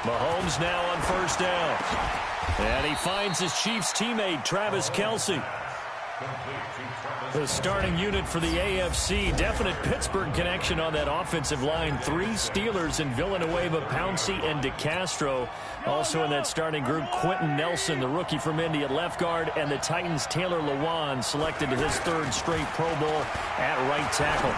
Mahomes now on first down. And he finds his Chiefs teammate, Travis Kelce. The starting unit for the AFC. Definite Pittsburgh connection on that offensive line. 3 Steelers in Villanueva, Pouncey, and DeCastro. Also in that starting group, Quentin Nelson, the rookie from Indy at left guard, and the Titans' Taylor Lewan, selected to his 3rd straight Pro Bowl at right tackle.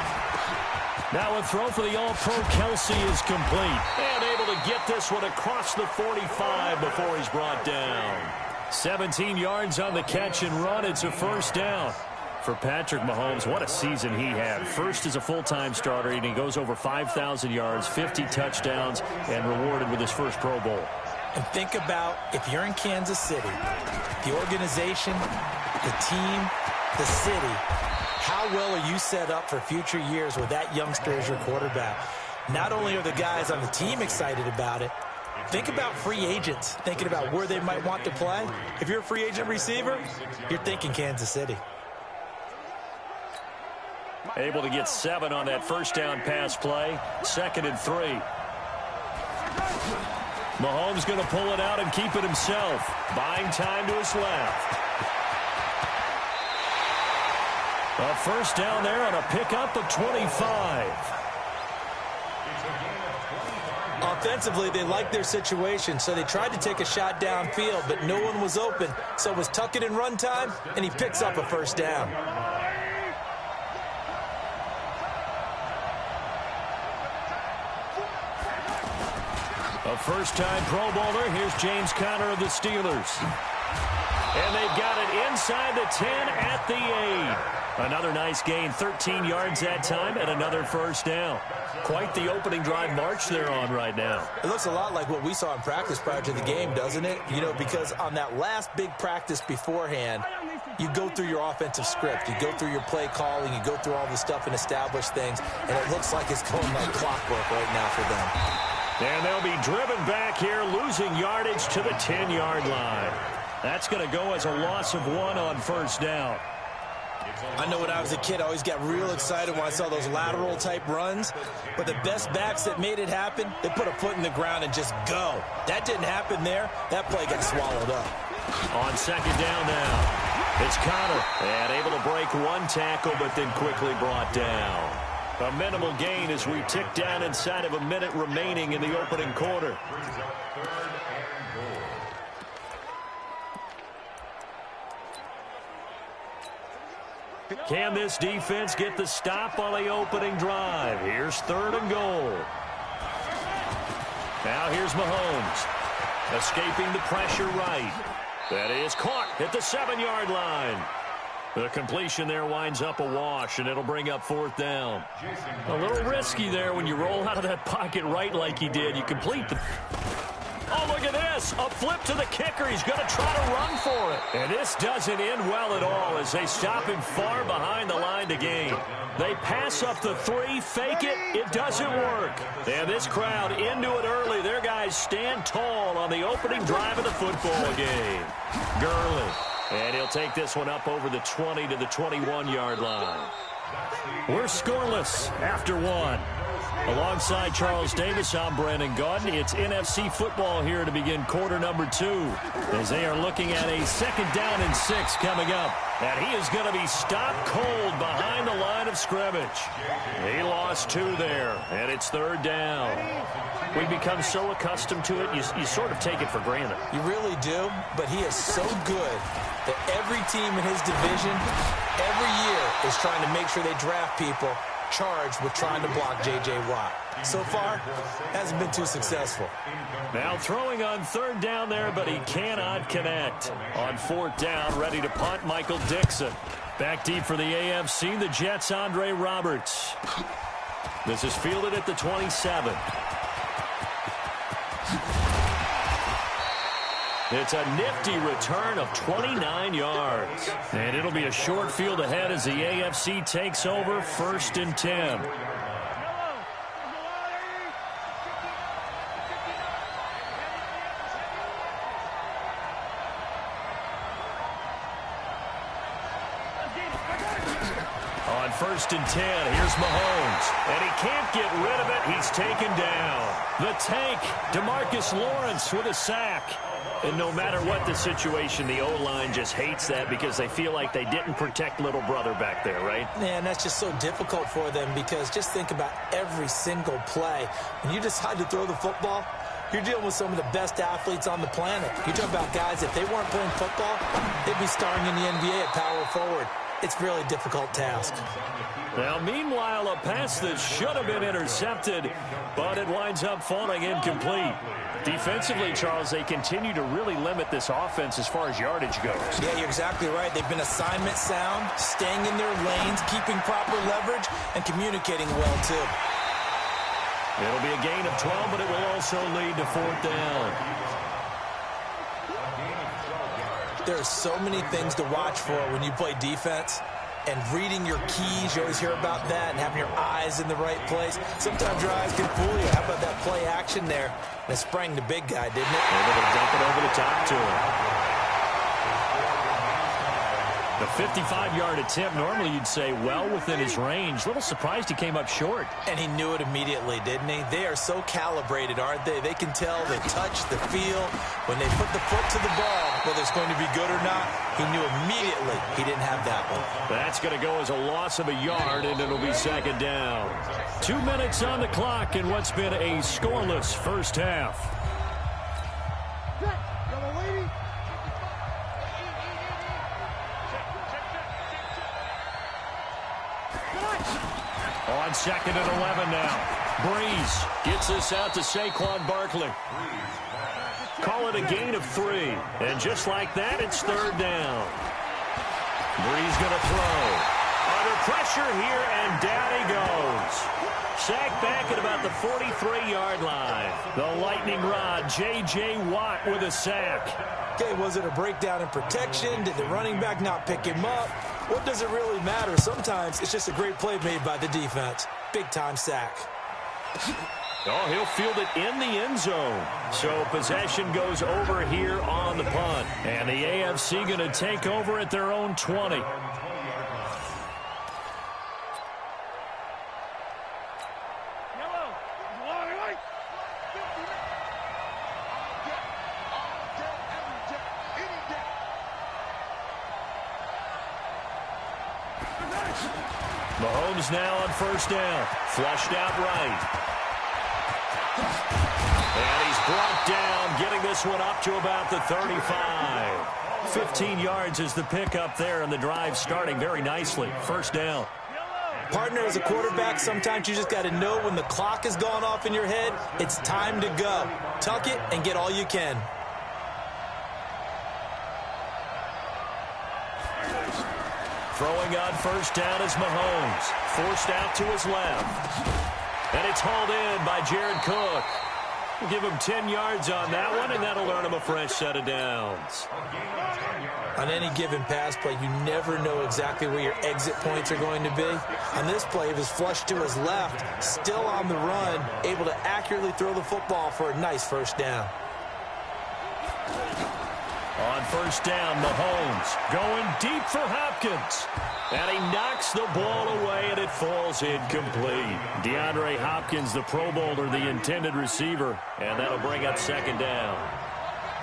Now a throw for the All-Pro Kelce is complete. And able to get this one across the 45 before he's brought down. 17 yards on the catch and run. It's a first down for Patrick Mahomes. What a season he had. First as a full-time starter, and he goes over 5,000 yards, 50 touchdowns, and rewarded with his first Pro Bowl. And think about if you're in Kansas City, the organization, the team, the city, how well are you set up for future years with that youngster as your quarterback? Not only are the guys on the team excited about it, think about free agents thinking about where they might want to play. If you're a free agent receiver, you're thinking Kansas City. Able to get 7 on that first down pass play. 2nd and 3. Mahomes going to pull it out and keep it himself. Buying time to his left. A first down there on a pickup of 25. Offensively, they liked their situation, so they tried to take a shot downfield, but no one was open. So it was tuck it in run time, and he picks up a first down. A first-time Pro Bowler. Here's James Conner of the Steelers. And they've got it inside the 10 at the 8. Another nice gain, 13 yards that time, and another first down. Quite the opening drive march they're on right now. It looks a lot like what we saw in practice prior to the game, doesn't it? You know, because on that last big practice beforehand, you go through your offensive script. You go through your play calling. You go through all the stuff and establish things. And it looks like it's going like clockwork right now for them. And they'll be driven back here, losing yardage to the 10-yard line. That's going to go as a loss of 1 on first down. I know when I was a kid, I always got real excited when I saw those lateral-type runs. But the best backs that made it happen, they put a foot in the ground and just go. That didn't happen there. That play got swallowed up. On second down now, it's Conner. And able to break 1 tackle, but then quickly brought down. A minimal gain as we tick down inside of a minute remaining in the opening quarter. Can this defense get the stop on the opening drive? Here's 3rd and goal. Now here's Mahomes. Escaping the pressure right. That is caught at the 7-yard line. The completion there winds up a wash, and it'll bring up 4th down. A little risky there when you roll out of that pocket right like he did. You complete the... Oh, look at this. A flip to the kicker. He's going to try to run for it. And this doesn't end well at all as they stop him far behind the line to gain. They pass up the 3, fake it. It doesn't work. And this crowd into it early. Their guys stand tall on the opening drive of the football game. Gurley. And he'll take this one up over the 20 to the 21-yard line. We're scoreless after 1. Alongside Charles Davis, I'm Brandon Gaudin. It's NFC football here to begin quarter number 2 as they are looking at a 2nd down and 6 coming up. And he is going to be stopped cold behind the line of scrimmage. He lost 2 there, and it's 3rd down. We become so accustomed to it, you sort of take it for granted. You really do, but he is so good that every team in his division every year is trying to make sure they draft people charged with trying to block J.J. Watt. So far, hasn't been too successful. Now throwing on 3rd down there, but he cannot connect. On 4th down, ready to punt, Michael Dixon. Back deep for the AFC, the Jets' Andre Roberts. This is fielded at the 27. It's a nifty return of 29 yards. And it'll be a short field ahead as the AFC takes over 1st and 10. On 1st and 10. Here's Mahomes. And he can't get rid of it. He's taken down. The tank, DeMarcus Lawrence with a sack. And no matter what the situation, the O-line just hates that because they feel like they didn't protect little brother back there, right? Man, that's just so difficult for them because just think about every single play. When you decide to throw the football, you're dealing with some of the best athletes on the planet. You talk about guys, if they weren't playing football, they'd be starring in the NBA at power forward. It's a really difficult task. Now, meanwhile, a pass that should have been intercepted, but it winds up falling incomplete. Defensively, Charles, they continue to really limit this offense as far as yardage goes. Yeah, you're exactly right. They've been assignment sound, staying in their lanes, keeping proper leverage, and communicating well, too. It'll be a gain of 12, but it will also lead to 4th down. There are so many things to watch for when you play defense. And reading your keys, you always hear about that, and having your eyes in the right place. Sometimes your eyes can fool you. How about that play action there? And it sprang the big guy, didn't it? Able to dump it over the top to him. The 55-yard attempt, normally you'd say well within his range. A little surprised he came up short. And he knew it immediately, didn't he? They are so calibrated, aren't they? They can tell the touch, the feel. When they put the foot to the ball, whether it's going to be good or not, he knew immediately he didn't have that one. That's going to go as a loss of a yard, and it'll be 2nd down. 2 minutes on the clock in what's been a scoreless first half. On 2nd and 11 now. Breeze gets this out to Saquon Barkley. Call it a gain of 3. And just like that, it's 3rd down. Breeze going to throw. Under pressure here, and down he goes. Sacked back at about the 43-yard line. The lightning rod, J.J. Watt with a sack. Okay, was it a breakdown in protection? Did the running back not pick him up? What does it really matter? Sometimes it's just a great play made by the defense. Big-time sack. Oh, he'll field it in the end zone. So possession goes over here on the punt. And the AFC going to take over at their own 20. Mahomes now on 1st down. Flushed out right. And he's brought down, getting this one up to about the 35. 15 yards is the pickup there, and the drive starting very nicely. 1st down. Partner, as a quarterback, sometimes you just got to know when the clock has gone off in your head, it's time to go. Tuck it and get all you can. Throwing on 1st down is Mahomes. Forced out to his left. And it's hauled in by Jared Cook. We'll give him 10 yards on that one, and that'll earn him a fresh set of downs. On any given pass play, you never know exactly where your exit points are going to be. On this play, it was flushed to his left, still on the run, able to accurately throw the football for a nice 1st down. On 1st down, Mahomes going deep for Hopkins. And he knocks the ball away, and it falls incomplete. DeAndre Hopkins, the Pro Bowler, the intended receiver. And that'll bring up 2nd down.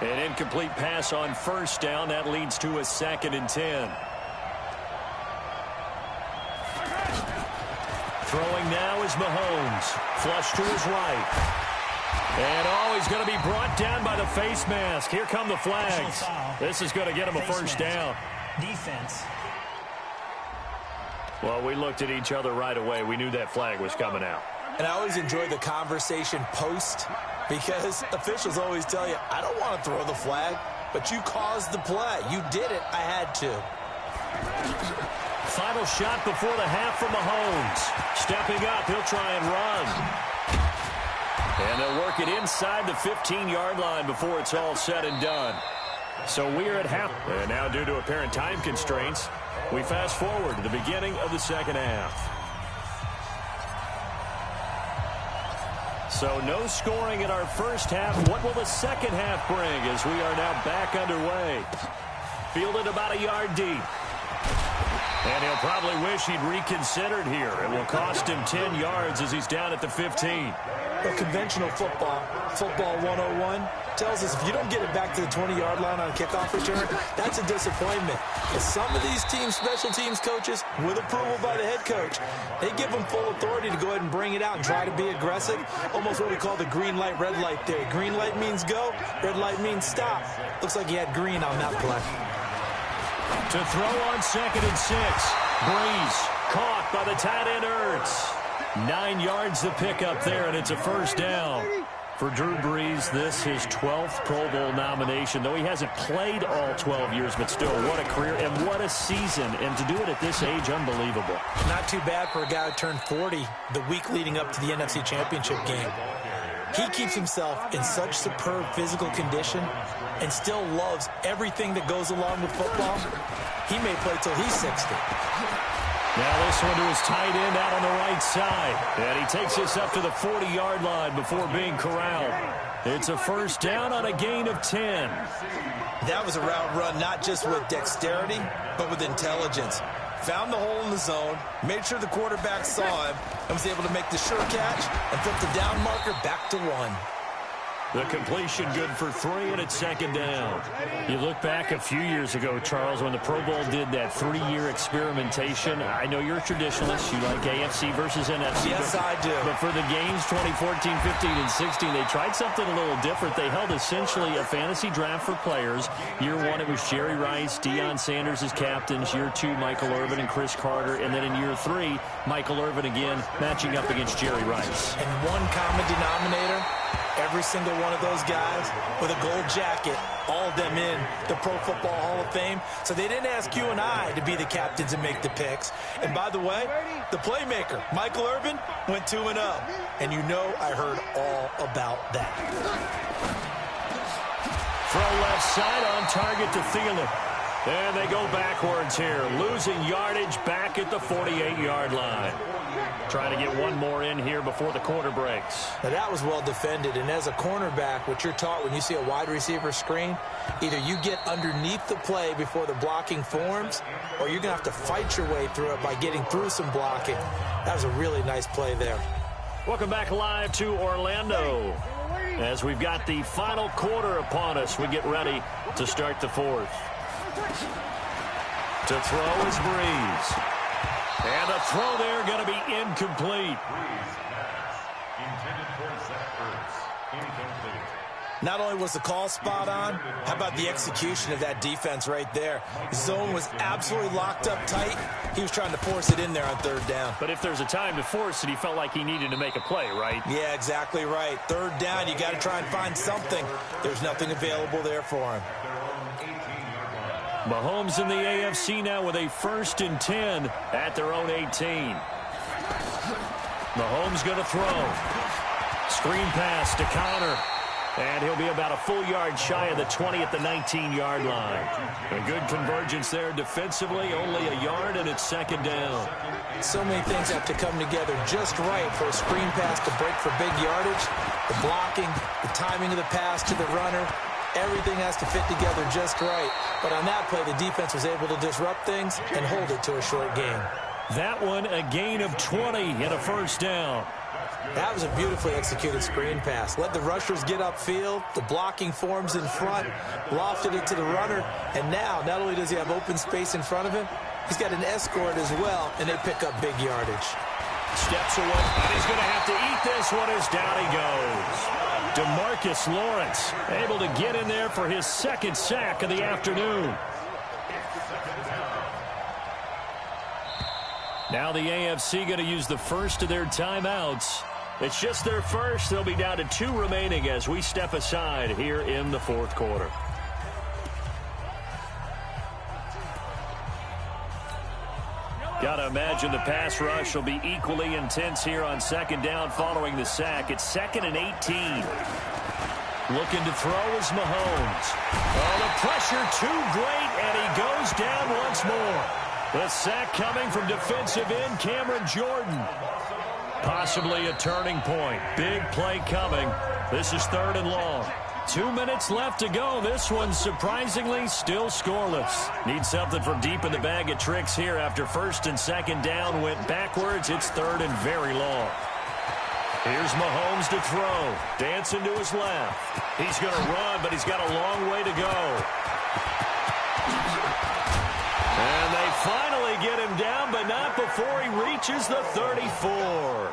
An incomplete pass on 1st down. That leads to a 2nd and 10. Throwing now is Mahomes. Flush to his right. And, he's going to be brought down by the face mask. Here come the flags. This is going to get him a 1st down. Defense. Well, we looked at each other right away. We knew that flag was coming out. And I always enjoy the conversation post because officials always tell you, I don't want to throw the flag, but you caused the play. You did it. I had to. Final shot before the half from Mahomes. Stepping up, he'll try and run. And they'll work it inside the 15-yard line before it's all said and done. So we're at half. And now, due to apparent time constraints, we fast forward to the beginning of the 2nd half. So no scoring in our 1st half. What will the 2nd half bring as we are now back underway? Fielded about a yard deep. And he'll probably wish he'd reconsidered here. It will cost him 10 yards as he's down at the 15. Well, conventional football 101, tells us if you don't get it back to the 20-yard line on a kickoff return, that's a disappointment. But some of these teams, special teams coaches, with approval by the head coach, they give them full authority to go ahead and bring it out and try to be aggressive. Almost what we call the green light, red light theory. Green light means go, red light means stop. Looks like he had green on that play. To throw on 2nd and 6. Breeze caught by the tight end Ertz. 9 yards to pick up there, and it's a first down. For Drew Brees, this his 12th Pro Bowl nomination, though he hasn't played all 12 years, but still, what a career and what a season. And to do it at this age, unbelievable. Not too bad for a guy who turned 40 the week leading up to the NFC Championship game. He keeps himself in such superb physical condition and still loves everything that goes along with football. He may play till he's 60. Now this one to his tight end out on the right side. And he takes this up to the 40-yard line before being corralled. It's a first down on a gain of 10. That was a route run not just with dexterity, but with intelligence. Found the hole in the zone, made sure the quarterback saw him, and was able to make the sure catch and flip the down marker back to 1. The completion good for 3, and it's 2nd down. You look back a few years ago, Charles, when the Pro Bowl did that 3-year experimentation. I know you're a traditionalist. You like AFC versus NFC. Yes, I do. But for the games 2014, 15, and 16, they tried something a little different. They held essentially a fantasy draft for players. Year 1, it was Jerry Rice, Deion Sanders as captains. Year 2, Michael Irvin and Chris Carter. And then in year 3, Michael Irvin again matching up against Jerry Rice. And one common denominator, every single one of those guys with a gold jacket, all of them in the Pro Football Hall of Fame. So they didn't ask you and I to be the captains and make the picks. And by the way, the playmaker, Michael Irvin, went 2-0. And you know I heard all about that. Throw left side on target to Thielen. And they go backwards here, losing yardage back at the 48-yard line. Trying to get one more in here before the quarter breaks. Now that was well defended, and as a cornerback, what you're taught when you see a wide receiver screen, either you get underneath the play before the blocking forms, or you're going to have to fight your way through it by getting through some blocking. That was a really nice play there. Welcome back live to Orlando. As we've got the final quarter upon us, we get ready to start the 4th. To throw is Breeze. And the throw there going to be incomplete. Not only was the call spot on, how about the execution of that defense right there? The zone was absolutely locked up tight. He was trying to force it in there on 3rd down. But if there's a time to force it, he felt like he needed to make a play, right? Yeah, exactly right. 3rd down, you got to try and find something. There's nothing available there for him. Mahomes in the AFC now with a 1st and 10 at their own 18. Mahomes going to throw. Screen pass to Connor. And he'll be about a full yard shy of the 20 at the 19-yard line. A good convergence there defensively, only a yard, and it's 2nd down. So many things have to come together just right for a screen pass to break for big yardage. The blocking, the timing of the pass to the runner, everything has to fit together just right. But on that play, the defense was able to disrupt things and hold it to a short gain. That one, a gain of 20 and a first down. That was a beautifully executed screen pass. Let the rushers get upfield. The blocking forms in front. Lofted it to the runner. And now, not only does he have open space in front of him, he's got an escort as well, and they pick up big yardage. Steps away, and he's going to have to eat this one as down he goes. DeMarcus Lawrence able to get in there for his 2nd sack of the afternoon. Now the AFC going to use the first of their timeouts. It's just their first. They'll be down to 2 remaining as we step aside here in the 4th quarter. Got to imagine the pass rush will be equally intense here on 2nd down following the sack. It's 2nd and 18. Looking to throw is Mahomes. Oh, the pressure too great, and he goes down once more. The sack coming from defensive end Cameron Jordan. Possibly a turning point. Big play coming. This is 3rd and long. 2 minutes left to go. This one surprisingly still scoreless. Need something from deep in the bag of tricks here after first and second down went backwards. It's third and very long. Here's Mahomes to throw. Dancing to his left. He's going to run, but he's got a long way to go. And they finally get him down, but not before he reaches the 34.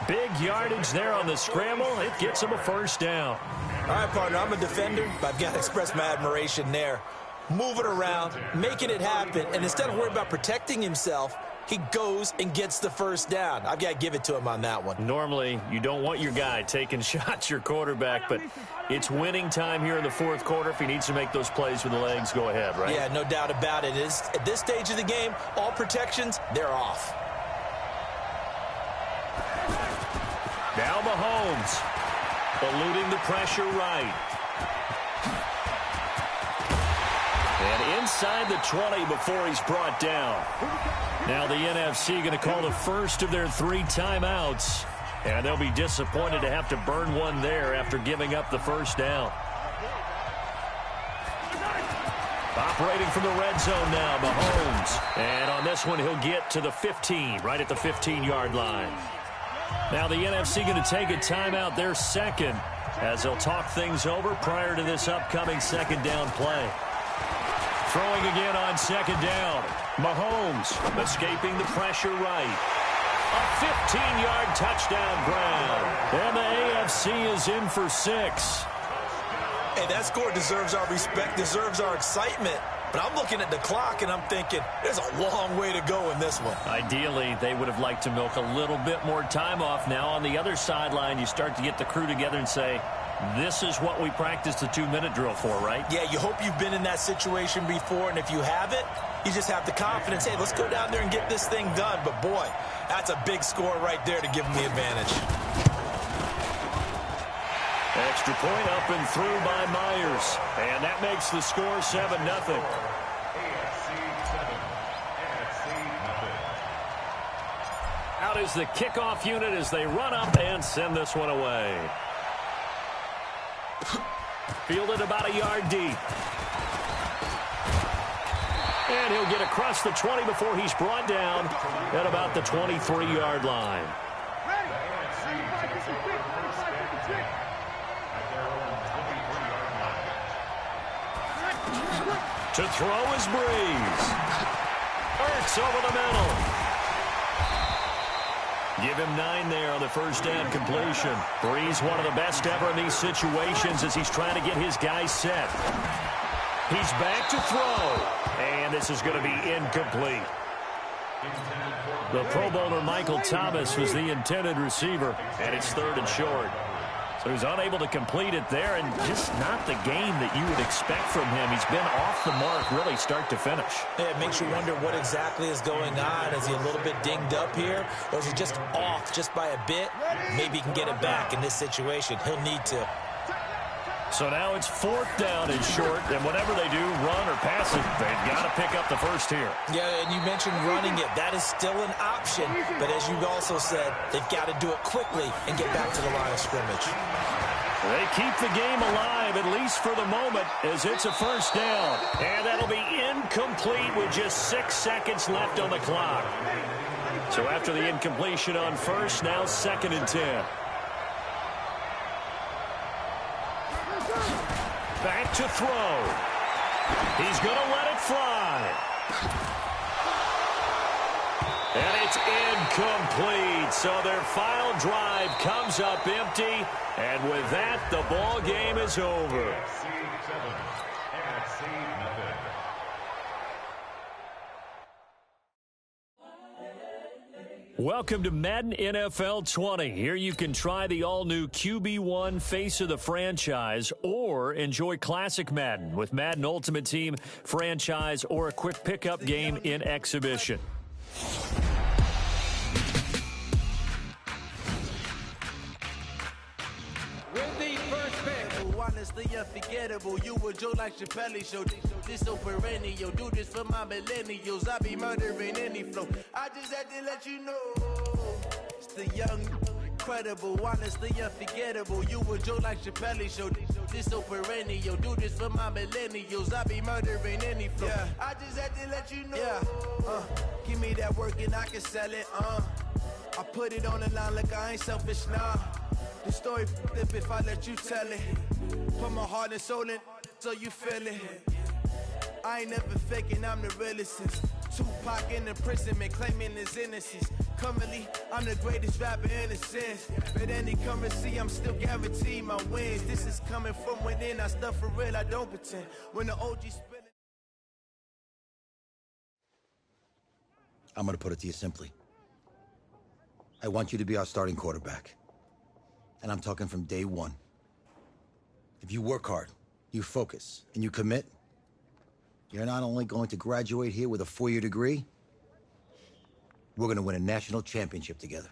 Big yardage there on the scramble. It gets him a first down. All right, partner, I'm a defender, but I've got to express my admiration there. Moving around, making it happen, and instead of worrying about protecting himself, he goes and gets the first down. I've got to give it to him on that one. Normally, you don't want your guy taking shots, your quarterback, but it's winning time here in the fourth quarter. If he needs to make those plays with the legs, go ahead, right? Yeah, no doubt about it. At this stage of the game, all protections, they're off. Now Mahomes, eluding the pressure right. And inside the 20 before he's brought down. Now the NFC going to call the first of their 3 timeouts. And they'll be disappointed to have to burn one there after giving up the first down. Operating from the red zone now, Mahomes. And on this one, he'll get to the 15, right at the 15-yard line. Now the NFC going to take a timeout, their second, as they'll talk things over prior to this upcoming second down play. Throwing again on second down. Mahomes escaping the pressure right. A 15-yard touchdown grab. And the AFC is in for 6. Hey, that score deserves our respect, deserves our excitement. But I'm looking at the clock, and I'm thinking, there's a long way to go in this one. Ideally, they would have liked to milk a little bit more time off. Now on the other sideline, you start to get the crew together and say, this is what we practiced the 2-minute drill for, right? Yeah, you hope you've been in that situation before, and if you haven't, you just have the confidence, hey, let's go down there and get this thing done. But, boy, that's a big score right there to give them the advantage. Extra point up and through by Myers. And that makes the score 7-0. Out is the kickoff unit as they run up and send this one away. Fielded about a yard deep. And he'll get across the 20 before he's brought down at about the 23-yard line. To throw is Breeze. Ertz over the middle. Give him 9 there on the first down completion. Breeze, one of the best ever in these situations as he's trying to get his guys set. He's back to throw. And this is going to be incomplete. The Pro Bowler Michael Thomas was the intended receiver. And it's 3rd and short. So he's unable to complete it there, and just not the game that you would expect from him. He's been off the mark really start to finish. Yeah, it makes you wonder what exactly is going on. Is he a little bit dinged up here, or is he just off just by a bit? Maybe he can get it back in this situation. He'll need to. So now it's 4th down and short, and whatever they do, run or pass it, they've got to pick up the first here. Yeah, and you mentioned running it. That is still an option, but as you also said, they've got to do it quickly and get back to the line of scrimmage. They keep the game alive, at least for the moment, as it's a first down. And that'll be incomplete with just 6 seconds left on the clock. So after the incompletion on first, now 2nd and 10. Back to throw. He's going to let it fly. And it's incomplete. So their final drive comes up empty. And with that, the ball game is over. Welcome to Madden NFL 20. Here you can try the all-new QB1 face of the franchise or enjoy classic Madden with Madden Ultimate Team franchise or a quick pickup game in exhibition. Honestly unforgettable, you a Joe like Chappelle show. This so perennial, do this for my millennials. I be murdering any flow. I just had to let you know, it's the young incredible, honestly unforgettable. You a joke like Chappelle show. This so perennial. Do this for my millennials. I be murdering any flow. Yeah. I just had to let you know. Yeah. Give me that work and I can sell it. I put it on the line like I ain't selfish, nah. The story flip if I let you tell it. Put my heart and soul in so you feel it. I ain't never faking, I'm the realest since Tupac in imprisonment, claiming his innocence. Currently, I'm the greatest rapper in a sense. But any currency, I'm still guaranteed my wins. This is coming from within, I stuff for real, I don't pretend. When the OG spilling. I'm gonna put it to you simply. I want you to be our starting quarterback. And I'm talking from day one. If you work hard, you focus, and you commit, you're not only going to graduate here with a 4-year degree, we're gonna win a national championship together.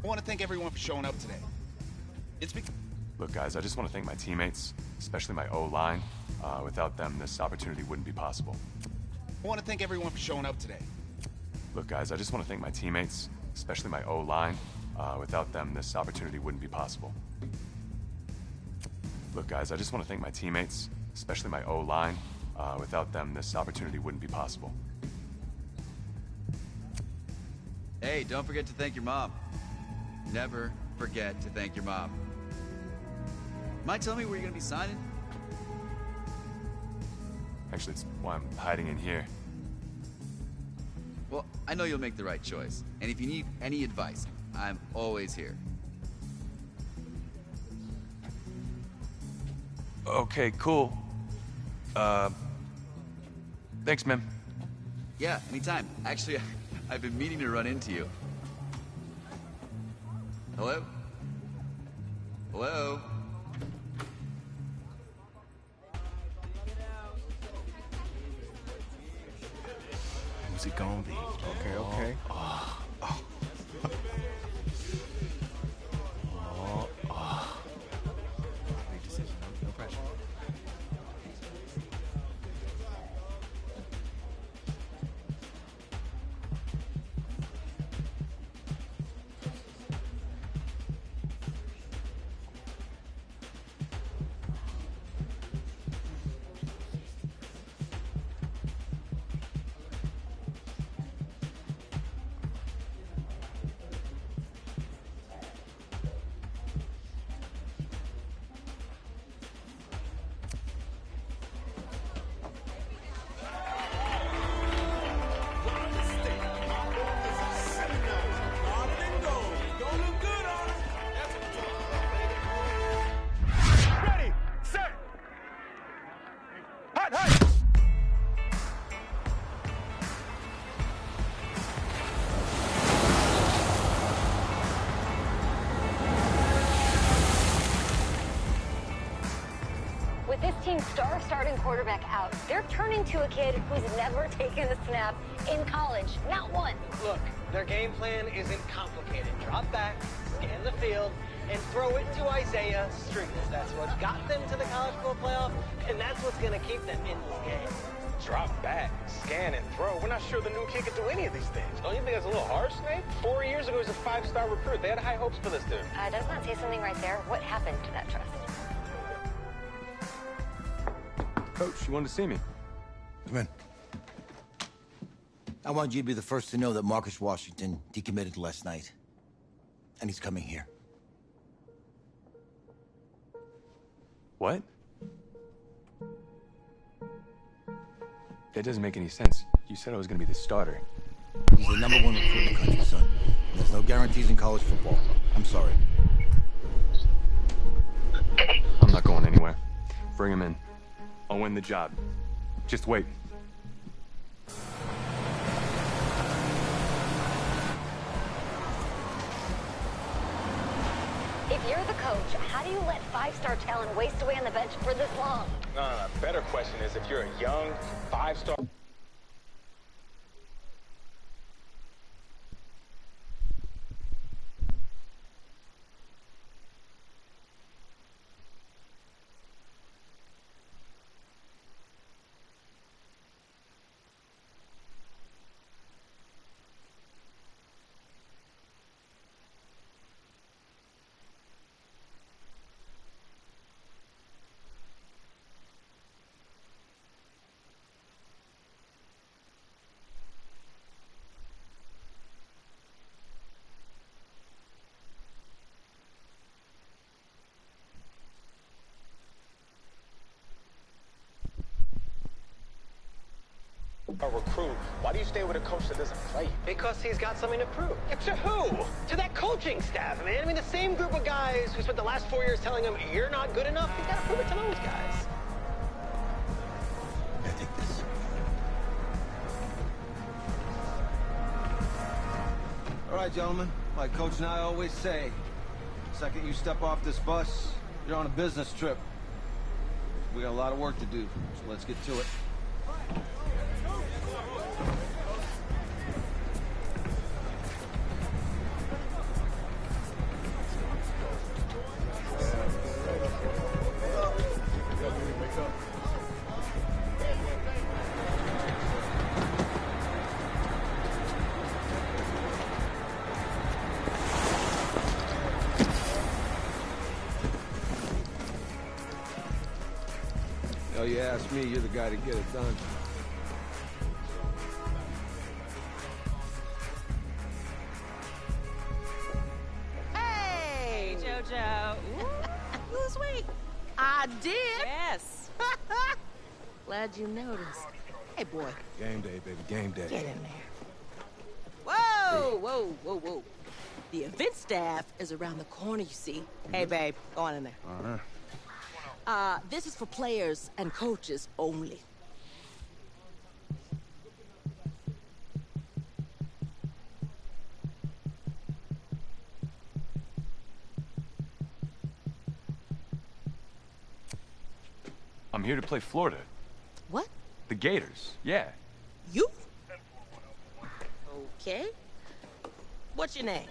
I want to thank everyone for showing up today. Look, guys, I just want to thank my teammates, especially my O-line. Without them, this opportunity wouldn't be possible. I want to thank everyone for showing up today. Look, guys, I just want to thank my teammates, especially my O-line. Without them, this opportunity wouldn't be possible. Look, guys, I just want to thank my teammates, especially my O-line. Without them, this opportunity wouldn't be possible. Hey, don't forget to thank your mom. Never forget to thank your mom. Mind telling me where you're gonna be signing? Actually, it's why I'm hiding in here. Well, I know you'll make the right choice. And if you need any advice, I'm always here. Okay, cool. Thanks, man. Yeah, anytime. Actually, I've been meaning to run into you. Hello? Hello? Who's it gonna be? Okay, okay. Big decision. No pressure. With this team's star starting quarterback out, they're turning to a kid who's never taken a snap in college. Not one. Look, their game plan isn't complicated. Drop back, scan the field, and throw it to Isaiah Streets. That's what got them to the college football playoff, and that's what's going to keep them in this game. Drop back, scan, and throw. We're not sure the new kid can do any of these things. Don't you think that's a little harsh, Nate? 4 years ago, he was a 5-star recruit. They had high hopes for this dude. Does not say something right there? What happened to that trust? Coach, you wanted to see me. Come in. I want you to be the first to know that Marcus Washington decommitted last night. And he's coming here. What? That doesn't make any sense. You said I was gonna be the starter. He's the #1 recruit in the country, son. There's no guarantees in college football. I'm sorry. I'm not going anywhere. Bring him in. I'll win the job. Just wait. If you're the coach, how do you let 5-star talent waste away on the bench for this long? No. Better question is if you're a young 5-star... A recruit, why do you stay with a coach that doesn't play? Because he's got something to prove. To who? To that coaching staff, man. I mean, the same group of guys who spent the last 4 years telling him, you're not good enough. He's got to prove it to those guys. I take this. All right, gentlemen. Like Coach and I always say, the second you step off this bus, you're on a business trip. We got a lot of work to do, so let's get to it. Oh, you ask me, you're the guy to get it done. Hey, JoJo. Ooh, lose weight. I did. Yes. Glad you noticed. Hey, boy. Game day, baby, game day. Get in there. Whoa, whoa, whoa, whoa. The event staff is around the corner, you see. Hey, babe, go on in there. Uh-huh. This is for players and coaches only. I'm here to play Florida. What? The Gators, yeah. You? Okay. What's your name?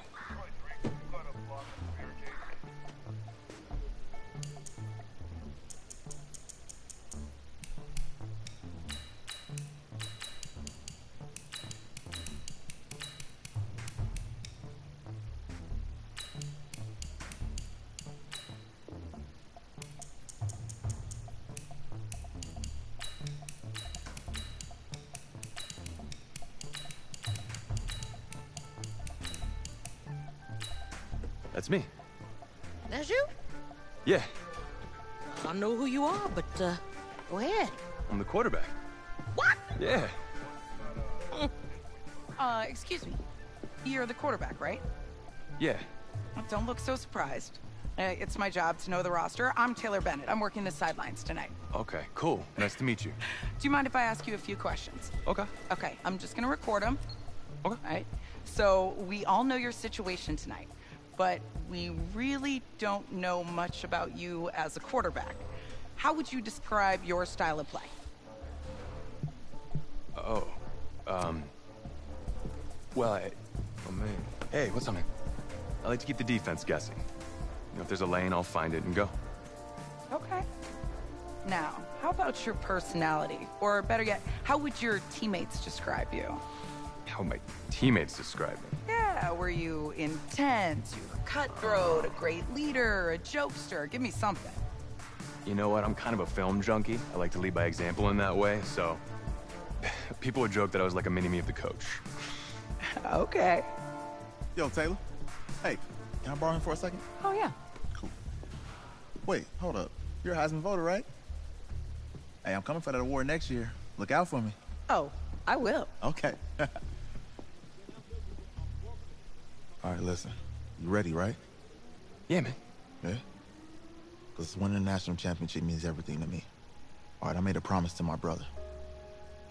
That's me. That's you? Yeah, I don't know who you are, but go ahead. I'm the quarterback. What? Yeah. Excuse me. You're the quarterback, right? Yeah. Don't look so surprised. It's my job to know the roster. I'm Taylor Bennett. I'm working the sidelines tonight. Okay, cool. Nice to meet you. Do you mind if I ask you a few questions? Okay. Okay, I'm just gonna record them. Okay. All right. So, we all know your situation tonight, but we really don't know much about you as a quarterback. How would you describe your style of play? Oh, well, oh man. Hey, what's up, man? I like to keep the defense guessing. You know, if there's a lane, I'll find it and go. Okay. Now, how about your personality? Or better yet, how would your teammates describe you? How my teammates describe me. Yeah, were you intense, you were cutthroat, a great leader, a jokester? Give me something. You know what? I'm kind of a film junkie. I like to lead by example in that way, so people would joke that I was like a mini-me of the coach. Okay. Yo, Taylor. Hey, can I borrow him for a second? Oh, yeah. Cool. Wait, hold up. You're a Heisman voter, right? Hey, I'm coming for that award next year. Look out for me. Oh, I will. Okay. All right, listen. You ready, right? Yeah, man. Yeah? Because winning the national championship means everything to me. All right, I made a promise to my brother.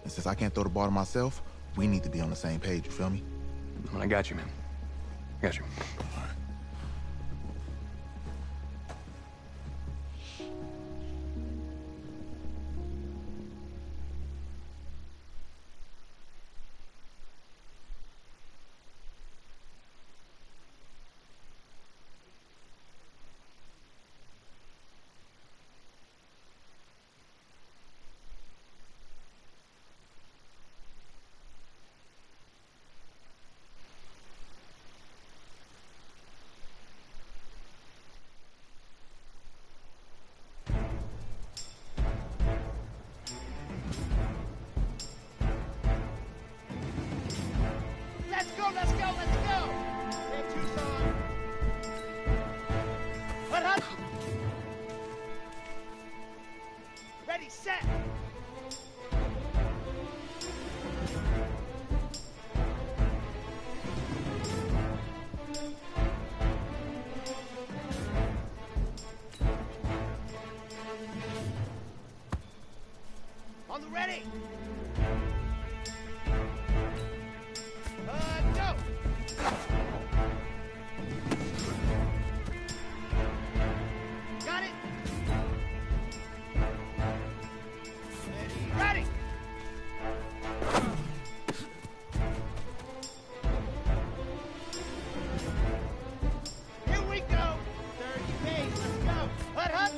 And since I can't throw the ball to myself, we need to be on the same page, you feel me? I got you, man. I got you. All right. Let's go, let's go, let's go! Get Tucson. Hut. Ready, set! On the ready! Go! Got it! Ready! Here we go! 30 pace, let's go! Hut!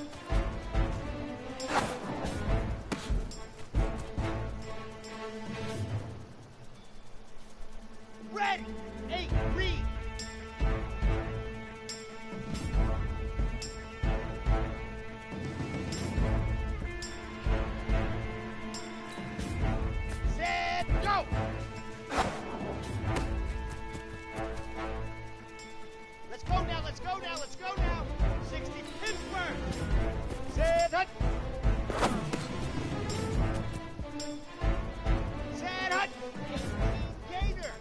Ready! 8, read! Set, go! Let's go now, let's go now, let's go now! 60 Pittsburgh! Set, hut! Set, hut! 18 Gator!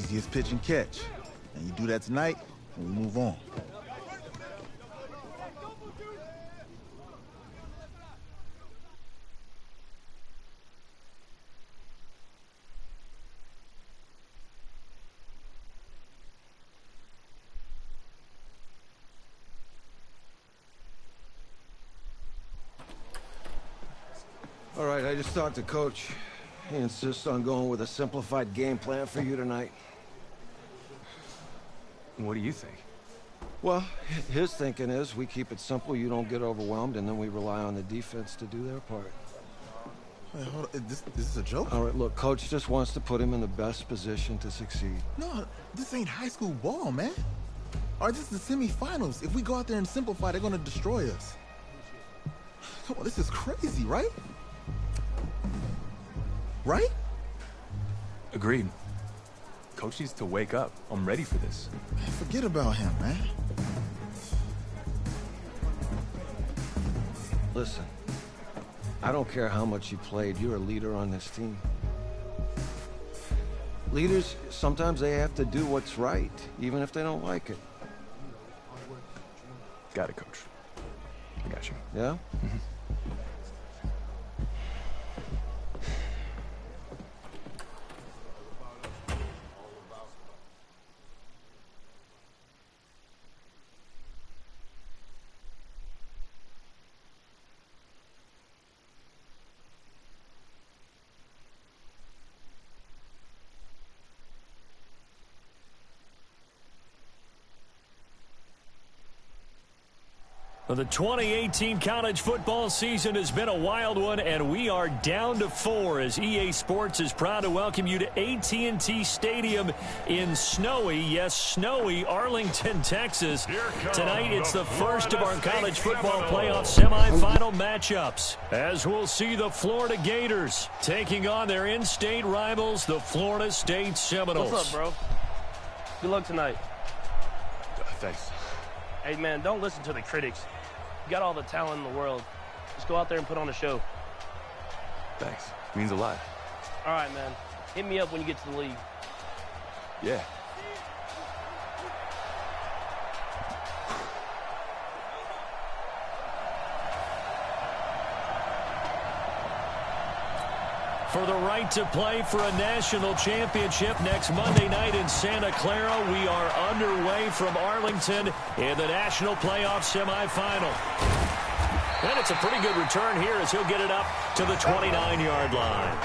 Easiest pitch and catch. And you do that tonight, and we move on. All right, I just talked to Coach. He insists on going with a simplified game plan for you tonight. What do you think? Well, his thinking is we keep it simple, you don't get overwhelmed, and then we rely on the defense to do their part. Wait, hold on. This is a joke? All right, look, Coach just wants to put him in the best position to succeed. No, this ain't high school ball, man. All right, this is the semifinals. If we go out there and simplify, they're going to destroy us. Come on, this is crazy, right? Right? Agreed. Coach needs to wake up. I'm ready for this. Man, forget about him, man. Listen, I don't care how much you played, you're a leader on this team. Leaders, sometimes they have to do what's right, even if they don't like it. Got it, Coach. I got you. Yeah? Mm-hmm. Well, the 2018 college football season has been a wild one, and we are down to 4 as EA Sports is proud to welcome you to AT&T Stadium in snowy, yes, snowy Arlington, Texas. Tonight, it's the first of our college football playoff semifinal matchups, as we'll see the Florida Gators taking on their in-state rivals, the Florida State Seminoles. What's up, bro? Good luck tonight. Thanks. Hey, man, don't listen to the critics. You got all the talent in the world. Just go out there and put on a show. Thanks. Means a lot. All right, man. Hit me up when you get to the league. Yeah. For the right to play for a national championship next Monday night in Santa Clara, we are underway from Arlington in the national playoff semifinal. And it's a pretty good return here as he'll get it up to the 29-yard line.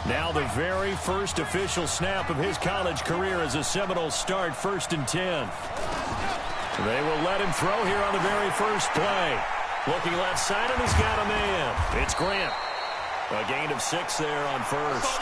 Now the very first official snap of his college career as a Seminoles start, 1st and 10. They will let him throw here on the very first play. Looking left side, and he's got a man. It's Grant. A gain of 6 there on first.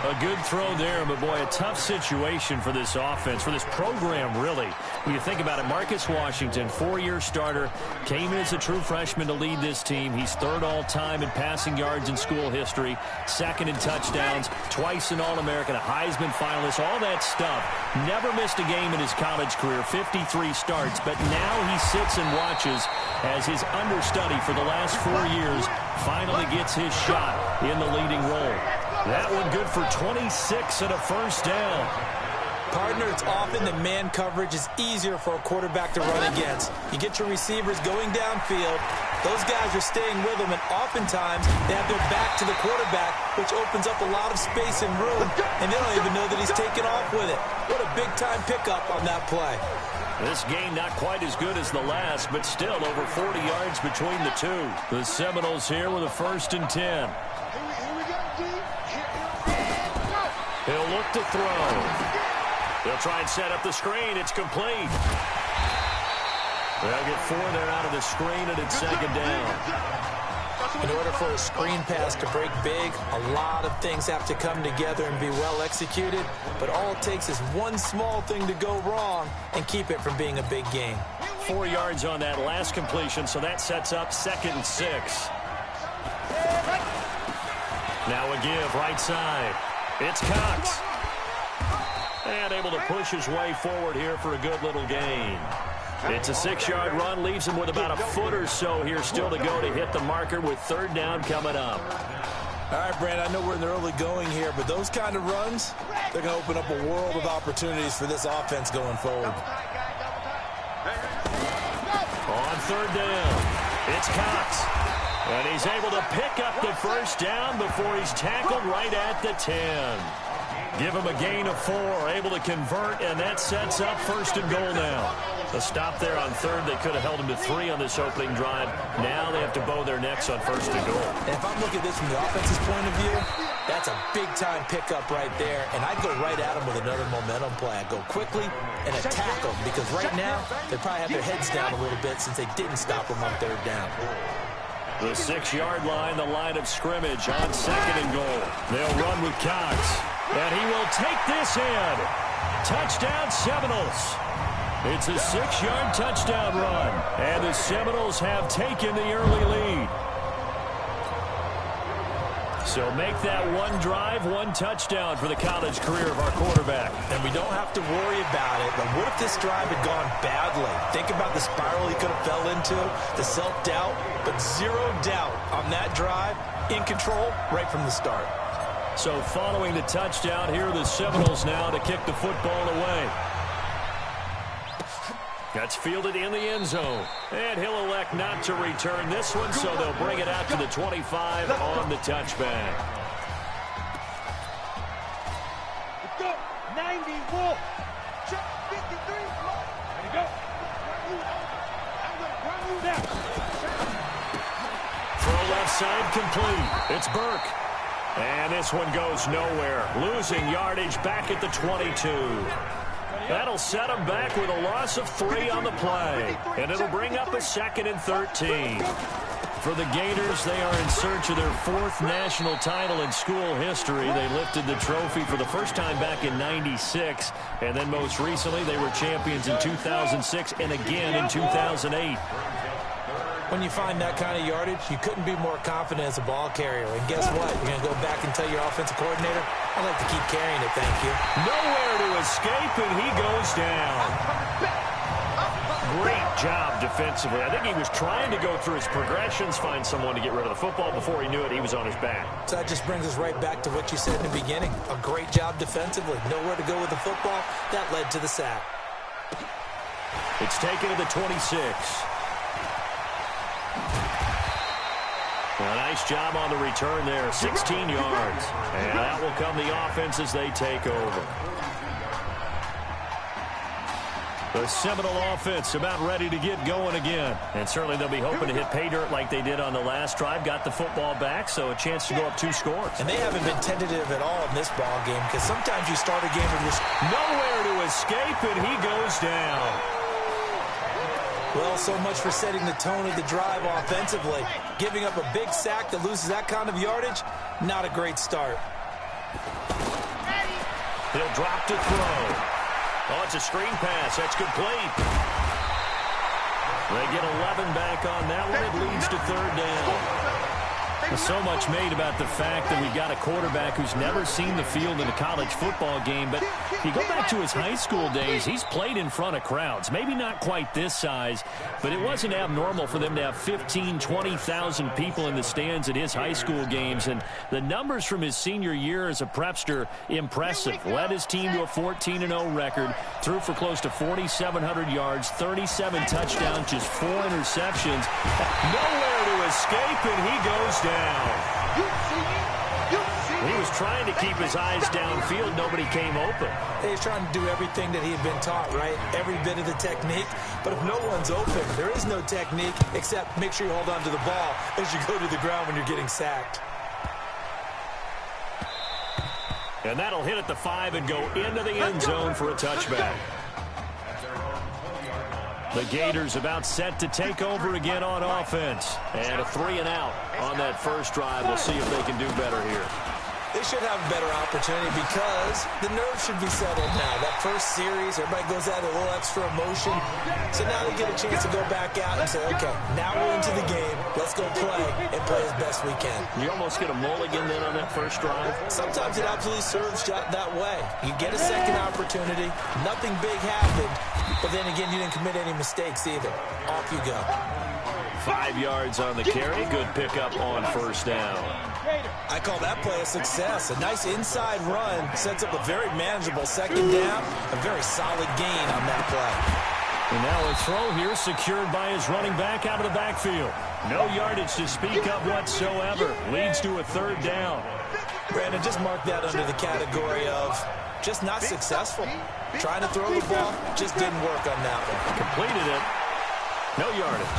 A good throw there, but boy, a tough situation for this offense, for this program, really. When you think about it, Marcus Washington, 4-year starter, came in as a true freshman to lead this team. He's 3rd all-time in passing yards in school history, 2nd in touchdowns, twice an All-American, a Heisman finalist, all that stuff. Never missed a game in his college career, 53 starts, but now he sits and watches as his understudy for the last 4 years finally gets his shot in the leading role. That one good for 26 and a first down. Partner, it's often that man coverage is easier for a quarterback to run against. You get your receivers going downfield. Those guys are staying with them, and oftentimes they have their back to the quarterback, which opens up a lot of space and room, and they don't even know that he's taken off with it. What a big-time pickup on that play. This game not quite as good as the last, but still over 40 yards between the two. The Seminoles here with a 1st and 10. He'll look to throw. They'll try and set up the screen. It's complete. They'll get 4 there out of the screen, and it's 2nd down. In order for a screen pass to break big, a lot of things have to come together and be well executed, but all it takes is one small thing to go wrong and keep it from being a big gain. 4 yards on that last completion, so that sets up 2nd and 6. Now a give right side. It's Cox. And able to push his way forward here for a good little gain. It's a 6-yard run, leaves him with about a foot or so here still to go to hit the marker with third down coming up. All right, Brand, I know we're in the early going here, but those kind of runs, they're going to open up a world of opportunities for this offense going forward. On third down, it's Cox. And he's able to pick up the first down before he's tackled right at the 10. Give him a gain of 4, able to convert, and that sets up first and goal now. A stop there on third. They could have held him to 3 on this opening drive. Now they have to bow their necks on first and goal. And if I'm looking at this from the offense's point of view, that's a big-time pickup right there, and I'd go right at him with another momentum play. I'd go quickly and attack them, because right now they probably have their heads down a little bit since they didn't stop them on third down. The 6-yard line, the line of scrimmage on second and goal. They'll run with Cox, and he will take this in. Touchdown, Seminoles. It's a 6-yard touchdown run, and the Seminoles have taken the early lead. So make that one drive, one touchdown for the college career of our quarterback. And we don't have to worry about it, but what if this drive had gone badly? Think about the spiral he could have fell into, the self-doubt, but zero doubt on that drive, in control right from the start. So following the touchdown, here are the Seminoles now to kick the football away. That's fielded in the end zone. And he'll elect not to return this one, so they'll bring it out to the 25 on the touchback. 91. Check 53. There you go. Throw left side complete. It's Burke. And this one goes nowhere. Losing yardage back at the 22. That'll set them back with a loss of 3 on the play. And it'll bring up a 2nd and 13. For the Gators, they are in search of their 4th national title in school history. They lifted the trophy for the first time back in '96. And then most recently, they were champions in 2006 and again in 2008. When you find that kind of yardage, you couldn't be more confident as a ball carrier. And guess what? You're going to go back and tell your offensive coordinator, I'd like to keep carrying it, thank you. Nowhere to escape, and he goes down. Great job defensively. I think he was trying to go through his progressions, find someone to get rid of the football. Before he knew it, he was on his back. So that just brings us right back to what you said in the beginning. A great job defensively. Nowhere to go with the football. That led to the sack. It's taken to the 26. A nice job on the return there, 16 yards. And that will come the offense as they take over. The Seminole offense about ready to get going again. And certainly they'll be hoping to hit pay dirt like they did on the last drive. Got the football back, so a chance to go up 2 scores. And they haven't been tentative at all in this ball game, because sometimes you start a game and just nowhere to escape, and he goes down. Well, so much for setting the tone of the drive offensively. Giving up a big sack that loses that kind of yardage, not a great start. He'll drop to throw. Oh, it's a screen pass. That's complete. They get 11 back on that one. It leads to third down. So much made about the fact that we've got a quarterback who's never seen the field in a college football game. But if you go back to his high school days, he's played in front of crowds. Maybe not quite this size, but it wasn't abnormal for them to have 15,000, 20,000 people in the stands at his high school games. And the numbers from his senior year as a prepster, impressive. Led his team to a 14-0 record, threw for close to 4,700 yards, 37 touchdowns, just 4 interceptions. Nowhere to escape, and he goes down. He was trying to keep his eyes downfield. Nobody came open. He's trying to do everything that he had been taught, right? Every bit of the technique. But if no one's open, there is no technique except make sure you hold on to the ball as you go to the ground when you're getting sacked. And that'll hit at the 5 and go into the end zone for a touchback. The Gators about set to take over again on offense. And a 3-and-out on that first drive. We'll see if they can do better here. They should have a better opportunity because the nerves should be settled now. That first series, everybody goes out with a little extra emotion. So now they get a chance to go back out and say, okay, now we're into the game. Let's go play and play as best we can. You almost get a mulligan then on that first drive? Sometimes it absolutely serves that way. You get a second opportunity. Nothing big happened. But then again, you didn't commit any mistakes either. Off you go. 5 yards on the carry. Good pickup on first down. I call that play a success. A nice inside run sets up a very manageable second down. A very solid gain on that play. And now a throw here secured by his running back out of the backfield. No yardage to speak of whatsoever. Leads to a third down. Brandon, just mark that under the category of just not successful. Trying to throw the ball just didn't work on that one. Completed it. No yardage.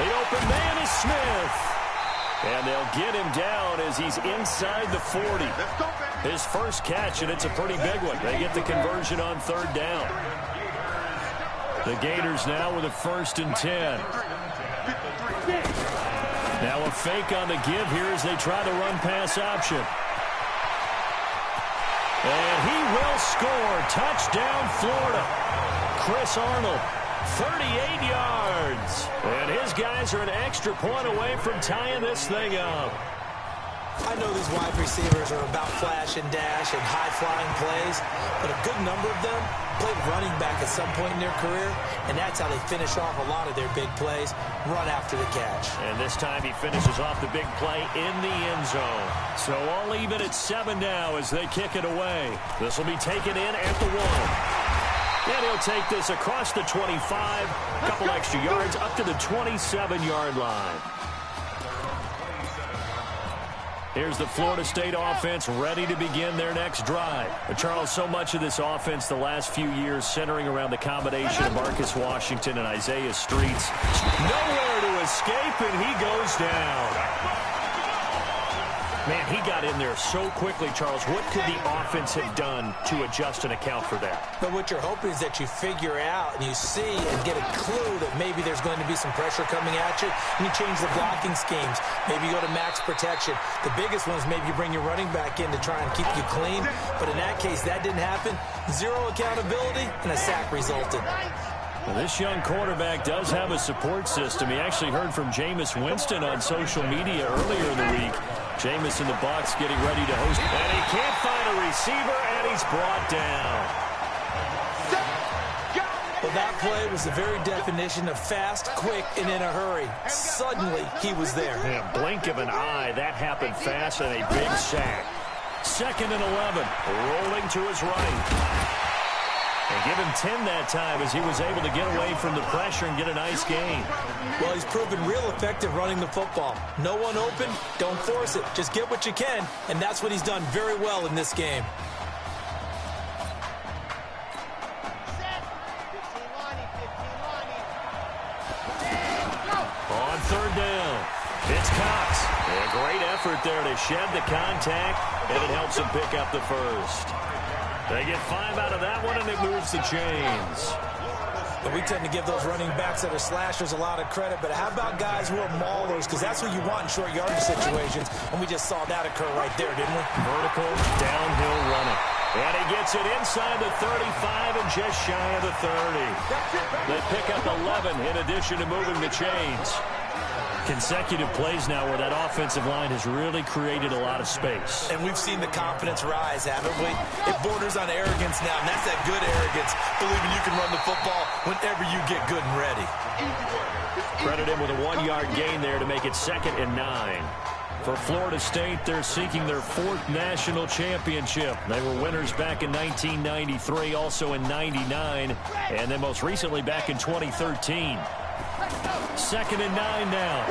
The open man is Smith. And they'll get him down as he's inside the 40. His first catch, and it's a pretty big one. They get the conversion on third down. The Gators now with a 1st and 10. Now a fake on the give here as they try the run-pass option. And he will score. Touchdown, Florida. Chris Arnold, 38 yards. And his guys are an extra point away from tying this thing up. I know these wide receivers are about flash and dash and high-flying plays, but a good number of them played running back at some point in their career, and that's how they finish off a lot of their big plays, run after the catch. And this time he finishes off the big play in the end zone. So all even at 7 now as they kick it away. This will be taken in at the 1. And he'll take this across the 25, a couple extra yards up to the 27-yard line. Here's the Florida State offense ready to begin their next drive. But Charles, so much of this offense the last few years centering around the combination of Marcus Washington and Isaiah Streets. Nowhere to escape, and he goes down. Man, he got in there so quickly, Charles. What could the offense have done to adjust and account for that? But what you're hoping is that you figure out and you see and get a clue that maybe there's going to be some pressure coming at you, and you change the blocking schemes. Maybe you go to max protection. The biggest one is maybe you bring your running back in to try and keep you clean. But in that case, that didn't happen. Zero accountability, and a sack resulted. Well, this young quarterback does have a support system. He actually heard from Jameis Winston on social media earlier in the week. Jameis and the Bucs getting ready to host. And he can't find a receiver, and he's brought down. Well, that play was the very definition of fast, quick, and in a hurry. Suddenly, he was there. Yeah, blink of an eye. That happened fast, and a big sack. 2nd and 11, rolling to his right. And give him 10 that time as he was able to get away from the pressure and get a nice gain. Well, he's proven real effective running the football. No one open, don't force it. Just get what you can, and that's what he's done very well in this game. On third down, it's Cox. A great effort there to shed the contact, and it helps him pick up the first. They get 5 out of that one, and it moves the chains. And we tend to give those running backs that are slashers a lot of credit, but how about guys who are maulers? Because that's what you want in short yardage situations, and we just saw that occur right there, didn't we? Vertical, downhill running. And he gets it inside the 35 and just shy of the 30. They pick up 11 in addition to moving the chains. Consecutive plays now where that offensive line has really created a lot of space. And we've seen the confidence rise, haven't we? It borders on arrogance now, and that's that good arrogance, believing you can run the football whenever you get good and ready. Credit him with a 1-yard gain there to make it 2nd and 9. For Florida State, they're seeking their 4th national championship. They were winners back in 1993, also in 99, and then most recently back in 2013. 2nd and 9 now.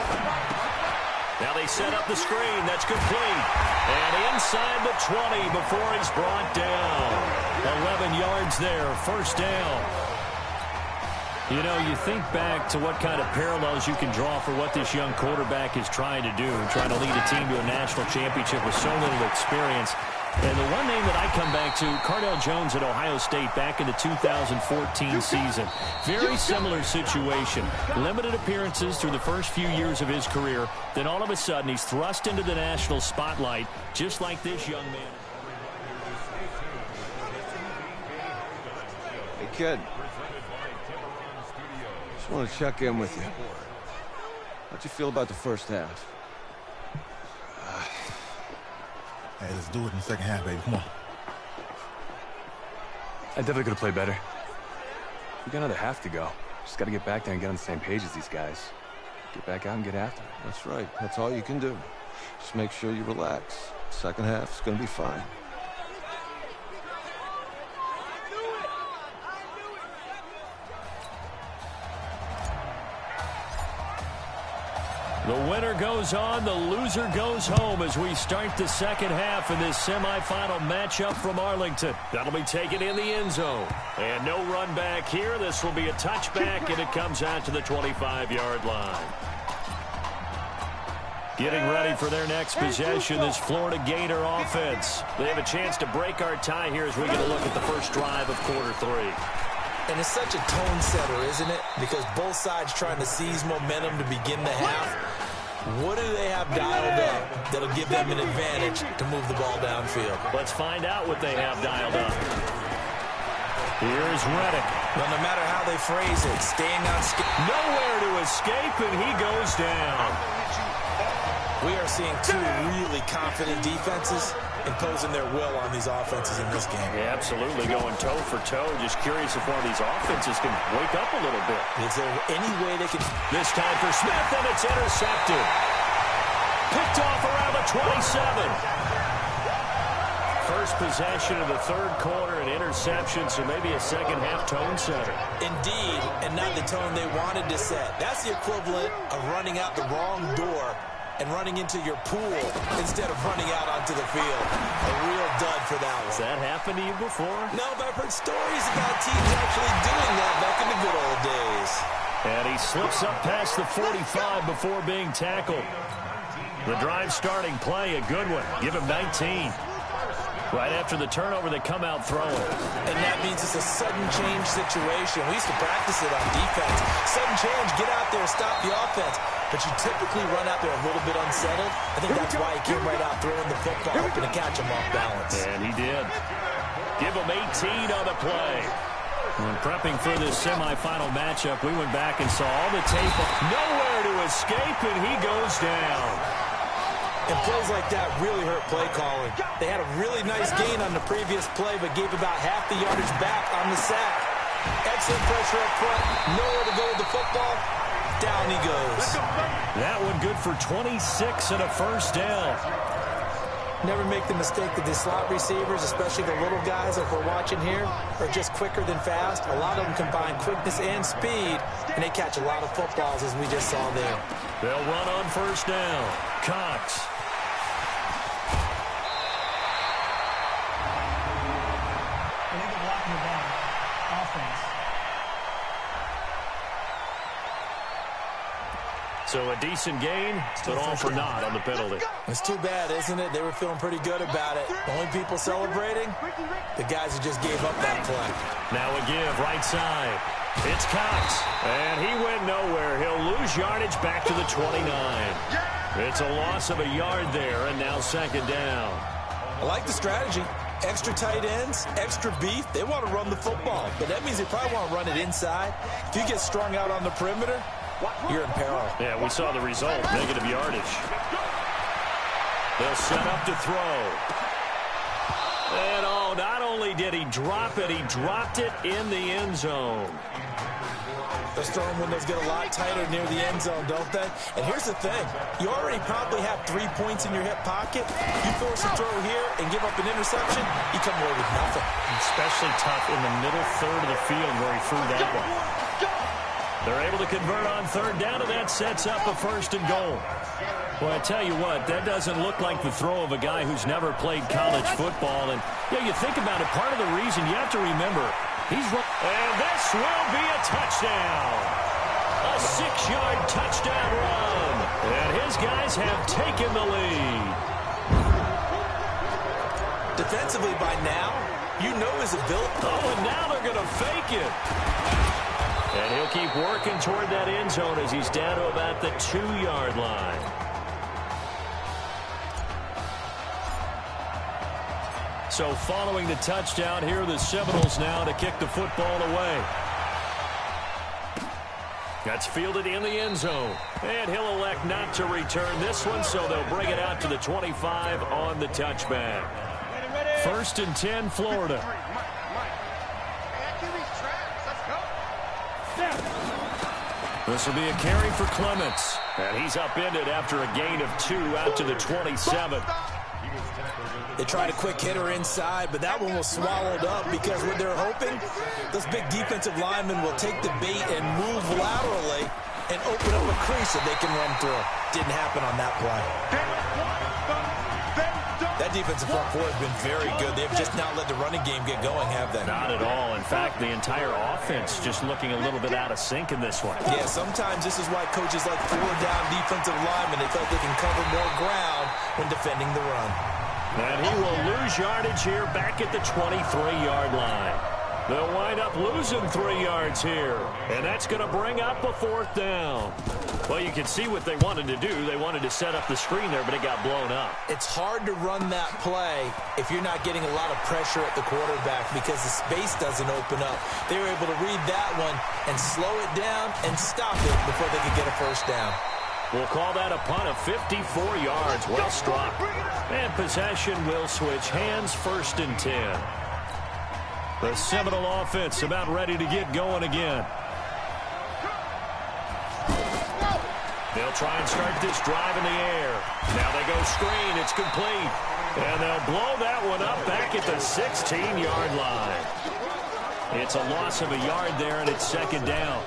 Now they set up the screen. That's complete. And inside the 20 before he's brought down. 11 yards there. First down. You know, you think back to what kind of parallels you can draw for what this young quarterback is trying to do, trying to lead a team to a national championship with so little experience. And the one name that I come back to, Cardell Jones at Ohio State back in the 2014 season. Very similar situation. Limited appearances through the first few years of his career. Then all of a sudden he's thrust into the national spotlight just like this young man. Hey, kid. Just want to check in with you. How'd you feel about the first half? Hey, let's do it in the second half, baby. Come on. I definitely could have played better. We got another half to go. Just got to get back there and get on the same page as these guys. Get back out and get after it. That's right. That's all you can do. Just make sure you relax. Second half is going to be fine. The winner goes on, the loser goes home as we start the second half in this semifinal matchup from Arlington. That'll be taken in the end zone. And no run back here. This will be a touchback, and it comes out to the 25-yard line. Getting ready for their next possession, this Florida Gator offense. They have a chance to break our tie here as we get a look at the first drive of quarter 3. And it's such a tone setter, isn't it? Because both sides trying to seize momentum to begin the half. What do they have dialed up that'll give them an advantage to move the ball downfield? Let's find out what they have dialed up. Here's Reddick. Well, no matter how they phrase it, staying on nowhere to escape, and he goes down. We are seeing two really confident defenses imposing their will on these offenses in this game. Yeah, absolutely, going toe for toe. Just curious if one of these offenses can wake up a little bit. Is there any way they can... This time for Smith, and it's intercepted. Picked off around the 27. First possession of the third quarter, an interception, so maybe a second-half tone setter. Indeed, and not the tone they wanted to set. That's the equivalent of running out the wrong door and running into your pool instead of running out onto the field. A real dud for that one. Has that happened to you before? No, but I've heard stories about teams actually doing that back in the good old days. And he slips up past the 45 before being tackled. The drive starting play, a good one. Give him 19. Right after the turnover, they come out throwing. And that means it's a sudden change situation. We used to practice it on defense. Sudden change, get out there, stop the offense. But you typically run out there a little bit unsettled. I think that's why he came right out throwing the football, hoping to catch him off balance. And he did. Give him 18 on the play. When prepping for this semifinal matchup, we went back and saw all the tape. Nowhere to escape, and he goes down. And plays like that really hurt play calling. They had a really nice gain on the previous play, but gave about half the yardage back on the sack. Excellent pressure up front. Nowhere to go with the football. Down he goes. That one good for 26 and a first down. Never make the mistake that the slot receivers, especially the little guys like we're watching here, are just quicker than fast. A lot of them combine quickness and speed, and they catch a lot of footballs, as we just saw there. They'll run on first down. Cox. So a decent gain, but all for naught on the penalty. It's too bad, isn't it? They were feeling pretty good about it. The only people celebrating, the guys who just gave up that play. Now a give, right side. It's Cox, and he went nowhere. He'll lose yardage back to the 29. It's a loss of a yard there, and now second down. I like the strategy. Extra tight ends, extra beef. They want to run the football, but that means they probably want to run it inside. If you get strung out on the perimeter, you're in peril. Yeah, we saw the result, negative yardage. They'll set up to throw. And oh, not only did he drop it, he dropped it in the end zone. Those throwing windows get a lot tighter near the end zone, don't they? And here's the thing. You already probably have 3 points in your hip pocket. You force a throw here and give up an interception, you come away with nothing. Especially tough in the middle third of the field where he threw that one. They're able to convert on third down, and that sets up a first and goal. Well, I tell you what, that doesn't look like the throw of a guy who's never played college football. And, you think about it, part of the reason you have to remember, and this will be a touchdown. A 6-yard touchdown run. And his guys have taken the lead. The defensively by now. You know his ability. Oh, and now they're going to fake it. And he'll keep working toward that end zone as he's down to about the 2-yard line. So following the touchdown, here are the Seminoles now to kick the football away. That's fielded in the end zone. And he'll elect not to return this one, so they'll bring it out to the 25 on the touchback. 1st and 10, Florida. This will be a carry for Clements. And he's upended after a gain of 2 out to the 27. They tried a quick hitter inside, but that one was swallowed up because what they're hoping, those big defensive linemen will take the bait and move laterally and open up a crease that they can run through. Didn't happen on that play. That defensive front four has been very good. They've just not let the running game get going, have they? Not at all. In fact, the entire offense just looking a little bit out of sync in this one. Yeah, sometimes this is why coaches like 4-down defensive linemen. They feel like they can cover more ground when defending the run. And he will lose yardage here back at the 23-yard line. They'll wind up losing 3 yards here. And that's going to bring up a 4th down. Well, you can see what they wanted to do. They wanted to set up the screen there, but it got blown up. It's hard to run that play if you're not getting a lot of pressure at the quarterback because the space doesn't open up. They were able to read that one and slow it down and stop it before they could get a 1st down. We'll call that a punt of 54 yards. Well struck. And possession will switch hands. 1st and 10. The Seminole offense about ready to get going again. They'll try and start this drive in the air. Now they go screen. It's complete. And they'll blow that one up back at the 16-yard line. It's a loss of a yard there, and it's 2nd down.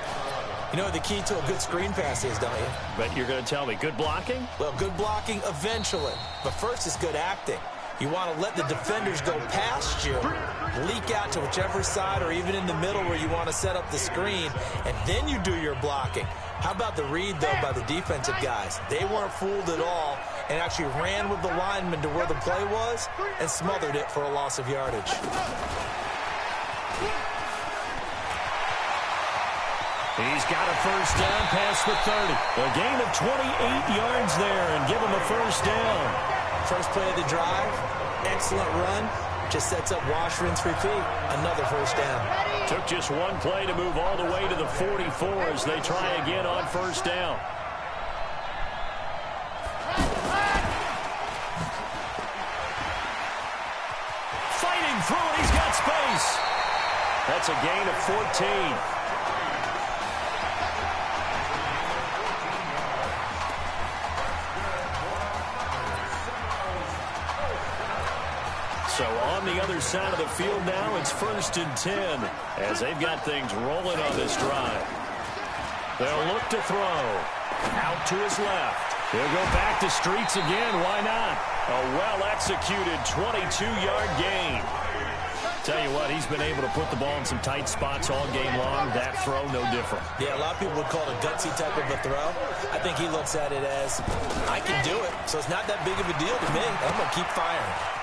You know what the key to a good screen pass is, don't you? But you're going to tell me, good blocking? Well, good blocking eventually. But first is good acting. You want to let the defenders go past you, leak out to whichever side or even in the middle where you want to set up the screen, and then you do your blocking. How about the read, though, by the defensive guys? They weren't fooled at all and actually ran with the lineman to where the play was and smothered it for a loss of yardage. He's got a 1st down past the 30. A gain of 28 yards there and give him a 1st down. First play of the drive, excellent run. Just sets up wash, rinse, repeat. Another 1st down. Took just one play to move all the way to the 44 as they try again on 1st down. Fighting through it, he's got space. That's a gain of 14. So on the other side of the field now, it's 1st and 10 as they've got things rolling on this drive. They'll look to throw. Out to his left. He'll go back to streets again. Why not? A well-executed 22-yard gain. Tell you what, he's been able to put the ball in some tight spots all game long. That throw, no different. Yeah, a lot of people would call it a gutsy type of a throw. I think he looks at it as, I can do it, so it's not that big of a deal to me. I'm going to keep firing.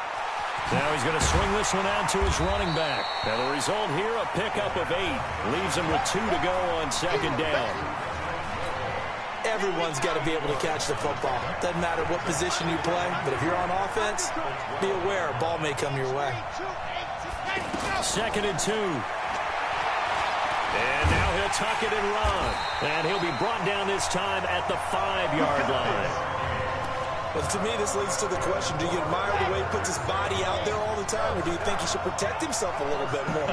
Now he's going to swing this one out to his running back. Now the result here, a pickup of 8. Leaves him with 2 to go on 2nd down. Everyone's got to be able to catch the football. Doesn't matter what position you play, but if you're on offense, be aware a ball may come your way. 2nd and 2. And now he'll tuck it and run. And he'll be brought down this time at the 5-yard line. Well, to me, this leads to the question, do you admire the way he puts his body out there all the time, or do you think he should protect himself a little bit more?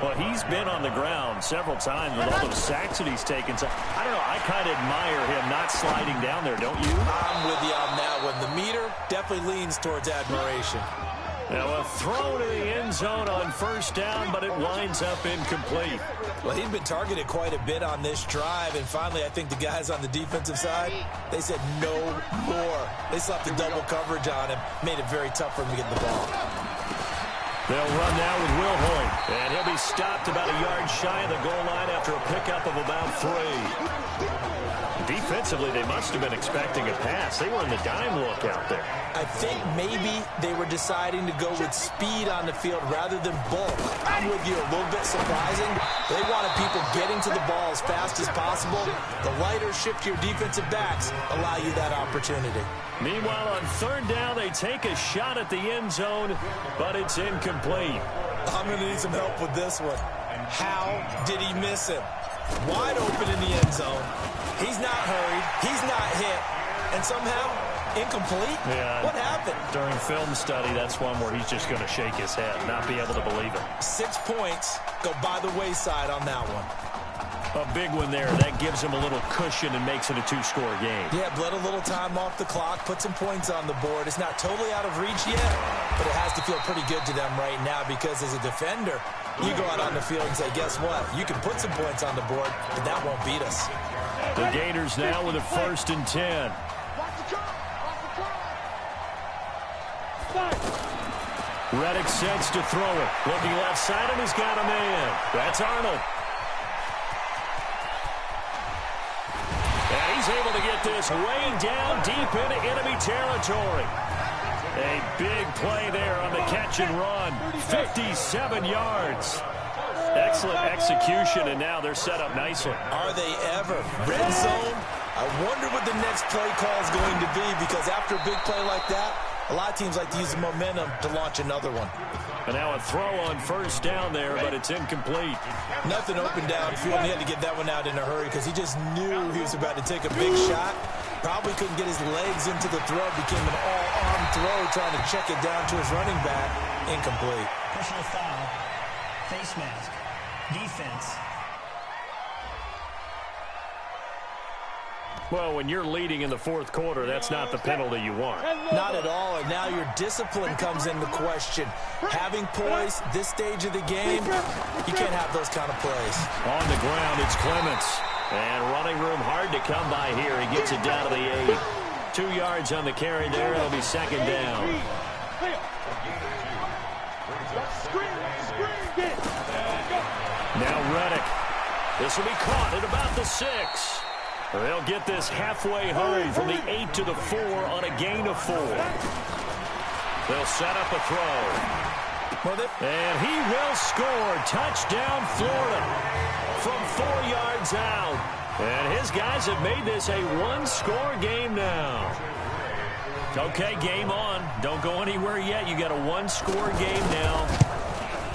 Well, he's been on the ground several times with all those sacks that he's taken. So, I don't know, I kind of admire him not sliding down there, don't you? I'm with you on that one. The meter definitely leans towards admiration. Now a throw to the end zone on 1st down, but it winds up incomplete. Well, he'd been targeted quite a bit on this drive, and finally I think the guys on the defensive side, they said no more. They slapped the double coverage on him, made it very tough for him to get the ball. They'll run now with Will Hoyt, and he'll be stopped about a yard shy of the goal line after a pickup of about 3. Defensively, they must have been expecting a pass. They were in the dime look out there. I think maybe they were deciding to go with speed on the field rather than bulk. I'm with you, a little bit surprising. They wanted people getting to the ball as fast as possible. The lighter shift to your defensive backs allow you that opportunity. Meanwhile, on third down, they take a shot at the end zone, but it's incomplete. I'm going to need some help with this one. How did he miss him? Wide open in the end zone. He's not hurried. He's not hit. And somehow, incomplete? Yeah. What happened? During film study, that's one where he's just going to shake his head, not be able to believe it. 6 points go by the wayside on that one. A big one there. That gives him a little cushion and makes it a 2-score game. Yeah, bled a little time off the clock, put some points on the board. It's not totally out of reach yet, but it has to feel pretty good to them right now because as a defender, you go out on the field and say, guess what? You can put some points on the board, but that won't beat us. The Gators now with a 1st and 10. Reddick sets to throw it. Looking left side, and he's got a man. That's Arnold. And he's able to get this way down deep into enemy territory. A big play there on the catch and run. 57 yards. Excellent execution, and now they're set up nicely. Are they ever? Red zone? I wonder what the next play call is going to be because after a big play like that, a lot of teams like to use the momentum to launch another one. And now a throw on 1st down there, but it's incomplete. Nothing open downfield. He had to get that one out in a hurry because he just knew he was about to take a big shot. Probably couldn't get his legs into the throw. Became an all-arm throw trying to check it down to his running back. Incomplete. Personal foul. Face mask. Defense. Well, when you're leading in the 4th quarter, that's not the penalty you want. Not at all, and now your discipline comes into question. Having poise this stage of the game, you can't have those kind of plays. On the ground, it's Clements. And running room hard to come by here. He gets it down to the 8. 2 yards on the carry there. It'll be 2nd down. Now Reddick. This will be caught at about the 6. They'll get this halfway home from the 8 to the 4 on a gain of 4. They'll set up a throw. And he will score. Touchdown, Florida. From 4 yards out. And his guys have made this a 1-score game now. Okay, game on. Don't go anywhere yet. You got a 1-score game now.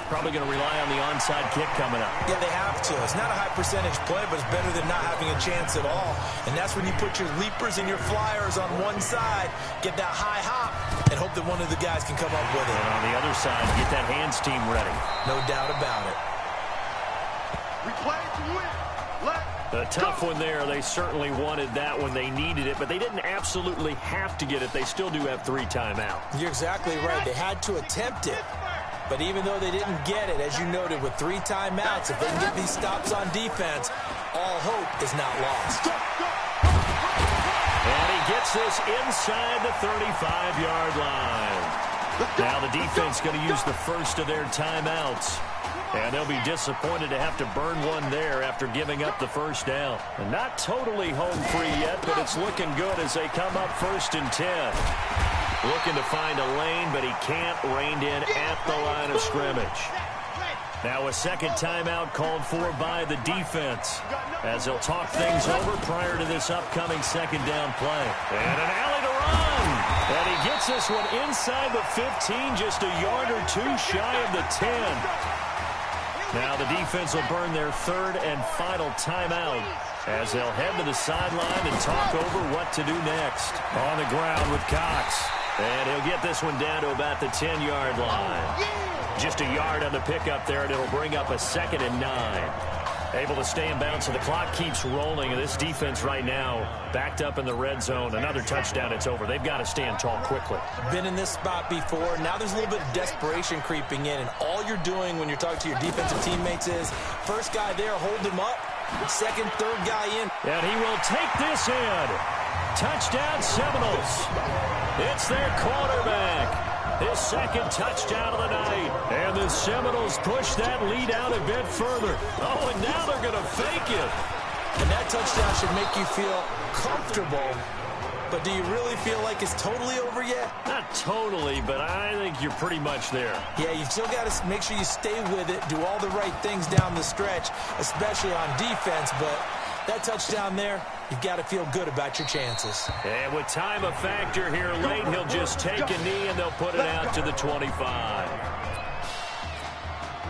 Probably going to rely on the onside kick coming up. Yeah, they have to. It's not a high percentage play, but it's better than not having a chance at all. And that's when you put your leapers and your flyers on one side, get that high hop, and hope that one of the guys can come up with it. And on the other side, get that hands team ready. No doubt about it. We play to win. A tough one there. They certainly wanted that when they needed it, but they didn't absolutely have to get it. They still do have 3 timeouts. You're exactly right. They had to attempt it. But even though they didn't get it, as you noted, with 3 timeouts, if they can get these stops on defense, all hope is not lost. And he gets this inside the 35-yard line. Now the defense going to use the first of their timeouts. And they'll be disappointed to have to burn one there after giving up the 1st down. And not totally home free yet, but it's looking good as they come up 1st and 10. Looking to find a lane, but he can't. Reined in at the line of scrimmage. Now a 2nd timeout called for by the defense as they'll talk things over prior to this upcoming 2nd down play. And an alley to run. And he gets this one inside the 15, just a yard or 2 shy of the 10. Now the defense will burn their 3rd and final timeout as they'll head to the sideline and talk over what to do next. On the ground with Cox. And he'll get this one down to about the 10-yard line. Just a yard on the pickup there, and it'll bring up a 2nd and 9. Able to stay in bounds, so the clock keeps rolling. And this defense right now backed up in the red zone. Another touchdown, it's over. They've got to stand tall quickly. Been in this spot before. Now there's a little bit of desperation creeping in. And all you're doing when you're talking to your defensive teammates is, first guy there, hold him up. 2nd, 3rd guy in. And he will take this in. Touchdown, Seminoles. It's their quarterback. His 2nd touchdown of the night. And the Seminoles push that lead out a bit further. Oh, and now they're going to fake it. And that touchdown should make you feel comfortable. But do you really feel like it's totally over yet? Not totally, but I think you're pretty much there. Yeah, you've still got to make sure you stay with it, do all the right things down the stretch, especially on defense. But that touchdown there, you've got to feel good about your chances. And with time a factor here late, he'll just take a knee and they'll put it out to the 25.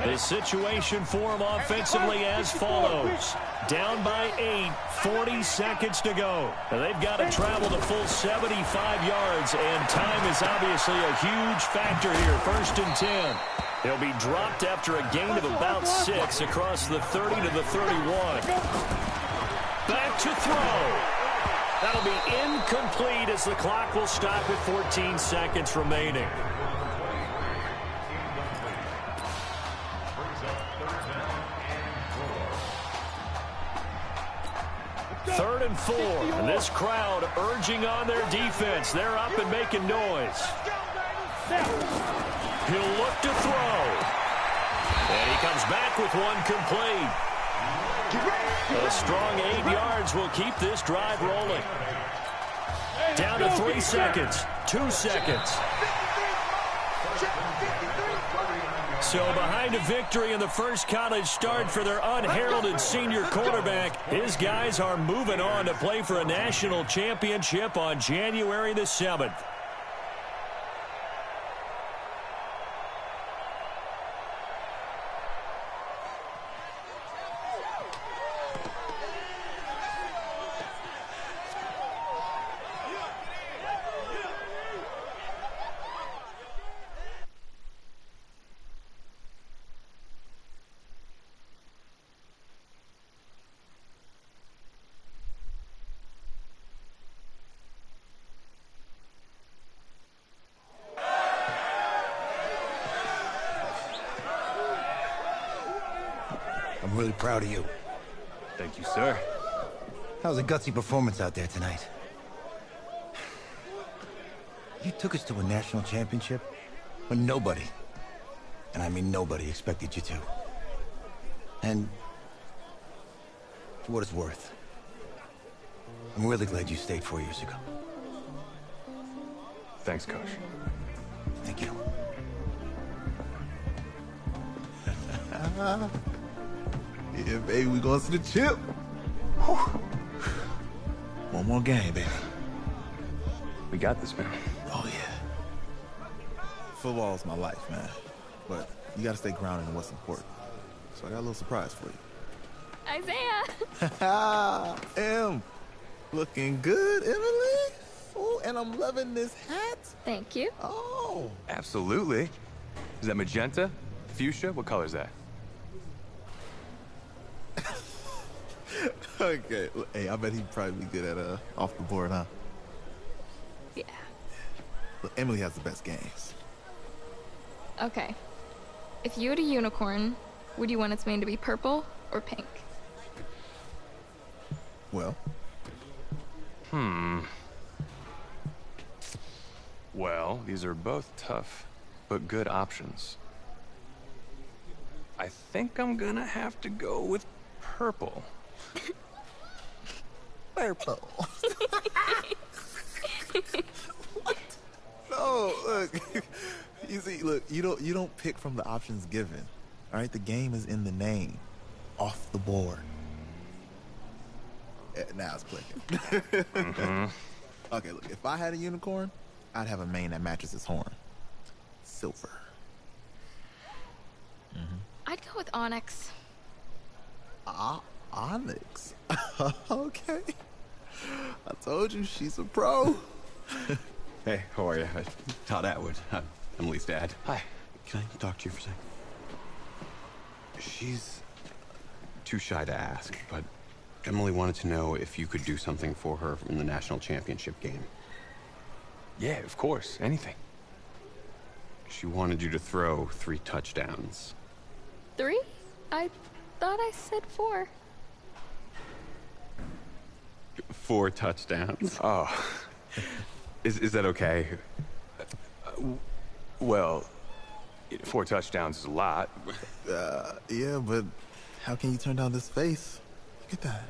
The situation for him offensively as follows. Down by 8, 40 seconds to go. And they've got to travel the full 75 yards, and time is obviously a huge factor here. 1st and 10. He'll be dropped after a gain of about 6 across the 30 to the 31. Back to throw. That'll be incomplete as the clock will stop with 14 seconds remaining. Third and 4, and this crowd urging on their defense. They're up and making noise. He'll look to throw. And he comes back with one complete. A strong 8 yards will keep this drive rolling. Down to 3 seconds, 2 seconds. So behind a victory in the first college start for their unheralded senior quarterback, his guys are moving on to play for a national championship on January the 7th. I'm really proud of you. Thank you, sir. That was a gutsy performance out there tonight. You took us to a national championship when nobody, and I mean nobody, expected you to. And for what it's worth, I'm really glad you stayed 4 years ago. Thanks, Coach. Thank you. Yeah, baby, we going to the chip. Whew. One more game, baby. We got this, man. Oh, yeah. Football's my life, man. But you got to stay grounded in what's important. So I got a little surprise for you. Isaiah! Em, looking good, Emily. Oh, and I'm loving this hat. Thank you. Oh. Absolutely. Is that magenta? Fuchsia? What color is that? Okay. Hey, I bet he'd probably be good at off the board, huh? Yeah. Look, Emily has the best games. Okay. If you had a unicorn, would you want its mane to be purple or pink? Well. Well, these are both tough, but good options. I think I'm gonna have to go with purple. Purple. What? No, look. You see, look, you don't pick from the options given. All right, the game is in the name. Off the board. Now it's clicking. Okay, look, if I had a unicorn, I'd have a mane that matches his horn. Silver. I'd go with onyx. Onyx? Okay. I told you, she's a pro. Hey, how are you? Todd Atwood. I'm Emily's dad. Hi. Can I talk to you for a second? She's too shy to ask, but Emily wanted to know if you could do something for her in the national championship game. Yeah, of course. Anything. She wanted you to throw 3 touchdowns. 3? I thought I said 4. 4 touchdowns. Oh. Is that okay? Well, 4 touchdowns is a lot. Yeah, but how can you turn down this face? Look at that.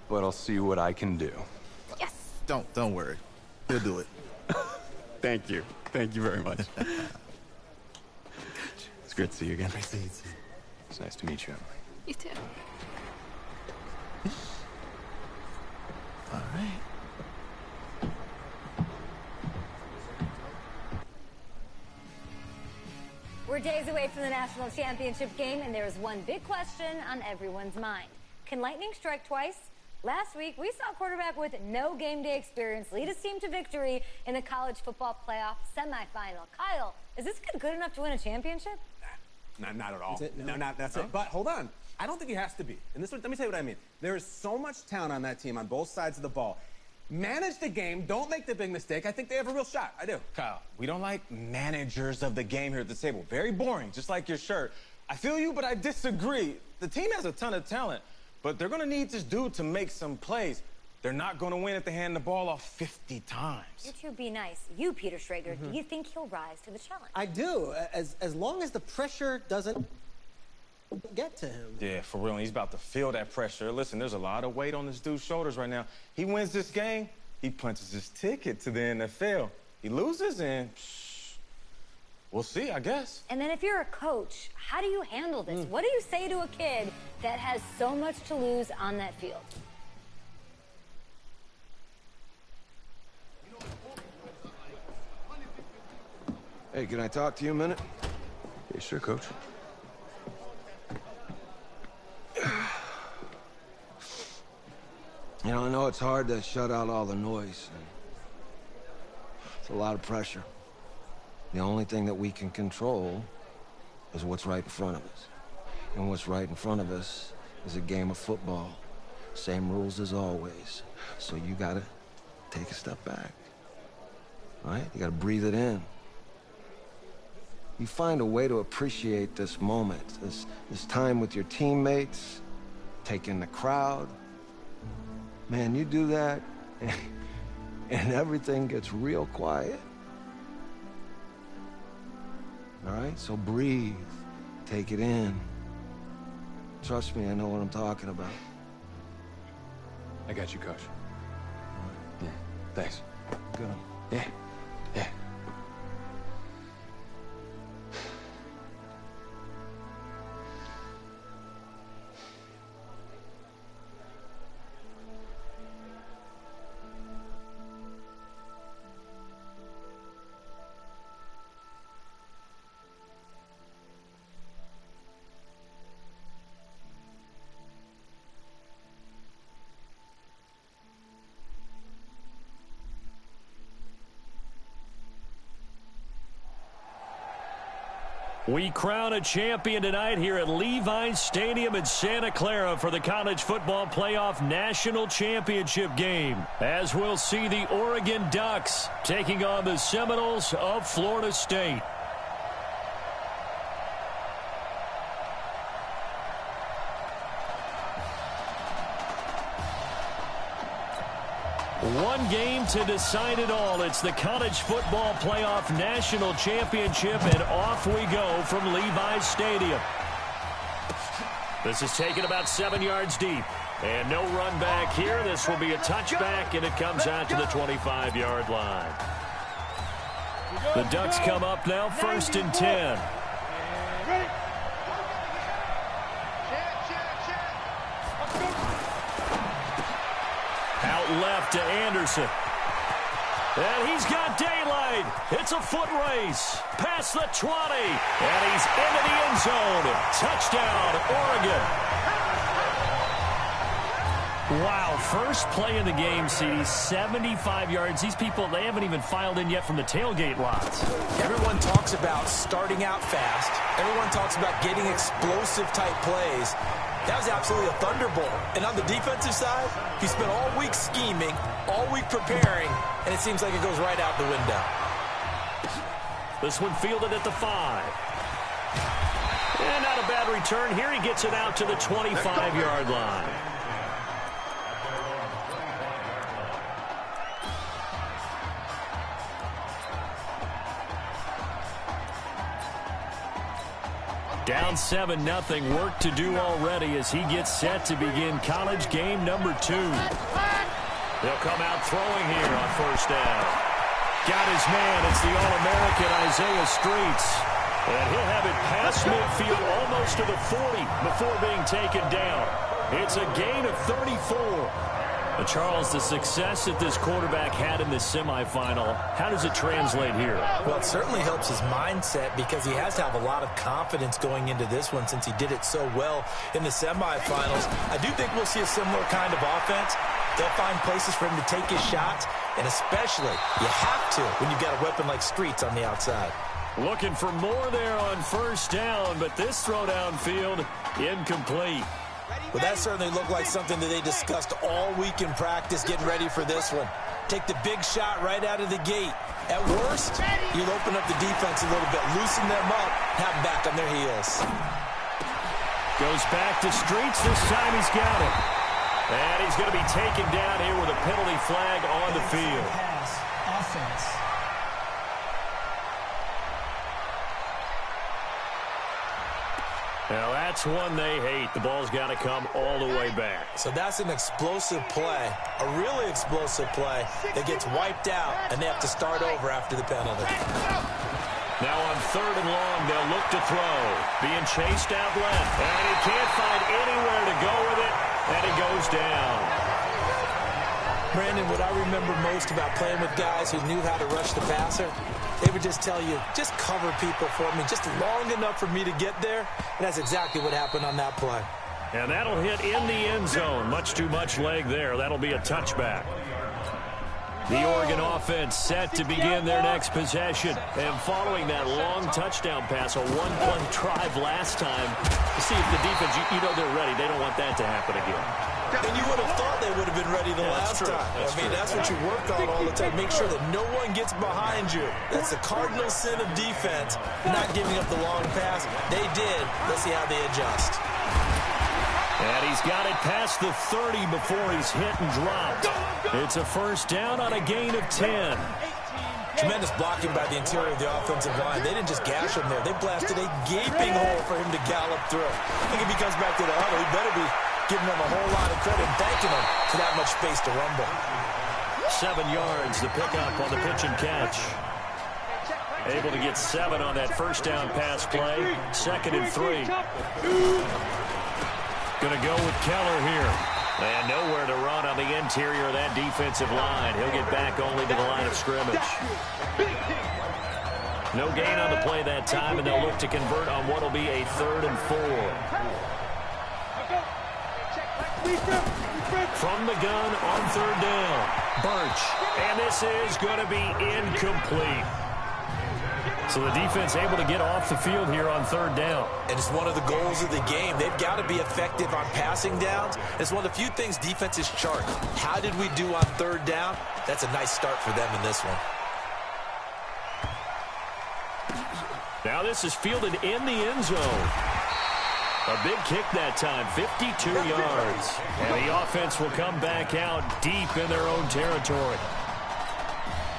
but I'll see what I can do. Yes. Don't worry. He'll do it. Thank you. Thank you very much. It's great to see you again. It's nice to meet you. You too. All right. We're days away from the national championship game, and there is one big question on everyone's mind. Can lightning strike twice? Last week, we saw a quarterback with no game day experience lead his team to victory in the college football playoff semifinal. Kyle, is this kid good enough to win a championship? Not at all. That's it? No? That's it. But hold on. I don't think he has to be. And let me tell you what I mean. There is so much talent on that team on both sides of the ball. Manage the game. Don't make the big mistake. I think they have a real shot. I do. Kyle, we don't like managers of the game here at the table. Very boring, just like your shirt. I feel you, but I disagree. The team has a ton of talent, but they're going to need this dude to make some plays. They're not going to win if they hand the ball off 50 times. You two be nice. You, Peter Schrager, do you think he'll rise to the challenge? I do, as long as the pressure doesn't get to him. Yeah, for real. And he's about to feel that pressure. Listen, there's a lot of weight on this dude's shoulders right now. He wins this game, he punches his ticket to the NFL. He loses, and we'll see, I guess. And then if you're a coach, how do you handle this? What do you say to a kid that has so much to lose on that field? Hey, can I talk to you a minute? Yeah, sure, Coach. You know, I know it's hard to shut out all the noise. It's a lot of pressure. The only thing that we can control is what's right in front of us. And what's right in front of us is a game of football. Same rules as always. So you gotta take a step back. All right? You gotta breathe it in. You find a way to appreciate this moment, this time with your teammates, take in the crowd. Man, you do that, and everything gets real quiet. All right? So breathe. Take it in. Trust me, I know what I'm talking about. I got you, Coach. Yeah, thanks. Good. Yeah, yeah. We crown a champion tonight here at Levi's Stadium in Santa Clara for the College Football Playoff National Championship game, as we'll see the Oregon Ducks taking on the Seminoles of Florida State. One game to decide it all. It's the College Football Playoff National Championship, and off we go from Levi's Stadium. This is taken about 7 yards deep. And no run back here. This will be a touchback, and it comes out to the 25-yard line. The Ducks come up now, 1st and 10. Out left to Anderson. And he's got daylight. It's a foot race. Past the 20. And he's into the end zone. Touchdown, Oregon. Wow, first play in the game, CD, 75 yards. These people, they haven't even filed in yet from the tailgate lots. Everyone talks about starting out fast. Everyone talks about getting explosive-type plays. That was absolutely a thunderbolt. And on the defensive side, he spent all week scheming, all week preparing, and it seems like it goes right out the window. This one fielded at the 5. And not a bad return here. He gets it out to the 25-yard line. Down 7-0, work to do already as he gets set to begin college game number 2. They'll come out throwing here on first down. Got his man. It's the All-American Isaiah Streets. And he'll have it past midfield almost to the 40 before being taken down. It's a gain of 34. Charles, the success that this quarterback had in this semifinal, how does it translate here? Well, it certainly helps his mindset because he has to have a lot of confidence going into this one since he did it so well in the semifinals. I do think we'll see a similar kind of offense. They'll find places for him to take his shots, and especially you have to when you've got a weapon like Streets on the outside. Looking for more there on first down, but this throw downfield incomplete. Well, that certainly looked like something that they discussed all week in practice, getting ready for this one. Take the big shot right out of the gate. At worst, you'll open up the defense a little bit, loosen them up, have them back on their heels. Goes back to Streets. This time he's got it. And he's going to be taken down here with a penalty flag on the field. Pass. Offense. Now, that's one they hate. The ball's got to come all the way back. So that's an explosive play, a really explosive play that gets wiped out, and they have to start over after the penalty. Now on 3rd and long, they'll look to throw. Being chased out left, and he can't find anywhere to go with it, and he goes down. Brandon, what I remember most about playing with guys who knew how to rush the passer, they would just tell you, just cover people for me, just long enough for me to get there. And that's exactly what happened on that play. And that'll hit in the end zone. Much too much leg there. That'll be a touchback. The Oregon offense set to begin their next possession. And following that long touchdown pass, a one-play drive last time, to see if the defense, you know they're ready. They don't want that to happen again. And you would have thought they would have been ready the last time. That's what you work on all the time. Make sure that no one gets behind you. That's the cardinal sin of defense, not giving up the long pass. They did. Let's see how they adjust. And he's got it past the 30 before he's hit and dropped. It's a first down on a gain of 10. Tremendous blocking by the interior of the offensive line. They didn't just gash him there. They blasted a gaping hole for him to gallop through. I think if he comes back to the huddle, he better be giving them a whole lot of credit and thanking them for that much space to rumble. 7 yards, the pickup on the pitch and catch. Able to get 7 on that first down pass play. 2nd and 3. Going to go with Keller here. And nowhere to run on the interior of that defensive line. He'll get back only to the line of scrimmage. No gain on the play that time, and they'll look to convert on what will be a 3rd and 4. From the gun on 3rd down. Birch. And this is going to be incomplete. So the defense able to get off the field here on 3rd down. And it's one of the goals of the game. They've got to be effective on passing downs. It's one of the few things defenses chart. How did we do on 3rd down? That's a nice start for them in this one. Now this is fielded in the end zone. A big kick that time, 52 yards. And the offense will come back out deep in their own territory.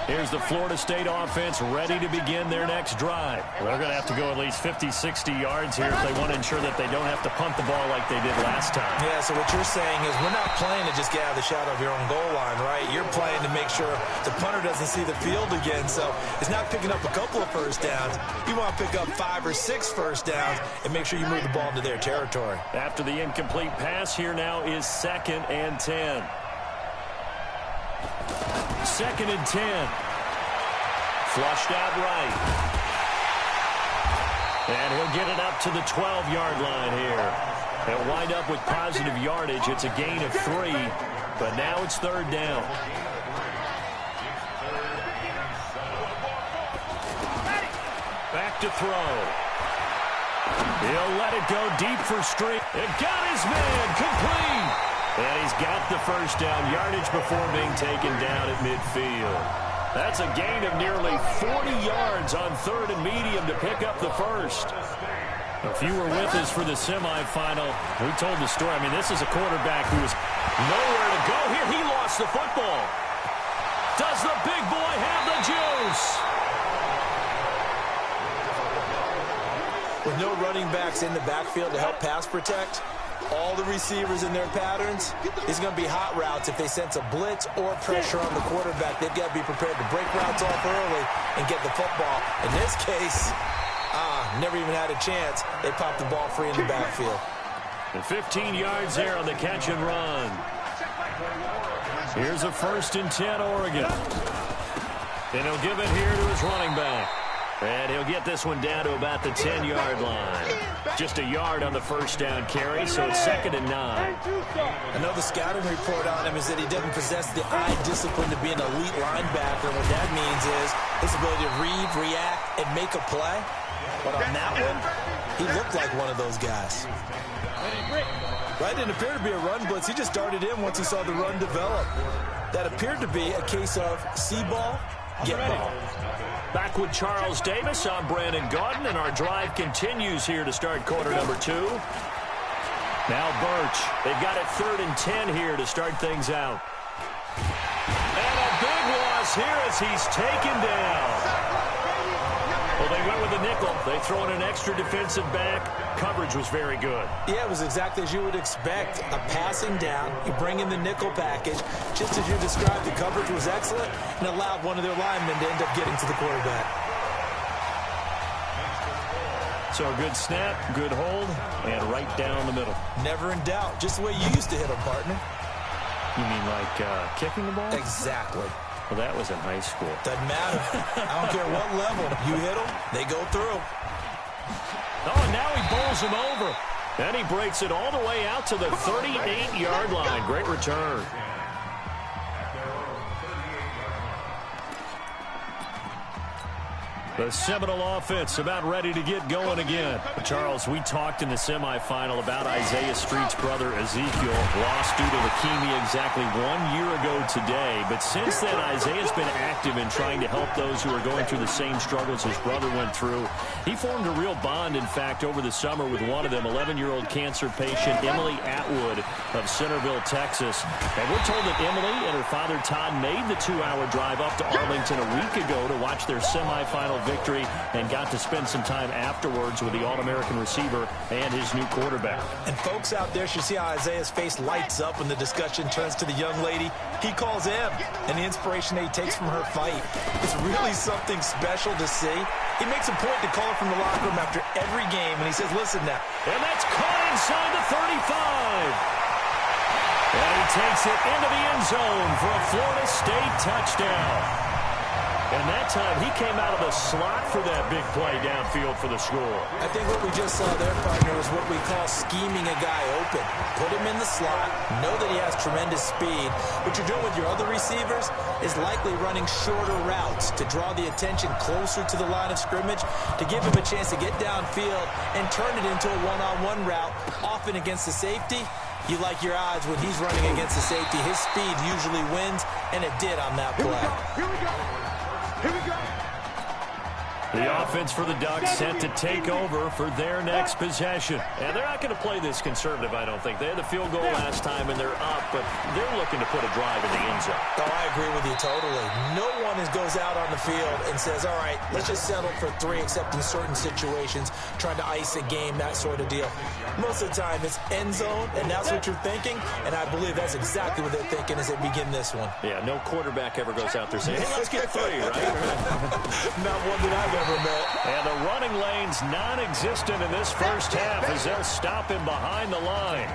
Here's the Florida State offense ready to begin their next drive. They're going to have to go at least 50, 60 yards here if they want to ensure that they don't have to punt the ball like they did last time. Yeah, so what you're saying is we're not playing to just get out of the shadow of your own goal line, right? You're playing to make sure the punter doesn't see the field again. So it's not picking up a couple of first downs. You want to pick up 5 or 6 first downs and make sure you move the ball into their territory. After the incomplete pass, here now is 2nd and 10. 2nd and 10. Flushed out right. And he'll get it up to the 12-yard line here. They'll wind up with positive yardage. It's a gain of 3, but now it's 3rd down. Back to throw. He'll let it go deep for Street. It got his man complete. And he's got the first down yardage before being taken down at midfield. That's a gain of nearly 40 yards on 3rd and medium to pick up the first. If you were with us for the semifinal, we told the story. I mean, this is a quarterback who was nowhere to go here. He lost the football. Does the big boy have the juice? with no running backs in the backfield to help pass protect, all the receivers in their patterns, it's going to be hot routes. If they sense a blitz or pressure on the quarterback, they've got to be prepared to break routes off early and get the football. In this case, never even had a chance. They popped the ball free in the backfield. And 15 yards there on the catch and run. Here's a 1st and 10, Oregon. And he'll give it here to his running back. And he'll get this one down to about the 10-yard line. Just a yard on the first down carry, so it's 2nd and 9. Another scouting report on him is that he doesn't possess the eye discipline to be an elite linebacker. What that means is his ability to read, react, and make a play. But on that one, he looked like one of those guys. Right, didn't appear to be a run blitz. He just darted in once he saw the run develop. That appeared to be a case of see ball, get ball. Back with Charles Davis. I'm Brandon Gaudin, and our drive continues here to start quarter number 2. Now Birch. They've got it 3rd and 10 here to start things out. And a big loss here as he's taken down. Well, they went with a nickel. They throw in an extra defensive back. Coverage was very good. Yeah, it was exactly as you would expect. A passing down. You bring in the nickel package. Just as you described, the coverage was excellent and allowed one of their linemen to end up getting to the quarterback. So a good snap, good hold, and right down the middle. Never in doubt. Just the way you used to hit them, partner. You mean like kicking the ball? Exactly. Well, that was in high school. Doesn't matter. I don't care what level. You hit them, they go through. Oh, and now he bowls him over. And he breaks it all the way out to the 38-yard line. Great return. The Seminole offense about ready to get going again. Charles, we talked in the semifinal about Isaiah Street's brother Ezekiel, lost due to leukemia exactly 1 year ago today. But since then, Isaiah's been active in trying to help those who are going through the same struggles his brother went through. He formed a real bond, in fact, over the summer with one of them, 11-year-old cancer patient Emily Atwood of Centerville, Texas. And we're told that Emily and her father Todd made the 2-hour drive up to Arlington a week ago to watch their semifinal victory and got to spend some time afterwards with the All-American receiver and his new quarterback. And folks out there should see how Isaiah's face lights up when the discussion turns to the young lady he calls M and the inspiration that he takes from her fight. It's really something special to see. He makes a point to call her from the locker room after every game, and he says, listen now. And that's caught inside the 35. And he takes it into the end zone for a Florida State touchdown. And that time, he came out of the slot for that big play downfield for the score. I think what we just saw there, partner, is what we call scheming a guy open. Put him in the slot, know that he has tremendous speed. What you're doing with your other receivers is likely running shorter routes to draw the attention closer to the line of scrimmage, to give him a chance to get downfield and turn it into a one-on-one route, often against the safety. You like your odds when he's running against the safety. His speed usually wins, and it did on that play. Here we go. Here we go. The offense for the Ducks set to take over for their next possession. And they're not going to play this conservative, I don't think. They had the field goal last time, and they're up, but they're looking to put a drive in the end zone. Oh, I agree with you totally. No one goes out on the field and says, all right, let's just settle for 3, except in certain situations, trying to ice a game, that sort of deal. Most of the time, it's end zone, and that's what you're thinking, and I believe that's exactly what they're thinking as they begin this one. Yeah, no quarterback ever goes out there saying, hey, let's get 3, right? Not one that I've ever met. And the running lane's non-existent in this first half as they'll stop him behind the line.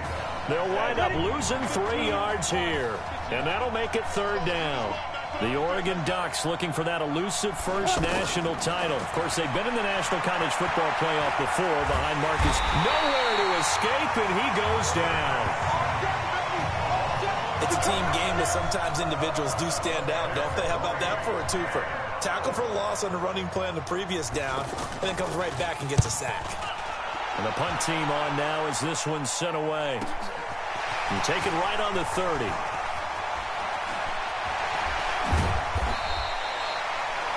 They'll wind up losing 3 yards here, and that'll make it 3rd down. The Oregon Ducks looking for that elusive first national title. Of course, they've been in the National College Football Playoff before behind Marcus. Nowhere to escape, and he goes down. It's a team game, but sometimes individuals do stand out, don't they? How about that for a twofer? Tackle for loss on the running play on the previous down, and then comes right back and gets a sack. And the punt team on now as this one's sent away. You take it right on the 30.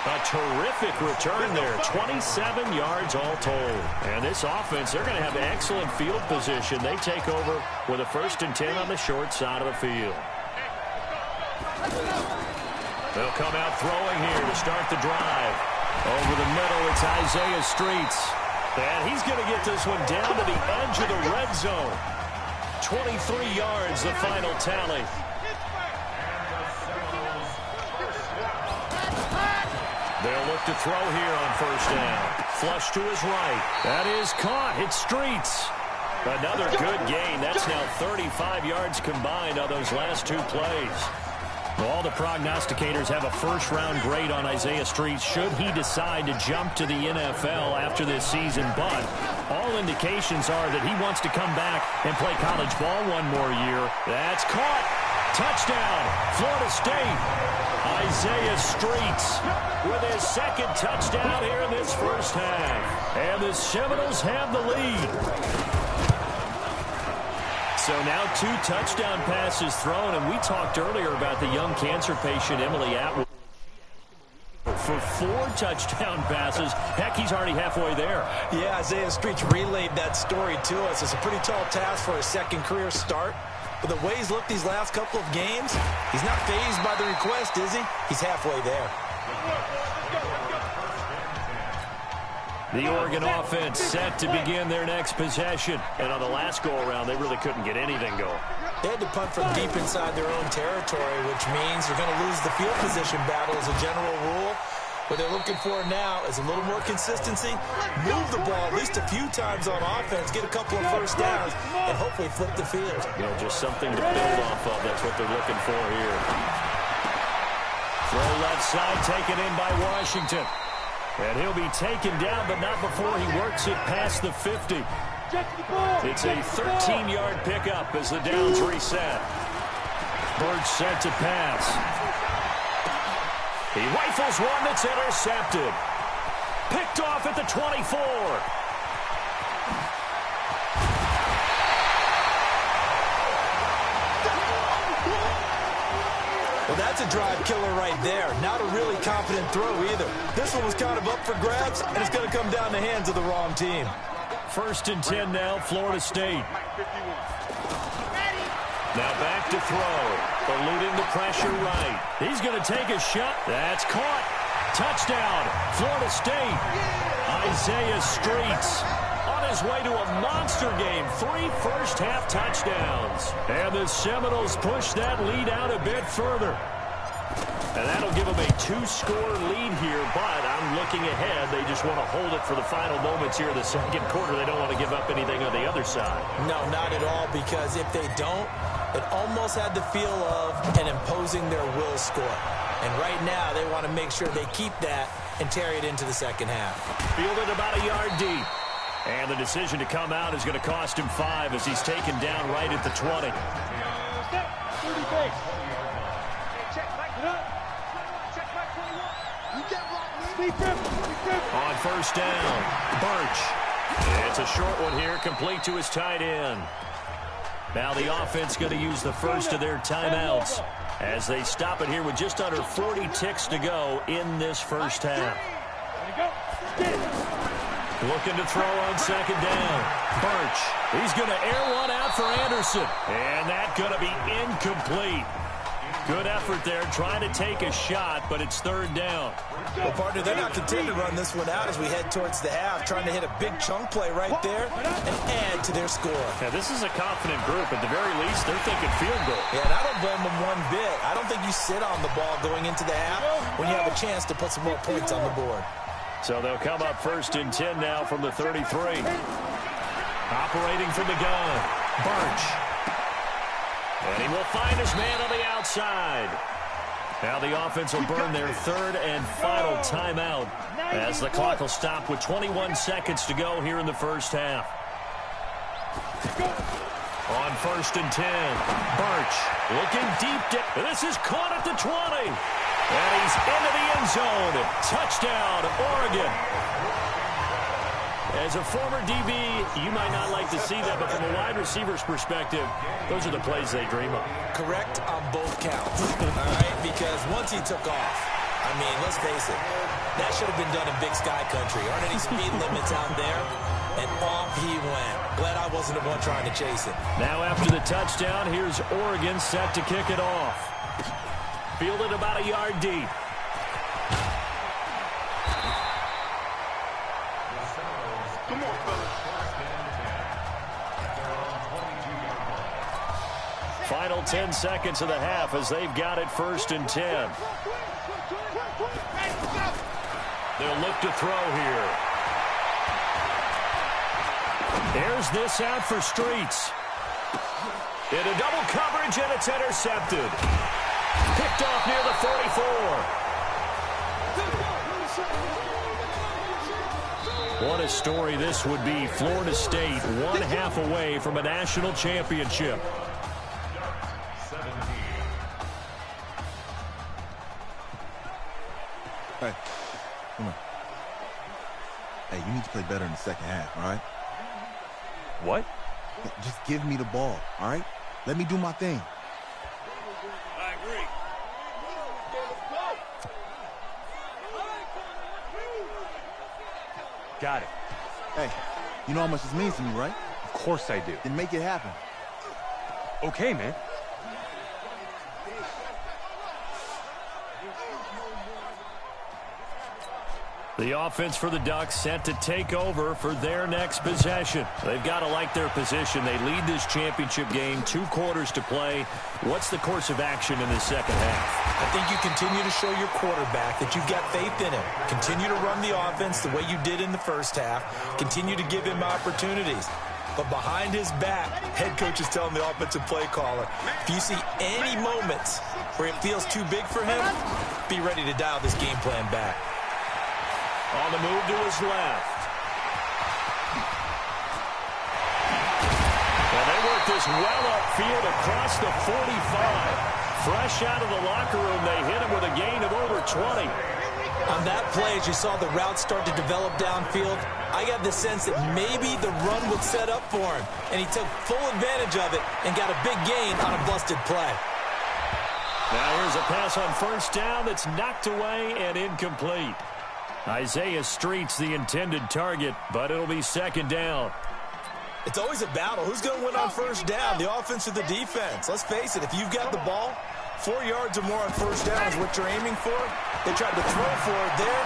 A terrific return there. 27 yards all told. And this offense, they're going to have excellent field position. They take over with a 1st and 10 on the short side of the field. They'll come out throwing here to start the drive. Over the middle, it's Isaiah Streets. And he's going to get this one down to the edge of the red zone. 23 yards, the final tally. They'll look to throw here on first down. Flush to his right. That is caught. Hits Streets. Another good gain. That's now 35 yards combined on those last two plays. Well, all the prognosticators have a first-round grade on Isaiah Streets should he decide to jump to the NFL after this season. But all indications are that he wants to come back and play college ball one more year. That's caught. Touchdown, Florida State. Isaiah Streets with his second touchdown here in this first half. And the Seminoles have the lead. So now 2 touchdown passes thrown, and we talked earlier about the young cancer patient Emily Atwood for 4 touchdown passes. Heck, he's already halfway there. Yeah, Isaiah Streets relayed that story to us. It's a pretty tall task for a second career start. But the way he's looked these last couple of games, he's not fazed by the request, is he? He's halfway there. The Oregon offense set to begin their next possession. And on the last go-around, they really couldn't get anything going. They had to punt from deep inside their own territory, which means they're going to lose the field position battle as a general rule. What they're looking for now is a little more consistency, move the ball at least a few times on offense, get a couple of first downs, and hopefully flip the field. You know, just something to build off of. That's what they're looking for here. Throw left side, taken in by Washington. And he'll be taken down, but not before he works it past the 50. It's a 13-yard pickup as the downs reset. Birch set to pass. He rifles one that's intercepted. Picked off at the 24. Well, that's a drive killer right there. Not a really confident throw either. This one was kind of up for grabs, and it's going to come down the hands of the wrong team. 1st and 10 now, Florida State. Now back to throw. Eluding the pressure right. He's going to take a shot. That's caught. Touchdown, Florida State. Isaiah Streets on his way to a monster game. 3 first-half touchdowns. And the Seminoles push that lead out a bit further. And that'll give them a 2-score lead here, but I'm looking ahead. They just want to hold it for the final moments here in the second quarter. They don't want to give up anything on the other side. No, not at all, because if they don't, it almost had the feel of an imposing their will score. And right now, they want to make sure they keep that and carry it into the second half. Fielded about a yard deep. And the decision to come out is going to cost him 5 as he's taken down right at the 20. On first down, Birch. It's a short one here, complete to his tight end. Now the offense going to use the first of their timeouts as they stop it here with just under 40 ticks to go in this first half. Looking to throw on second down. Birch. He's going to air one out for Anderson. And that's going to be incomplete. Good effort there, trying to take a shot, but it's 3rd down. Well, partner, they're not content to run this one out as we head towards the half, trying to hit a big chunk play right there and add to their score. Yeah, this is a confident group. At the very least, they're thinking field goal. Yeah, and I don't blame them one bit. I don't think you sit on the ball going into the half when you have a chance to put some more points on the board. So they'll come up 1st and 10 now from the 33. Operating from the gun, Birch. And he will find his man on the outside. Now the offense will burn their 3rd and final timeout as the clock will stop with 21 seconds to go here in the first half. On 1st and 10, Birch looking deep. This is caught at the 20. And he's into the end zone. Touchdown, Oregon. As a former DB, you might not like to see that, but from a wide receiver's perspective, those are the plays they dream of. Correct on both counts, all right? Because once he took off, I mean, let's face it, that should have been done in Big Sky Country. Aren't any speed limits out there? And off he went. Glad I wasn't the one trying to chase it. Now after the touchdown, here's Oregon set to kick it off. Fielded about a yard deep. Come on, fellas. Final 10 seconds of the half as they've got it 1st and 10. They'll look to throw here. There's this out for Streets. Into double coverage, and it's intercepted. Picked off near the 44. What a story this would be. Florida State 1/2 away from a national championship. Hey, come on. Hey, you need to play better in the second half, all right? What? Just give me the ball, all right? Let me do my thing. I agree. Got it. Hey, you know how much this means to me, right? Of course I do. Then make it happen. Okay, man. The offense for the Ducks set to take over for their next possession. They've got to like their position. They lead this championship game, 2 quarters to play. What's the course of action in the second half? I think you continue to show your quarterback that you've got faith in him. Continue to run the offense the way you did in the first half. Continue to give him opportunities. But behind his back, head coach is telling the offensive play caller, if you see any moments where it feels too big for him, be ready to dial this game plan back. On the move to his left. And they work this well upfield across the 45. Fresh out of the locker room, they hit him with a gain of over 20. On that play, as you saw the route start to develop downfield, I got the sense that maybe the run would set up for him. And he took full advantage of it and got a big gain on a busted play. Now here's a pass on 1st down that's knocked away and incomplete. Isaiah Streets the intended target, but it'll be 2nd down. It's always a battle. Who's going to win on 1st down, the offense or the defense? Let's face it, if you've got the ball, 4 yards or more on 1st down is what you're aiming for. They tried to throw for it there.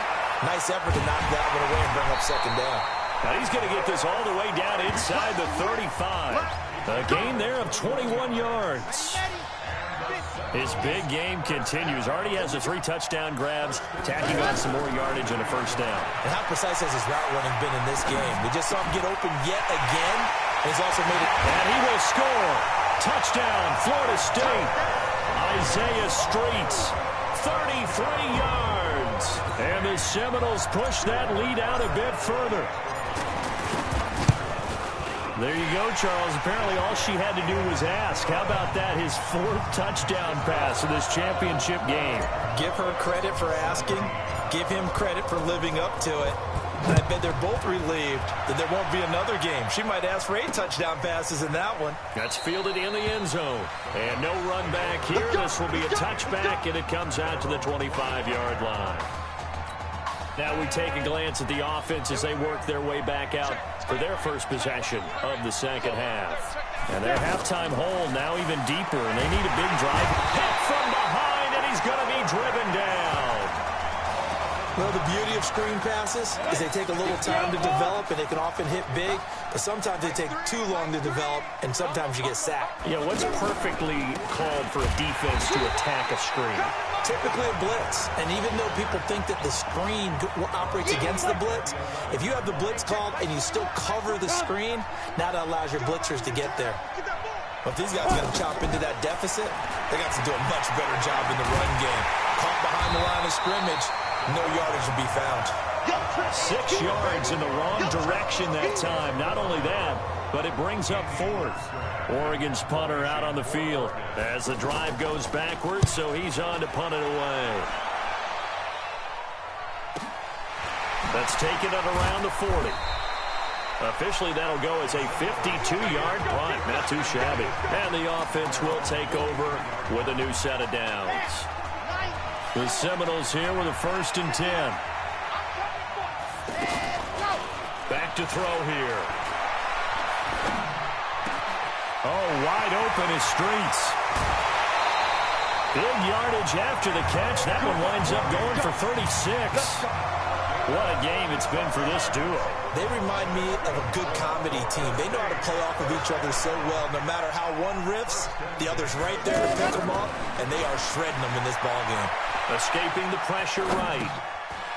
Nice effort to knock that one away and bring up 2nd down. Now he's going to get this all the way down inside the 35. A gain there of 21 yards. His big game continues. Already has the 3 touchdown grabs, tacking on some more yardage and a 1st down. And how precise has his route running been in this game? We just saw him get open yet again. And he's also made it. And he will score. Touchdown, Florida State. Isaiah Streets, 33 yards. And the Seminoles push that lead out a bit further. There you go, Charles. Apparently all she had to do was ask. How about that? His 4th touchdown pass in this championship game. Give her credit for asking. Give him credit for living up to it. And I bet they're both relieved that there won't be another game. She might ask for 8 touchdown passes in that one. That's fielded in the end zone. And no run back here. This will be a touchback, and it comes out to the 25-yard line. Now we take a glance at the offense as they work their way back out for their first possession of the second half. And their halftime hole now even deeper, and they need a big drive. Hit from behind, and he's going to be driven down. Well, the beauty of screen passes is they take a little time to develop, and they can often hit big, but sometimes they take too long to develop, and sometimes you get sacked. Yeah, what's perfectly called for a defense to attack a screen? Typically a blitz, and even though people think that the screen operates against the blitz, if you have the blitz called and you still cover the screen, now that allows your blitzers to get there. But if these guys are going to chop into that deficit, they got to do a much better job in the run game. Caught behind the line of scrimmage, no yardage to be found. 6 yards in the wrong direction that time. Not only that, but it brings up 4th. Oregon's punter out on the field as the drive goes backwards, so he's on to punt it away. That's taken at around the 40. Officially, that'll go as a 52-yard punt. Not too shabby. And the offense will take over with a new set of downs. The Seminoles here with a 1st and 10. Back to throw here. Oh, wide open is Streets. Big yardage after the catch. That one winds up going for 36. What a game it's been for this duo. They remind me of a good comedy team. They know how to play off of each other so well. No matter how one riffs, the other's right there to pick them up, and they are shredding them in this ballgame. Escaping the pressure right.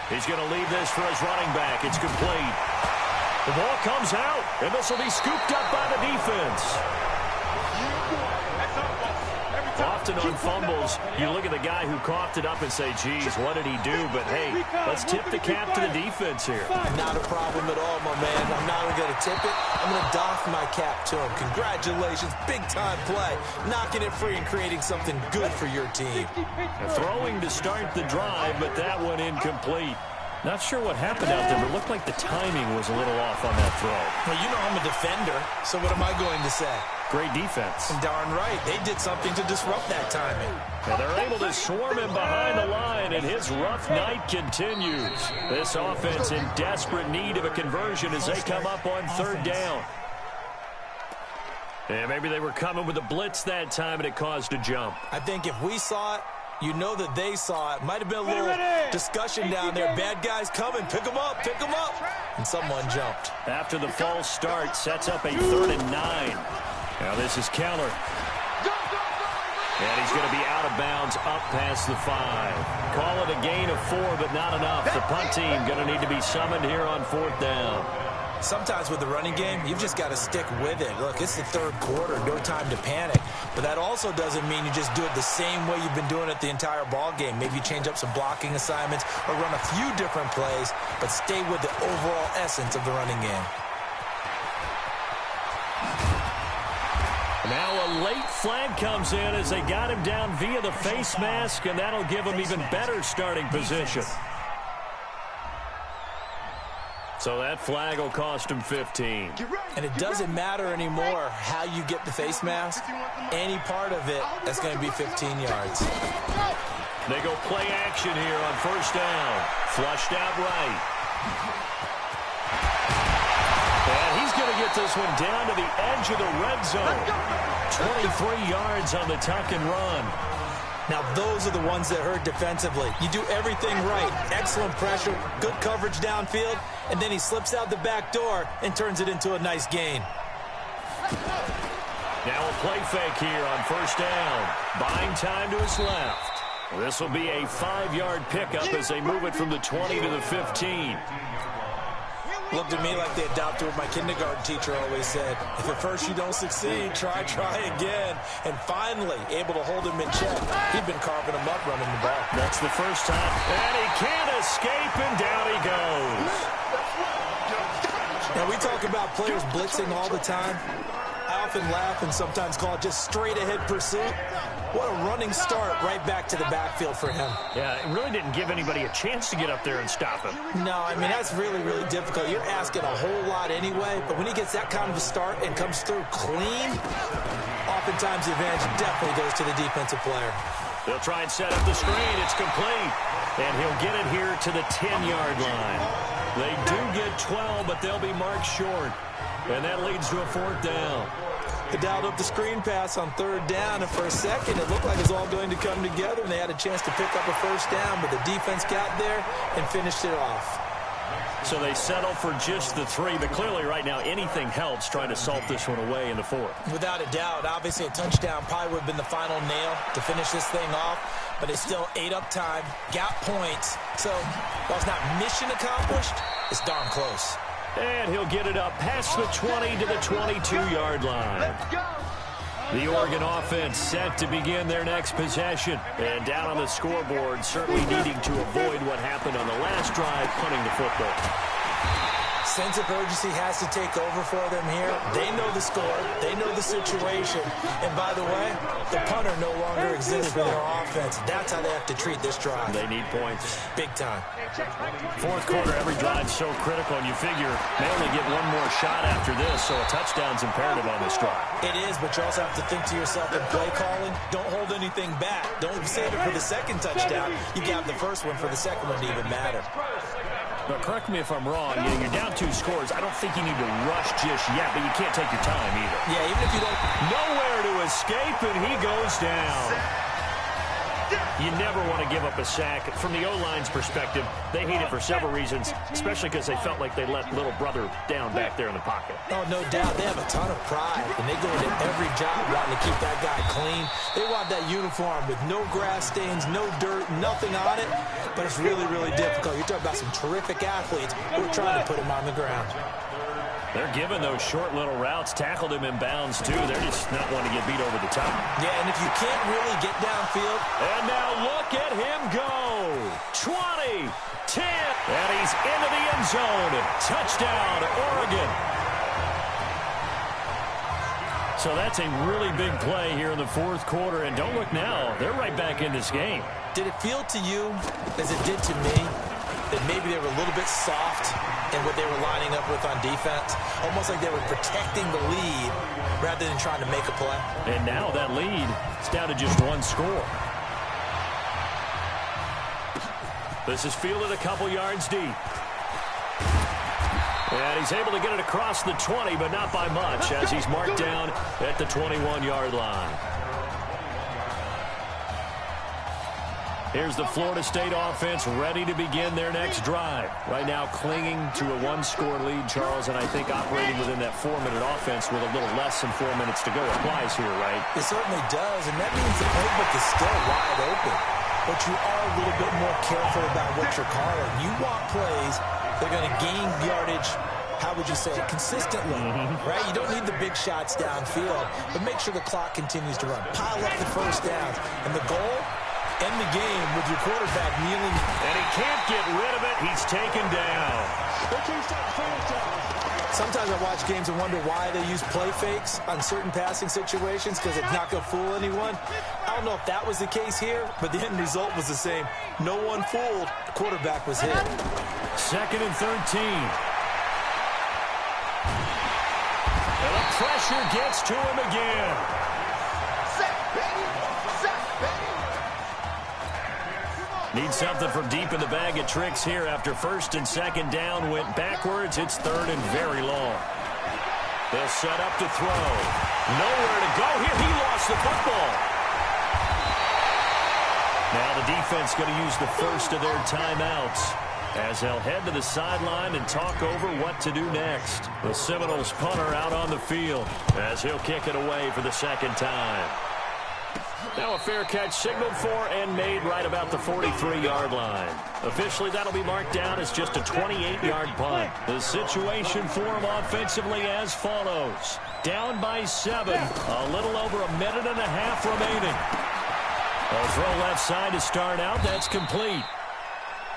He's going to leave this for his running back. It's complete. The ball comes out, and this will be scooped up by the defense. Often on fumbles, you look at the guy who coughed it up and say, geez, what did he do? But, hey, let's tip the cap to the defense here. Not a problem at all, my man. I'm not even going to tip it. I'm going to doff my cap to him. Congratulations. Big-time play. Knocking it free and creating something good for your team. Throwing to start the drive, but that one incomplete. Not sure what happened out there, but it looked like the timing was a little off on that throw. Well, you know I'm a defender, so what am I going to say? Great defense. And darn right. They did something to disrupt that timing. And they're able to swarm him behind the line, and his rough night continues. This offense in desperate need of a conversion as they come up on third down. And maybe they were coming with a blitz that time, and it caused a jump. I think if we saw it, you know that they saw it. Might have been a little discussion down there. Bad guys coming. Pick them up. Pick them up. And someone jumped. After the false start, sets up a 3rd and 9. Now this is Keller. And he's going to be out of bounds up past the 5. Call it a gain of 4, but not enough. The punt team going to need to be summoned here on 4th down. Sometimes with the running game, you've just got to stick with it. Look, it's the 3rd quarter, no time to panic. But that also doesn't mean you just do it the same way you've been doing it the entire ball game. Maybe you change up some blocking assignments or run a few different plays, but stay with the overall essence of the running game. Now a late flag comes in as they got him down via the face mask, and that'll give him even better starting position. So that flag will cost him 15. And it doesn't matter anymore how you get the face mask. Any part of it, that's going to be 15 yards. They go play action here on 1st down. Flushed out right. And he's going to get this one down to the edge of the red zone. 23 yards on the tuck and run. Now, those are the ones that hurt defensively. You do everything right. Excellent pressure, good coverage downfield, and then he slips out the back door and turns it into a nice gain. Now a play fake here on 1st down. Buying time to his left. This will be a 5-yard pickup as they move it from the 20 to the 15. Looked at me like they adopted what my kindergarten teacher always said. If at first you don't succeed, try again. And finally, able to hold him in check. He'd been carving him up running the ball. That's the first time. And he can't escape, and down he goes. Now, we talk about players blitzing all the time. I often laugh and sometimes call it just straight-ahead pursuit. What a running start right back to the backfield for him. Yeah, it really didn't give anybody a chance to get up there and stop him. No, I mean, that's really, really difficult. You're asking a whole lot anyway, but when he gets that kind of a start and comes through clean, oftentimes the advantage definitely goes to the defensive player. They'll try and set up the screen. It's complete. And he'll get it here to the 10-yard line. They do get 12, but they'll be marked short. And that leads to a 4th down. They dialed up the screen pass on 3rd down, and for a second it looked like it was all going to come together, and they had a chance to pick up a 1st down, but the defense got there and finished it off. So they settle for just the 3, but clearly right now anything helps trying to salt this one away in the 4th. Without a doubt, obviously a touchdown probably would have been the final nail to finish this thing off, but it's still ate up time, got points, so while it's not mission accomplished, it's darn close. And he'll get it up past the 20 to the 22-yard line. The Oregon offense set to begin their next possession. And down on the scoreboard, certainly needing to avoid what happened on the last drive, punting the football. Sense of urgency has to take over for them here. They know the score. They know the situation. And by the way, the punter no longer exists for their offense. That's how they have to treat this drive. They need points. Big time. 4th quarter, every drive's so critical, and you figure they only get one more shot after this, so a touchdown's imperative on this drive. It is, but you also have to think to yourself in play calling, don't hold anything back. Don't save it for the second touchdown. You got the first one for the second one to even matter. But correct me if I'm wrong, you're down 2 scores. I don't think you need to rush just yet, but you can't take your time either. Yeah, even if you don't. Nowhere to escape, and he goes down. You never want to give up a sack. From the O-line's perspective, they hate it for several reasons, especially because they felt like they let little brother down back there in the pocket. Oh, no doubt. They have a ton of pride, and they go into every job wanting to keep that guy clean. They want that uniform with no grass stains, no dirt, nothing on it, but it's really, really difficult. You're talking about some terrific athletes who are trying to put him on the ground. They're giving those short little routes, tackled him in bounds, too. They're just not wanting to get beat over the top. Yeah, and if you can't really get downfield. And now look at him go. 20, 10, and he's into the end zone. Touchdown, Oregon. So that's a really big play here in the fourth quarter. And don't look now. They're right back in this game. Did it feel to you, as it did to me, that maybe they were a little bit soft in what they were lining up with on defense? Almost like they were protecting the lead rather than trying to make a play. And now that lead is down to just one score. This is fielded a couple yards deep. And he's able to get it across the 20, but not by much, as he's marked down at the 21-yard line. Here's the Florida State offense ready to begin their next drive. Right now clinging to a one-score lead, Charles, and I think operating within that 4-minute offense with a little less than 4 minutes to go applies here, right? It certainly does, and that means the playbook is still wide open. But you are a little bit more careful about what you're calling. You want plays that are going to gain yardage, how would you say it, consistently, right? You don't need the big shots downfield, but make sure the clock continues to run. Pile up the first downs. And the goal? End the game with your quarterback kneeling. And he can't get rid of it. He's taken down. Sometimes I watch games and wonder why they use play fakes on certain passing situations, because it's not going to fool anyone. I don't know if that was the case here, but the end result was the same. No one fooled. The quarterback was hit. 2nd and 13. And the pressure gets to him again. Need something from deep in the bag of tricks here after 1st and 2nd down went backwards. It's 3rd and very long. They'll set up to throw. Nowhere to go here. He lost the football. Now the defense going to use the first of their timeouts as they'll head to the sideline and talk over what to do next. The Seminoles punter out on the field as he'll kick it away for the 2nd time. Now a fair catch signaled for and made right about the 43-yard line. Officially, that'll be marked down as just a 28-yard punt. The situation for him offensively as follows. Down by 7, a little over a minute and a half remaining. A throw left side to start out. That's complete.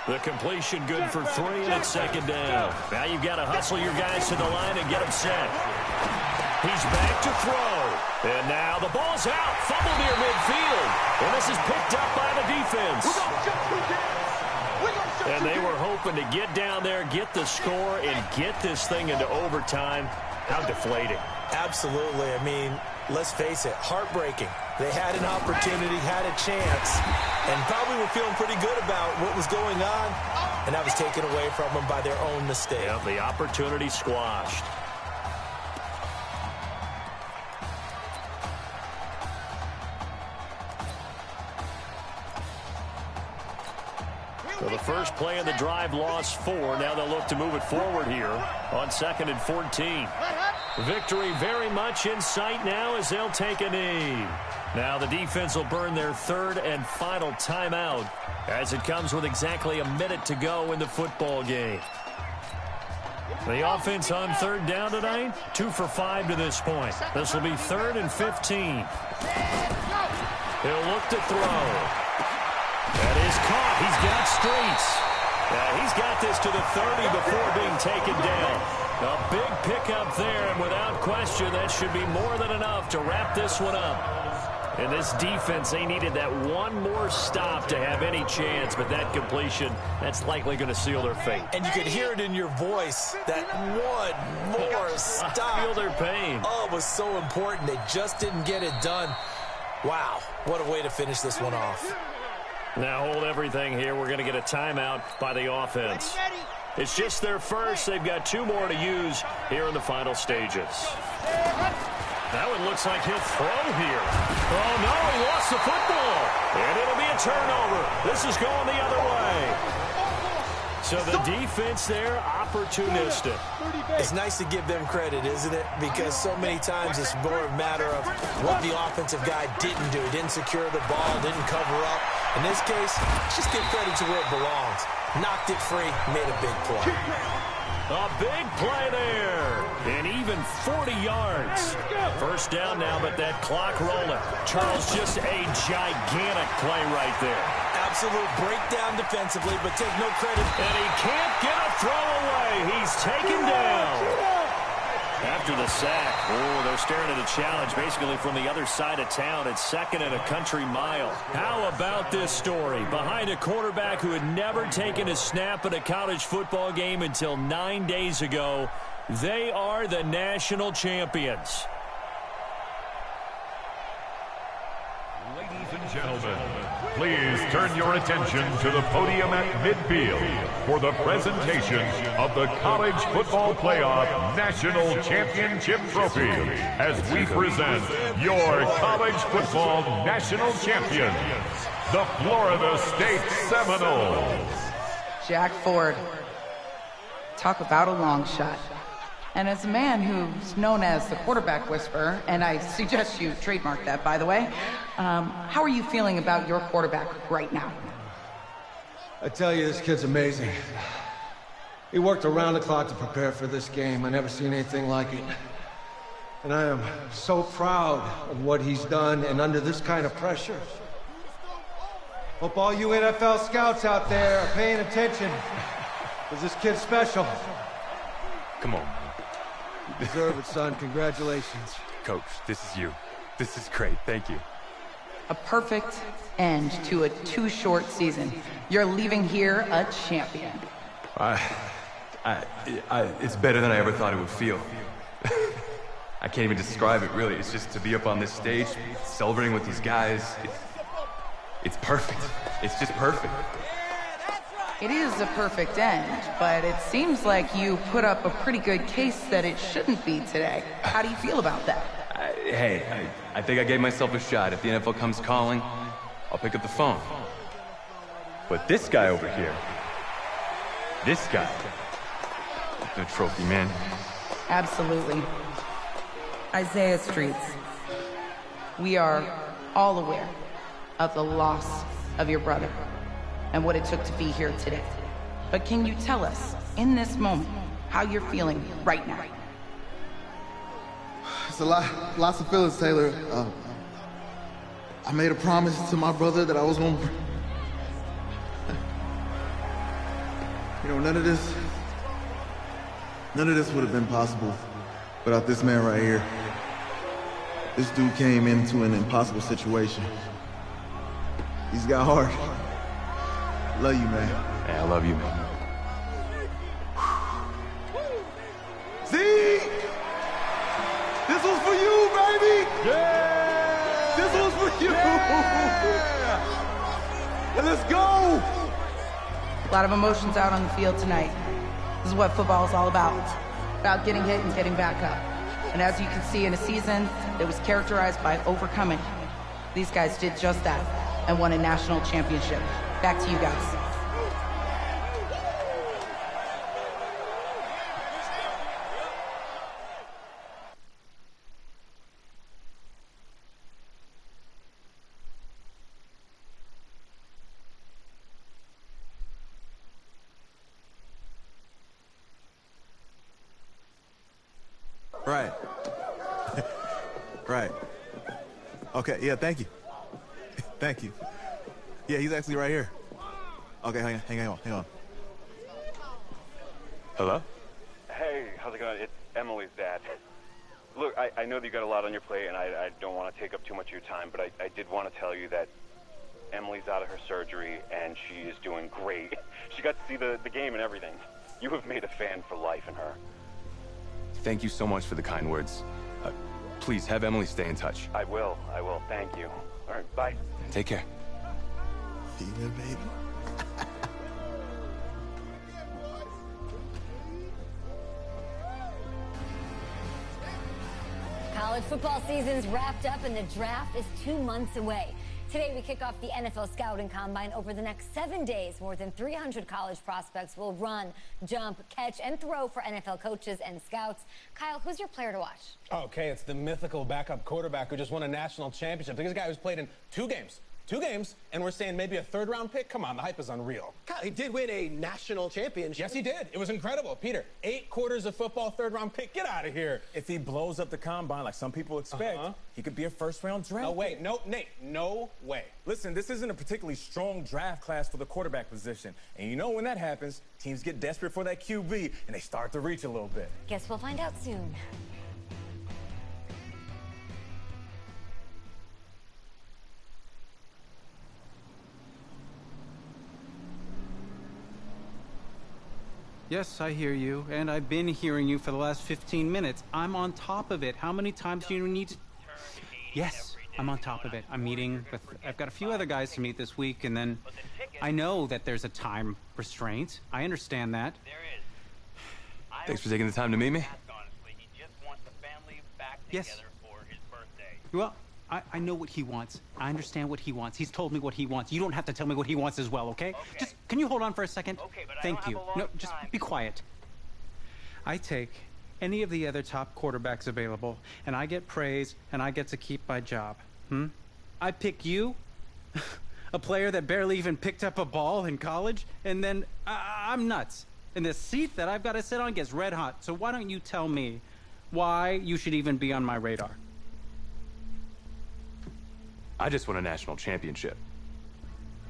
The completion good for 3, and it's 2nd down. Now you've got to hustle your guys to the line and get them set. He's back to throw. And now the ball's out. Fumble near midfield. And this is picked up by the defense. And they were hoping to get down there, get the score, and get this thing into overtime. How deflating. Absolutely. I mean, let's face it, heartbreaking. They had an opportunity, had a chance, and probably were feeling pretty good about what was going on, and that was taken away from them by their own mistake. Yeah, the opportunity squashed. So the first play of the drive lost 4. Now they'll look to move it forward here on 2nd and 14. Victory very much in sight now as they'll take a knee. Now the defense will burn their 3rd and final timeout as it comes with exactly a minute to go in the football game. The offense on 3rd down tonight, 2 for 5 to this point. This will be 3rd and 15. He'll look to throw. That is caught. He's got streaks. He's got this to the 30 before being taken down. A big pickup there, and without question, that should be more than enough to wrap this one up. And this defense, they needed that one more stop to have any chance, but that completion, that's likely going to seal their fate. And you could hear it in your voice, that one more stop. I feel their pain. Oh, it was so important. They just didn't get it done. Wow, what a way to finish this one off. Now hold everything here. We're going to get a timeout by the offense. It's just their first. They've got 2 more to use here in the final stages. That one looks like he'll throw here. Oh, no, he lost the football. And it'll be a turnover. This is going the other way. So the defense there, opportunistic. It's nice to give them credit, isn't it? Because so many times it's more a matter of what the offensive guy didn't do. He didn't secure the ball, didn't cover up. In this case, just give credit to where it belongs. Knocked it free, made a big play. A big play there. And even 40 yards. First down now, but that clock rolling. Charles, just a gigantic play right there. Absolute breakdown defensively, but take no credit. And he can't get a throw away. He's taken down. After the sack, they're staring at a challenge basically from the other side of town. It's 2nd and a country mile. How about this story? Behind a quarterback who had never taken a snap at a college football game until 9 days ago, they are the national champions. Ladies and gentlemen, please turn your attention to the podium at midfield for the presentation of the College Football Playoff National Championship Trophy as we present your college football national champions, the Florida State Seminoles. Jack Ford. Talk about a long shot. And as a man who's known as the quarterback whisperer, and I suggest you trademark that, by the way, how are you feeling about your quarterback right now? I tell you, this kid's amazing. He worked around the clock to prepare for this game. I never seen anything like it. And I am so proud of what he's done, and under this kind of pressure. Hope all you NFL scouts out there are paying attention, because this kid's special. Come on. You deserve it, son. Congratulations. Coach, this is you. This is great. Thank you. A perfect end to a too short season. You're leaving here a champion. It's better than I ever thought it would feel. I can't even describe it, really. It's just to be up on this stage, celebrating with these guys. It's perfect. It's just perfect. It is a perfect end, but it seems like you put up a pretty good case that it shouldn't be today. How do you feel about that? I think I gave myself a shot. If the NFL comes calling, I'll pick up the phone. But this guy over here, this guy, the trophy, man. Absolutely. Isaiah Streets, we are all aware of the loss of your brother and what it took to be here today. But can you tell us, in this moment, how you're feeling right now? It's lots of feelings, Taylor. I made a promise to my brother that I was going to... You know, none of this would have been possible without this man right here. This dude came into an impossible situation. He's got heart. Love you, man. Hey, I love you, man. See? This was for you, baby! Yeah! This was for you! Yeah! And let's go! A lot of emotions out on the field tonight. This is what football is all about. About getting hit and getting back up. And as you can see, in a season that was characterized by overcoming, these guys did just that and won a national championship. Back to you guys. Right. Right. Okay, yeah, thank you. Thank you. Yeah, he's actually right here. Okay, hang on. Hello? Hey, how's it going? It's Emily's dad. Look, I know that you got a lot on your plate, and I don't want to take up too much of your time, but I did want to tell you that Emily's out of her surgery, and she is doing great. She got to see the game and everything. You have made a fan for life in her. Thank you so much for the kind words. Please, have Emily stay in touch. I will. Thank you. All right, bye. Take care. Yeah, baby. College College football season's wrapped up and the draft is 2 months away. Today, we kick off the NFL Scouting Combine. Over the next 7 days, more than 300 college prospects will run, jump, catch, and throw for NFL coaches and scouts. Kyle, who's your player to watch? Okay, it's the mythical backup quarterback who just won a national championship. This guy who's played in two games, and we're saying maybe a third-round pick? Come on, the hype is unreal. Kyle, he did win a national championship. Yes, he did. It was incredible. Peter, 8 quarters of football, third-round pick. Get out of here. If he blows up the combine like some people expect, he could be a first-round draft. No way. No, Nate, no way. Listen, this isn't a particularly strong draft class for the quarterback position. And you know when that happens, teams get desperate for that QB, and they start to reach a little bit. Guess we'll find out soon. Yes, I hear you, and I've been hearing you for the last 15 minutes. I'm on top of it. How many times do you need to... Yes, I'm on top of it. I'm meeting with... I've got a few other guys to meet this week, and then I know that there's a time restraint. I understand that. Thanks for taking the time to meet me. Yes. Well, I know what he wants. I understand what he wants. He's told me what he wants. You don't have to tell me what he wants as well, okay? Just, can you hold on for a second? Thank you. No, just be quiet. I take any of the other top quarterbacks available, and I get praise, and I get to keep my job. I pick you, a player that barely even picked up a ball in college, and then I'm nuts. And the seat that I've got to sit on gets red hot. So why don't you tell me why you should even be on my radar? I just won a national championship.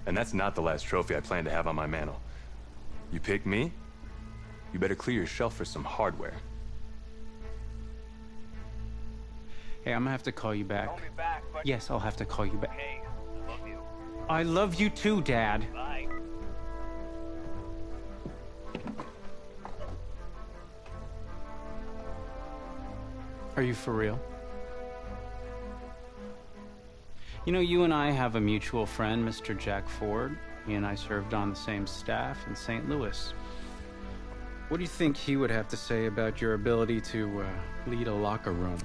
And that's not the last trophy I plan to have on my mantle. You pick me, you better clear your shelf for some hardware. Hey, I'm gonna have to call you back. Call me back, but... Yes, I'll have to call you back. Hey, I love you. I love you too, Dad. Bye. Are you for real? You know, you and I have a mutual friend, Mr. Jack Ford. He and I served on the same staff in St. Louis. What do you think he would have to say about your ability to lead a locker room?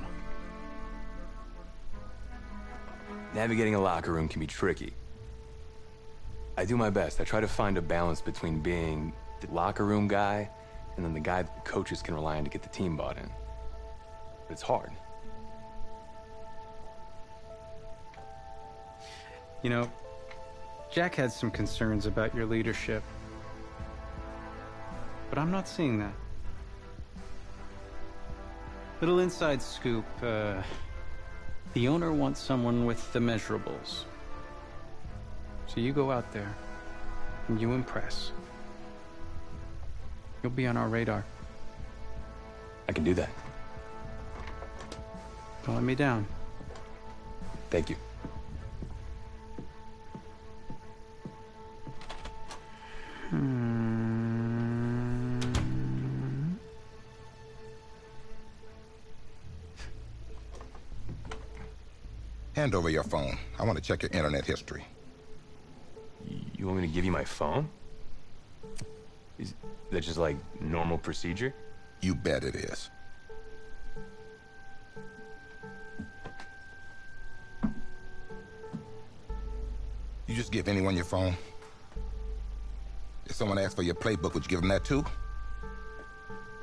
Navigating a locker room can be tricky. I do my best. I try to find a balance between being the locker room guy and then the guy that the coaches can rely on to get the team bought in. But it's hard. You know, Jack had some concerns about your leadership, but I'm not seeing that. Little inside scoop, the owner wants someone with the measurables. So you go out there and you impress. You'll be on our radar. I can do that. Don't let me down. Thank you. Hand over your phone. I want to check your internet history. You want me to give you my phone? Is that just like normal procedure? You bet it is. You just give anyone your phone? If someone asks for your playbook, would you give them that too?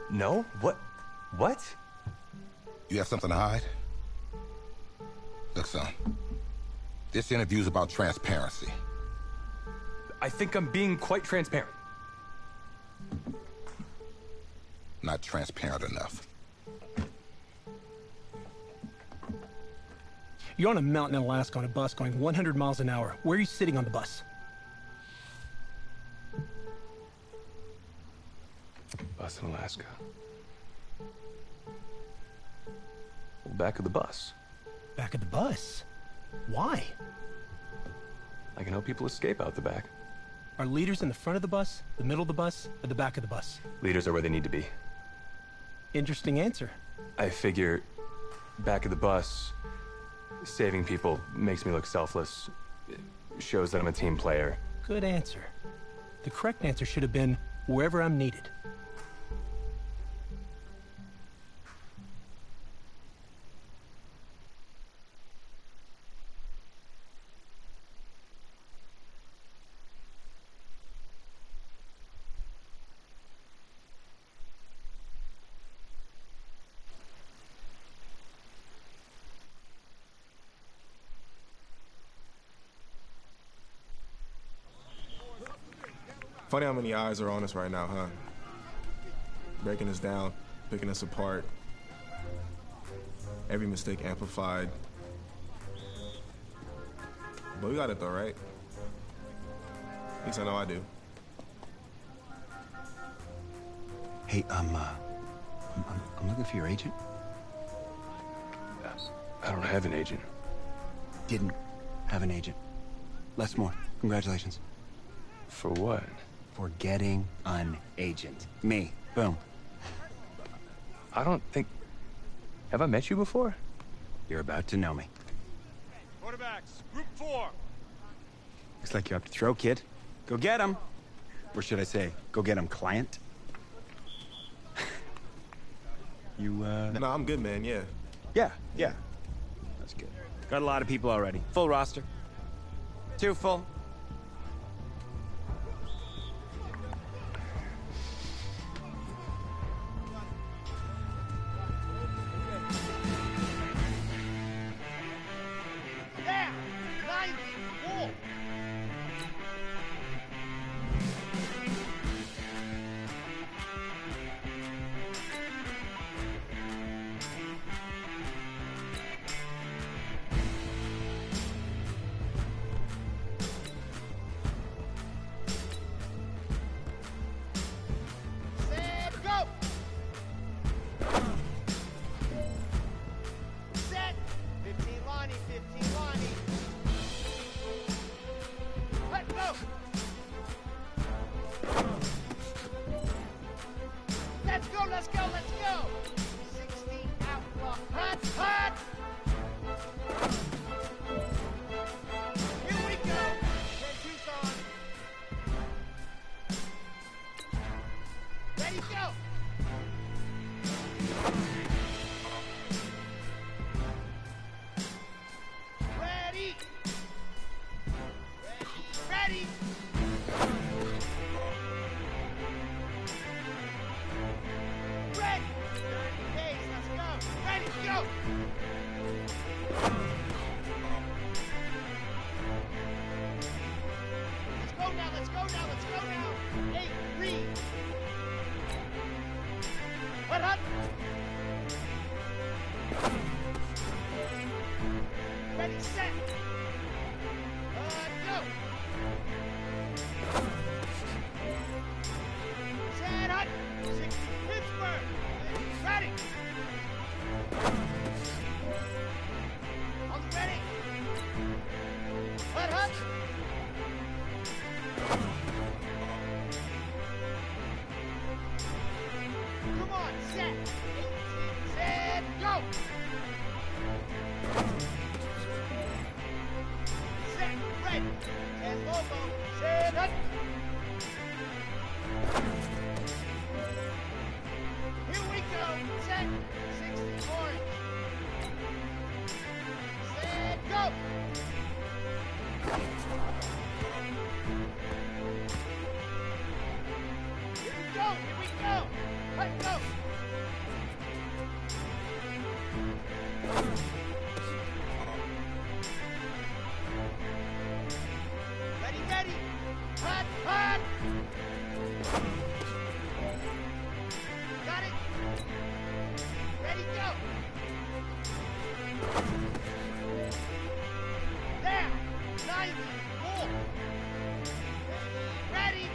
No? What? What? You have something to hide? Look, son, this interview's about transparency. I think I'm being quite transparent. Not transparent enough. You're on a mountain in Alaska on a bus going 100 miles an hour. Where are you sitting on the bus? Bus in Alaska. Well, back of the bus. Back of the bus? Why? I can help people escape out the back. Are leaders in the front of the bus, the middle of the bus, or the back of the bus? Leaders are where they need to be. Interesting answer. I figure back of the bus, saving people makes me look selfless. It shows that I'm a team player. Good answer. The correct answer should have been wherever I'm needed. Funny how many eyes are on us right now, huh? Breaking us down, picking us apart. Every mistake amplified. But we got it though, right? At least I know I do. Hey, I'm looking for your agent. I don't have an agent. Didn't have an agent. Les Moore, congratulations. For what? For getting an agent. Me. Boom. I don't think... Have I met you before? You're about to know me. Quarterbacks, group 4. Looks like you're up to throw, kid. Go get him. Or should I say, go get him, client? You, No, I'm good, man, yeah. Yeah. That's good. Got a lot of people already. Full roster. 2 full. There! 90! Wall! Set, go! Set! 15 Lonnie, 15 Lonnie. Let's go! Let's go, let's go, let's go! 16 outlaw. Hut, hut! Here we go! 10-2's on. Ready, go! Ready! Ready! Ready! 30 pace, let's go! Ready, go! Let's go now, let's go now, let's go now! 8, read! Hut, hut! Ready, set! Go! Set, hut! 60, Pittsburgh! Ready! On the ready! Hut, hut! Come on, set! 18, set, go! Set, ready! 10 logo, set, hut! Here we go, set! 60 orange! Set, go! Here we go, here we go! Let's go! Ready, ready! Hut, hut! Got it! Ready, go! There! 90! Full! Ready!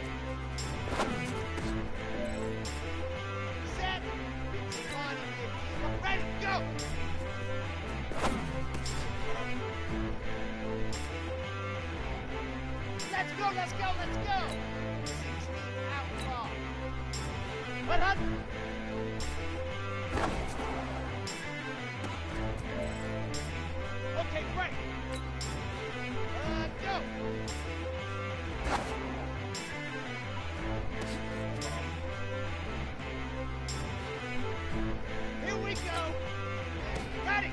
Set! 15 Lonnie, 15. Ready, go! Let's go, let's go, let's go! 16 outlaw. Hut, hut! Okay, break. Go! Here we go! Ready!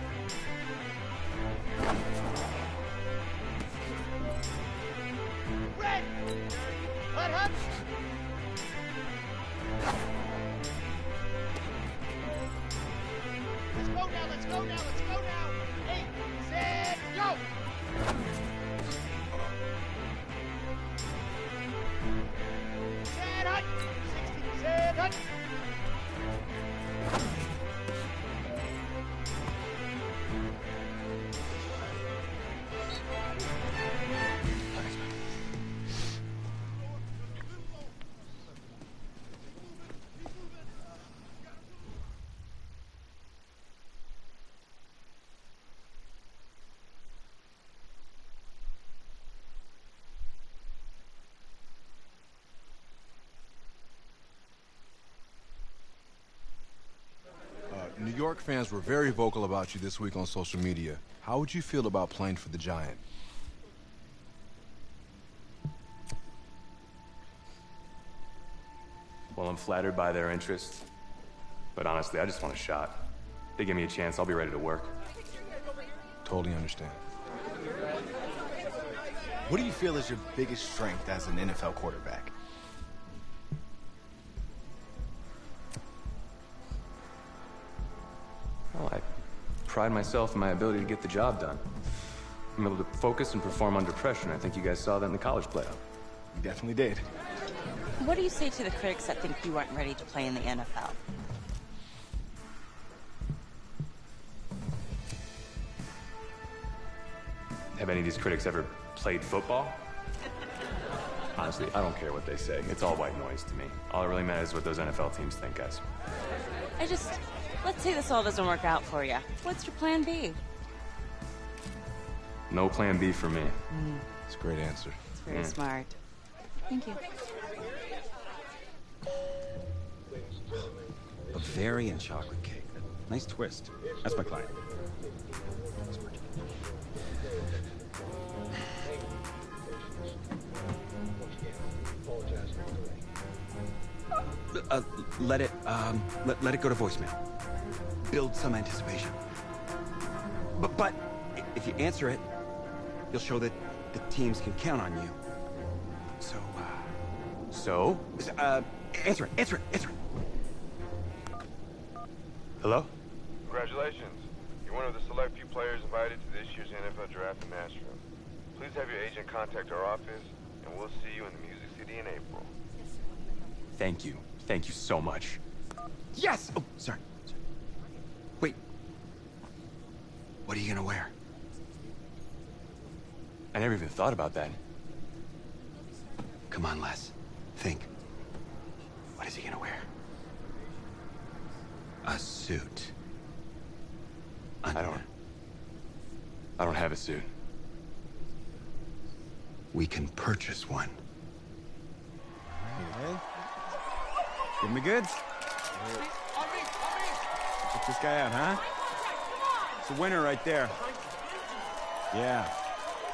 Red! Hut, hut! Let's go now, let's go now, let's go now! 8, set, go! New York fans were very vocal about you this week on social media. How would you feel about playing for the Giant? Well, I'm flattered by their interest, but honestly, I just want a shot. If they give me a chance, I'll be ready to work. Totally understand. What do you feel is your biggest strength as an NFL quarterback? Well, I pride myself in my ability to get the job done. I'm able to focus and perform under pressure, and I think you guys saw that in the college playoff. You definitely did. What do you say to the critics that think you aren't ready to play in the NFL? Have any of these critics ever played football? Honestly, I don't care what they say. It's all white noise to me. All that really matters is what those NFL teams think, guys. Let's say this all doesn't work out for you. What's your plan B? No plan B for me. It's a great answer. It's very smart. Thank you. Bavarian chocolate cake. Nice twist. That's my client. Let it go to voicemail. Build some anticipation. But if you answer it, you'll show that the teams can count on you. So, answer it. Hello? Congratulations. You're one of the select few players invited to this year's NFL draft in Nashville. Please have your agent contact our office, and we'll see you in the Music City in April. Thank you. Thank you so much. Yes! Oh, sorry. Wait. What are you gonna wear? I never even thought about that. Come on, Les. Think. What is he gonna wear? A suit. I don't have a suit. We can purchase one. Okay. Give him the goods. Check this guy out, huh? It's a winner right there. Yeah.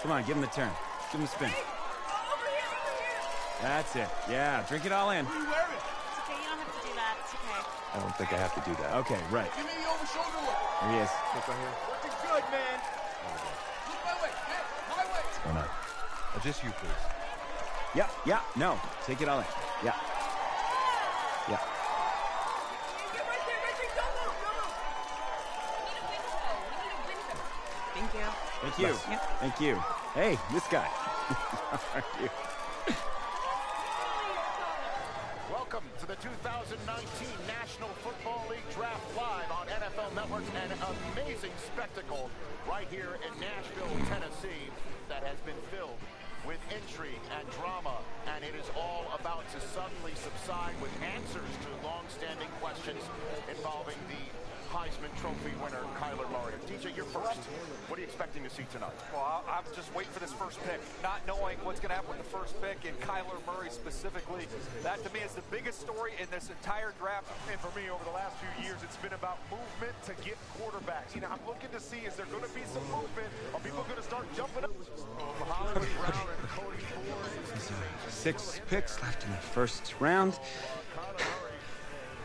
Come on, give him the turn. Give him a spin. That's it. Yeah, drink it all in. It's okay, you don't have to do that. It's okay. I don't think I have to do that. Okay, right. Give me the over-shoulder look. There he is. Look right here. Looking good, man. Look my way. Hey, my way. Why not? Just you, please. Yeah, no. Take it all in. Yeah. Thank you. Thank you. Yep. Thank you. Hey, this guy. How are you? Welcome to the 2019 National Football League Draft Live on NFL Network. An amazing spectacle right here in Nashville, Tennessee that has been filled with intrigue and drama, and it is all about to suddenly subside with answers to long-standing questions involving the Heisman Trophy winner, Kyler Murray. DJ, you're first. What are you expecting to see tonight? Well, I'm just waiting for this first pick, not knowing what's going to happen with the first pick, and Kyler Murray specifically. That, to me, is the biggest story in this entire draft. And for me, over the last few years, it's been about movement to get quarterbacks. You know, I'm looking to see, is there going to be some movement? Are people going to start jumping up? Hollywood Brown and Cody Ford. 6 picks left in the first round.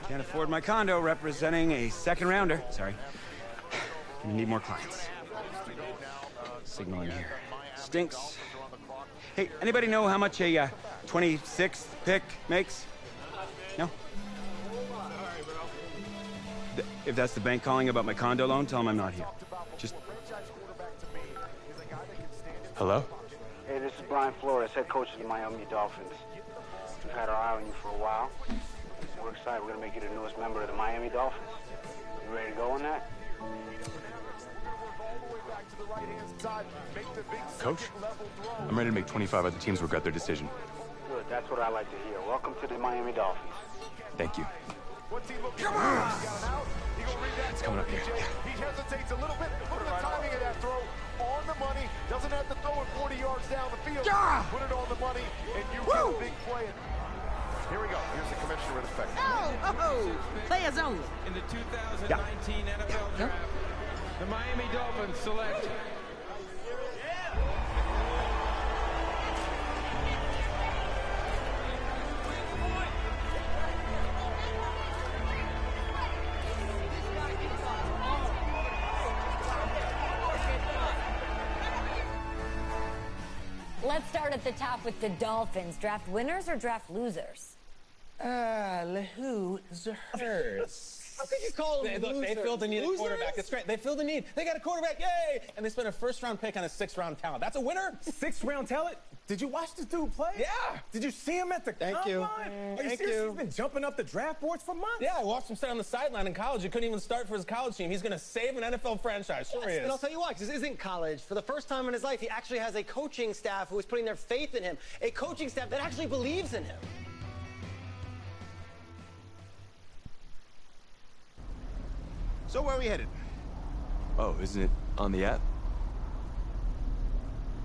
Can't afford my condo representing a second rounder. Sorry. Gonna need more clients. Signaling here. Stinks. Hey, anybody know how much a 26th pick makes? No? If that's the bank calling about my condo loan, tell them I'm not here. Just... Hello? Hey, this is Brian Flores, head coach of the Miami Dolphins. We've had our eye on you for a while. We're excited. We're going to make you the newest member of the Miami Dolphins. You ready to go on that? Coach, I'm ready to make 25 other teams work out their decision. Good. That's what I like to hear. Welcome to the Miami Dolphins. Thank you. Come on! It's coming up here. He hesitates a little bit. Look at the timing of that throw. On the money. Doesn't have to throw it 40 yards down the field. Put it on the money, and you get a big play. Here we go. Here's the commissioner in effect. Oh, players only. In the 2019 NFL Draft, the Miami Dolphins select... Let's start at the top with the Dolphins. Draft winners or draft losers? Losers. How could you call them Look, they feel the need of a quarterback. It's great. They feel the need. They got a quarterback. Yay! And they spent a first-round pick on a sixth-round talent. That's a winner. Sixth-round talent? Did you watch this dude play? Yeah. Did you see him at the Thank you. combine? Are you Thank serious? you. He's been jumping up the draft boards for months. Yeah, I watched him sit on the sideline in college. He couldn't even start for his college team. He's going to save an NFL franchise. Sure he is. And I'll tell you why, because this isn't college. For the first time in his life, he actually has a coaching staff who is putting their faith in him. A coaching staff that actually believes in him. So where are we headed? Oh, isn't it on the app?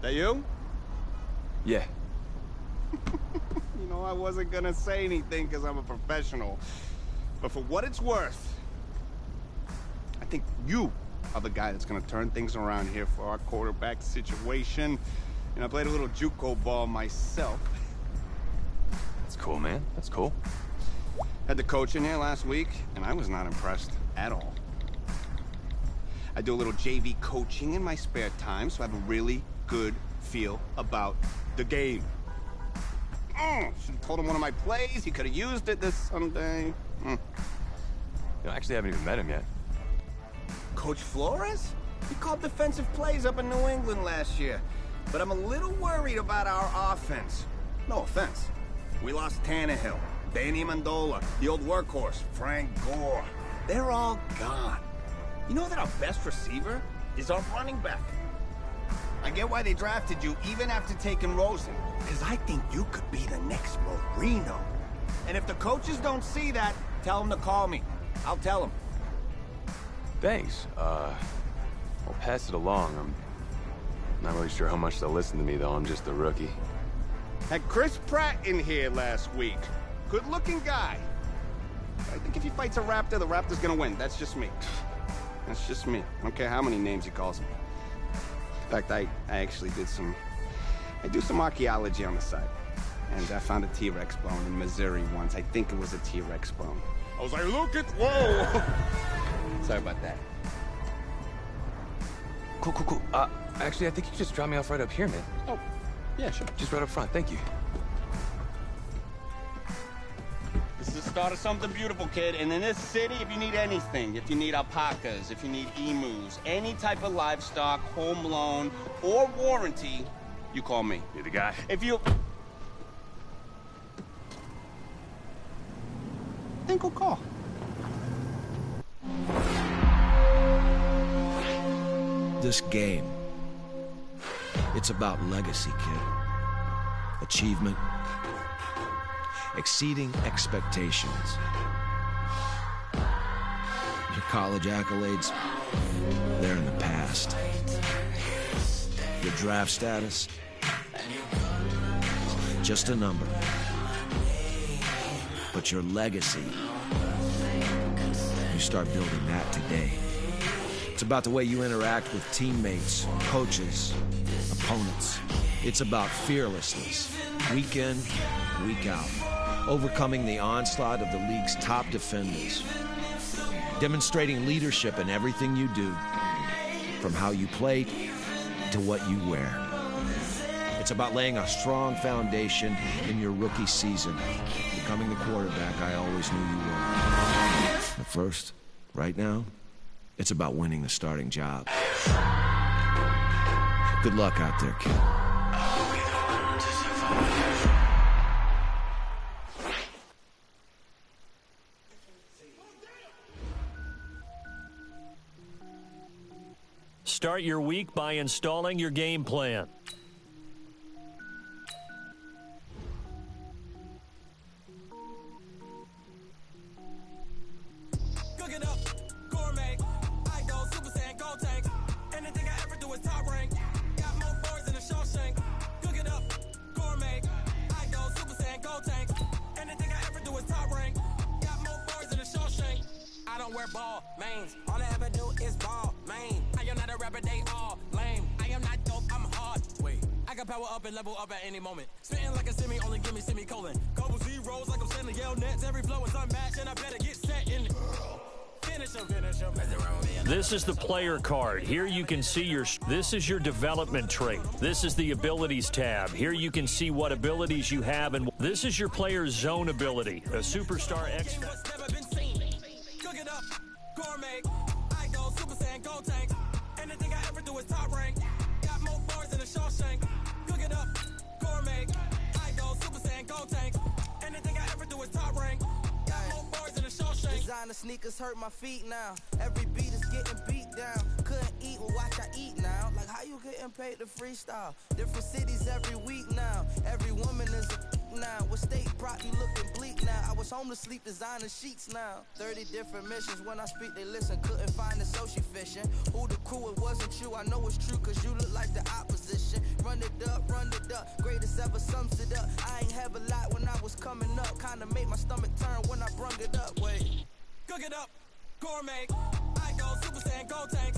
That you? Yeah. You know, I wasn't gonna say anything because I'm a professional. But for what it's worth, I think you are the guy that's gonna turn things around here for our quarterback situation. And I played a little JUCO ball myself. That's cool, man. That's cool. Had the coach in here last week, and I was not impressed at all. I do a little JV coaching in my spare time, so I have a really good feel about the game. Should have told him one of my plays. He could have used it this someday. You know, I actually haven't even met him yet. Coach Flores? He called defensive plays up in New England last year. But I'm a little worried about our offense. No offense. We lost Tannehill, Danny Mandola, the old workhorse, Frank Gore. They're all gone. You know that our best receiver is our running back. I get why they drafted you even after taking Rosen, because I think you could be the next Marino. And if the coaches don't see that, tell them to call me. I'll tell them. Thanks. I'll pass it along. I'm not really sure how much they'll listen to me, though. I'm just a rookie. Had Chris Pratt in here last week. Good-looking guy. I think if he fights a Raptor, the Raptor's gonna win. That's just me. That's just me. I don't care how many names he calls me. In fact, I actually do some archaeology on the side. And I found a T-Rex bone in Missouri once. I think it was a T-Rex bone. I was like, look at, whoa! Sorry about that. Cool. Actually, I think you just dropped me off right up here, man. Oh, yeah, sure. Just right up front. Thank you. This is the start of something beautiful, kid. And in this city, if you need anything, if you need alpacas, if you need emus, any type of livestock, home loan, or warranty, you call me. You're the guy. If you... think we'll call. This game, it's about legacy, kid. Achievement. Exceeding expectations. Your college accolades, they're in the past. Your draft status, just a number. But your legacy, you start building that today. It's about the way you interact with teammates, coaches, opponents. It's about fearlessness, week in, week out. Overcoming the onslaught of the league's top defenders. Demonstrating leadership in everything you do, from how you play to what you wear. It's about laying a strong foundation in your rookie season, becoming the quarterback I always knew you were. But first, right now, it's about winning the starting job. Good luck out there, kid. Start your week by installing your game plan. Cook it up, gourmet. I go Super Saiyan, go tank. Anything I ever do is top rank. Got more boards than a Shawshank. Cook it up, gourmet. I go Super Saiyan, go tank. Anything I ever do is top rank. Got more boards than a Shawshank. I don't wear ball mains. All I ever do is ball main. I am not a rapper, they all lame. I am not dope, I'm hard. Wait, I can power up and level up at any moment. Spitting like a semi, only give me semicolon. Couple zeros like I'm sending yell nets. Every flow is unmatched, and I better get set in it. Finish him. This is the player card. Here you can see this is your development trait. This is the abilities tab. Here you can see what abilities you have, and this is your player's zone ability. A superstar X. Cook it up, gourmet. I go Super Saiyan, go tank. Anything I ever do is top rank. Got more boards than a Shawshank. Cook it up, gourmet. I go Super Saiyan, go tank. Anything I ever do is top rank. Got more boards than a Shawshank. Designer sneakers hurt my feet now. Every beat is getting beat down. Couldn't eat, well watch I eat now. Like how you getting paid to freestyle? Different cities every week now. Every woman is a now. With state prop, you looking bleak now. I was home to sleep, designing sheets now. 30 different missions. When I speak, they listen. Couldn't find the social fishing. Who the crew, it wasn't you. I know it's true, cause you look like the opposition. Run it up. Greatest ever sums it up. I ain't have a lot when I was coming up. Kinda made my stomach turn when I brung it up. Wait. Cook it up, gourmet. I go Super Saiyan, go tank.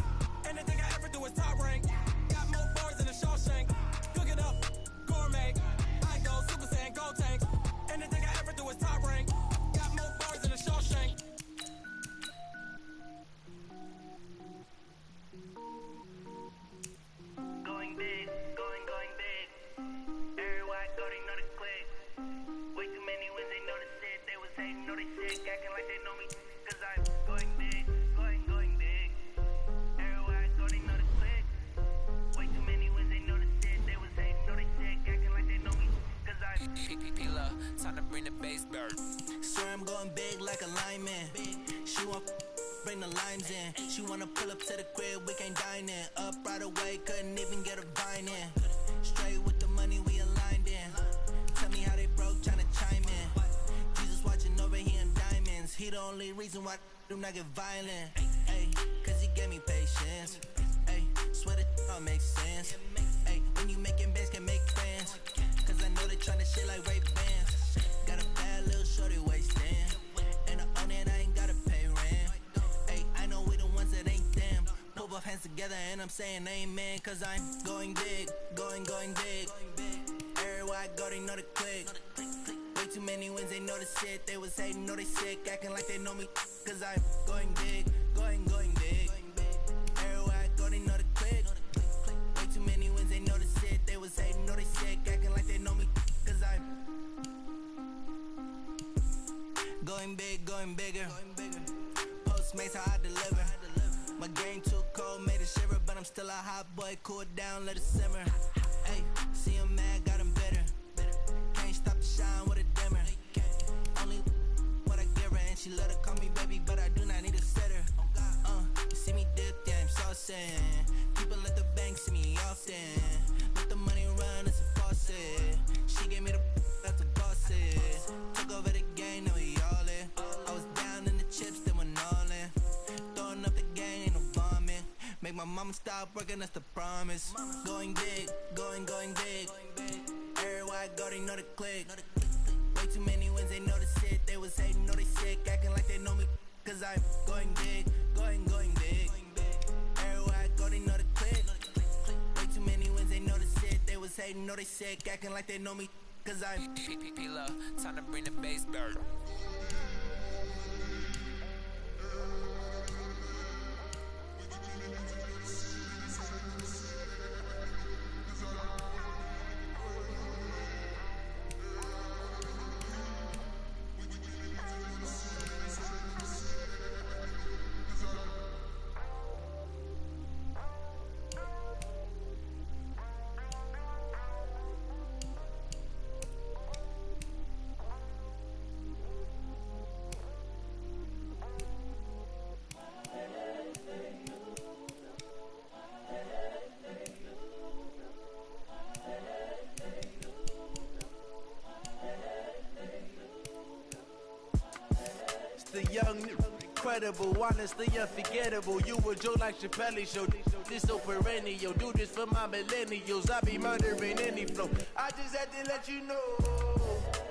Anything I ever do is top rank. Got more boards than a Shawshank. Cook it up, gourmet. I go Super Saiyan, go tank. Anything I ever do is top rank. Got more boards than a Shawshank. Going big, going big. Everywhere I go, they know the click. Way too many wins, they know the shit. They was hating, know they sick, acting like they know me. Cause I'm going big, going big. Everywhere I go, they know the click. Way too many wins, they know the shit. They was hating, know they sick, acting like they know me. Cause I'm P-P-P-Love, time to bring the bass bird. Swear I'm going big like a lineman. She want bring the limes in. She wanna pull up to the crib, we can't dine in. Up right away, couldn't even get a vine in. Straight with the money we aligned in. Tell me how they broke, tryna chime in. Jesus watching over here in diamonds. He the only reason why do not get violent. Ay, cause he gave me patience. Ay, swear that all makes sense. Ay, when you making bands can make friends. Cause I know they tryna shit like Ray Bans. Got a bad little shorty wasting. And I own it, I ain't gotta pay rent. Ay, I know we the ones that ain't them. Pull both hands together and I'm saying amen. Cause I'm going big, going big. Everywhere I go, they know the click. Way too many wins, they know the shit. They was hating, know they sick, acting like they know me. Cause I'm going big, going big. Everywhere I go, they know the click. Way too many wins, they know the shit. They was hating, know they sick, acting like they know me. Cause I'm going big, going bigger. Postmates how I deliver. My game too cold, made it shiver, but I'm still a hot boy. Cool it down, let it simmer. Hey, see him mad, got him bitter. Can't stop the shine with a dimmer. Only what I give her, and she let her call me baby, but I do not need a sitter. You see me dip, yeah, I'm saucing. People at the bank see me often. Let the money run, it's a faucet. She gave me the that's the boss it. Took over the game, now we all in. I was down in the chips, then went all in. Throwing up the game, ain't no bombing. Make my mama stop working, that's the promise. Going big, going big. Everywhere I go, they know the click. Way too many wins, they know the shit. They was hating, know they sick, acting like they know me. Cause I'm going big, going big. Everywhere I go, they know the click. Way too many wins, they know the shit. They was hating, know they sick, acting like they know me. Cause I'm P-P-P-Love, time to bring the bass bird. The young, incredible, honestly unforgettable. You a Joe like Chappelle show. This so perennial. Do this for my millennials. I be murdering any flow. I just had to let you know.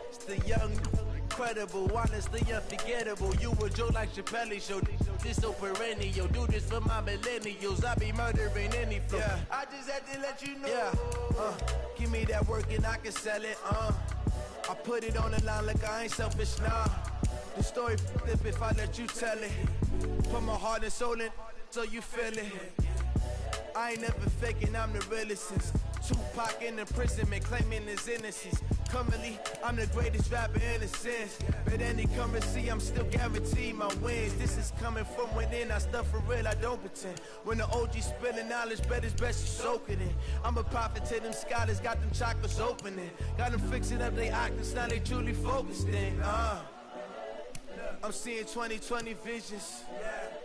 It's the young, incredible, honestly unforgettable. You a Joe like Chappelle show. This so perennial. Do this for my millennials. I be murdering any flow. Yeah. I just had to let you know. Yeah. Give me that work and I can sell it. I put it on the line like I ain't selfish, nah. The story flip if I let you tell it. Put my heart and soul in so you feel it. I ain't never faking, I'm the realest since Tupac in imprisonment, claiming his innocence. Currently, I'm the greatest rapper in a sense. But any currency, I'm still guaranteed my wins. This is coming from within, I stuff for real, I don't pretend. When the OG spilling knowledge, bet it's best you soak it in. I'm a prophet to them scholars, got them chakras opening. Got them fixing up they octaves, now they truly focused in. I'm seeing 2020 visions.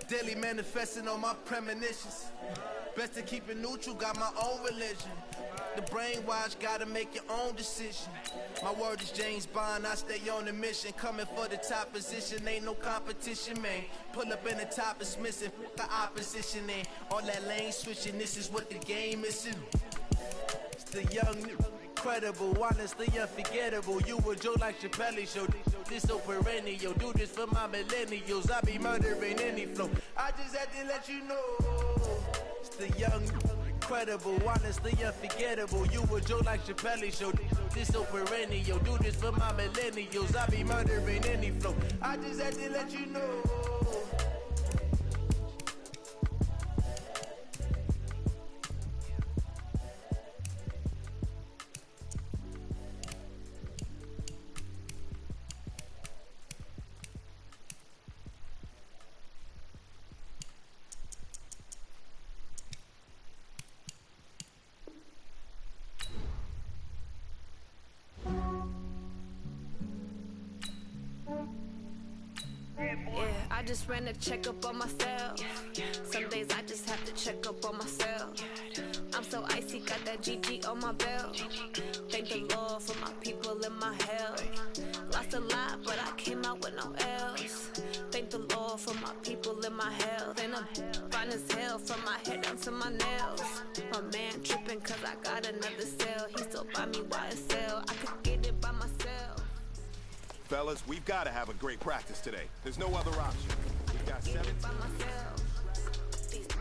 Daily manifesting on my premonitions. Best to keep it neutral, got my own religion. The brainwash, gotta make your own decision. My word is James Bond, I stay on the mission. Coming for the top position, ain't no competition, man. Pull up in the top, it's missing, the opposition ain't. All that lane switching, this is what the game is. It's the young, incredible, honestly unforgettable. You a Joe like Chappelle show. This so perennial. Do this for my millennials. I be murdering any flow. I just had to let you know. It's the young, incredible, honestly unforgettable. You a Joe like Chappelle show. This so perennial. Do this for my millennials. I be murdering any flow. I just had to let you know. I just ran a checkup on myself. Some days I just have to check up on myself. I'm so icy, got that GG on my belt. Thank the Lord for my people in my health. Lost a lot, but I came out with no L's. Thank the Lord for my people in my health. And I'm fine as hell from my head down to my nails. My man tripping cause I got another cell. He still buy me YSL. I could get it by myself. Fellas, we've got to have a great practice today. There's no other option. We've got 17.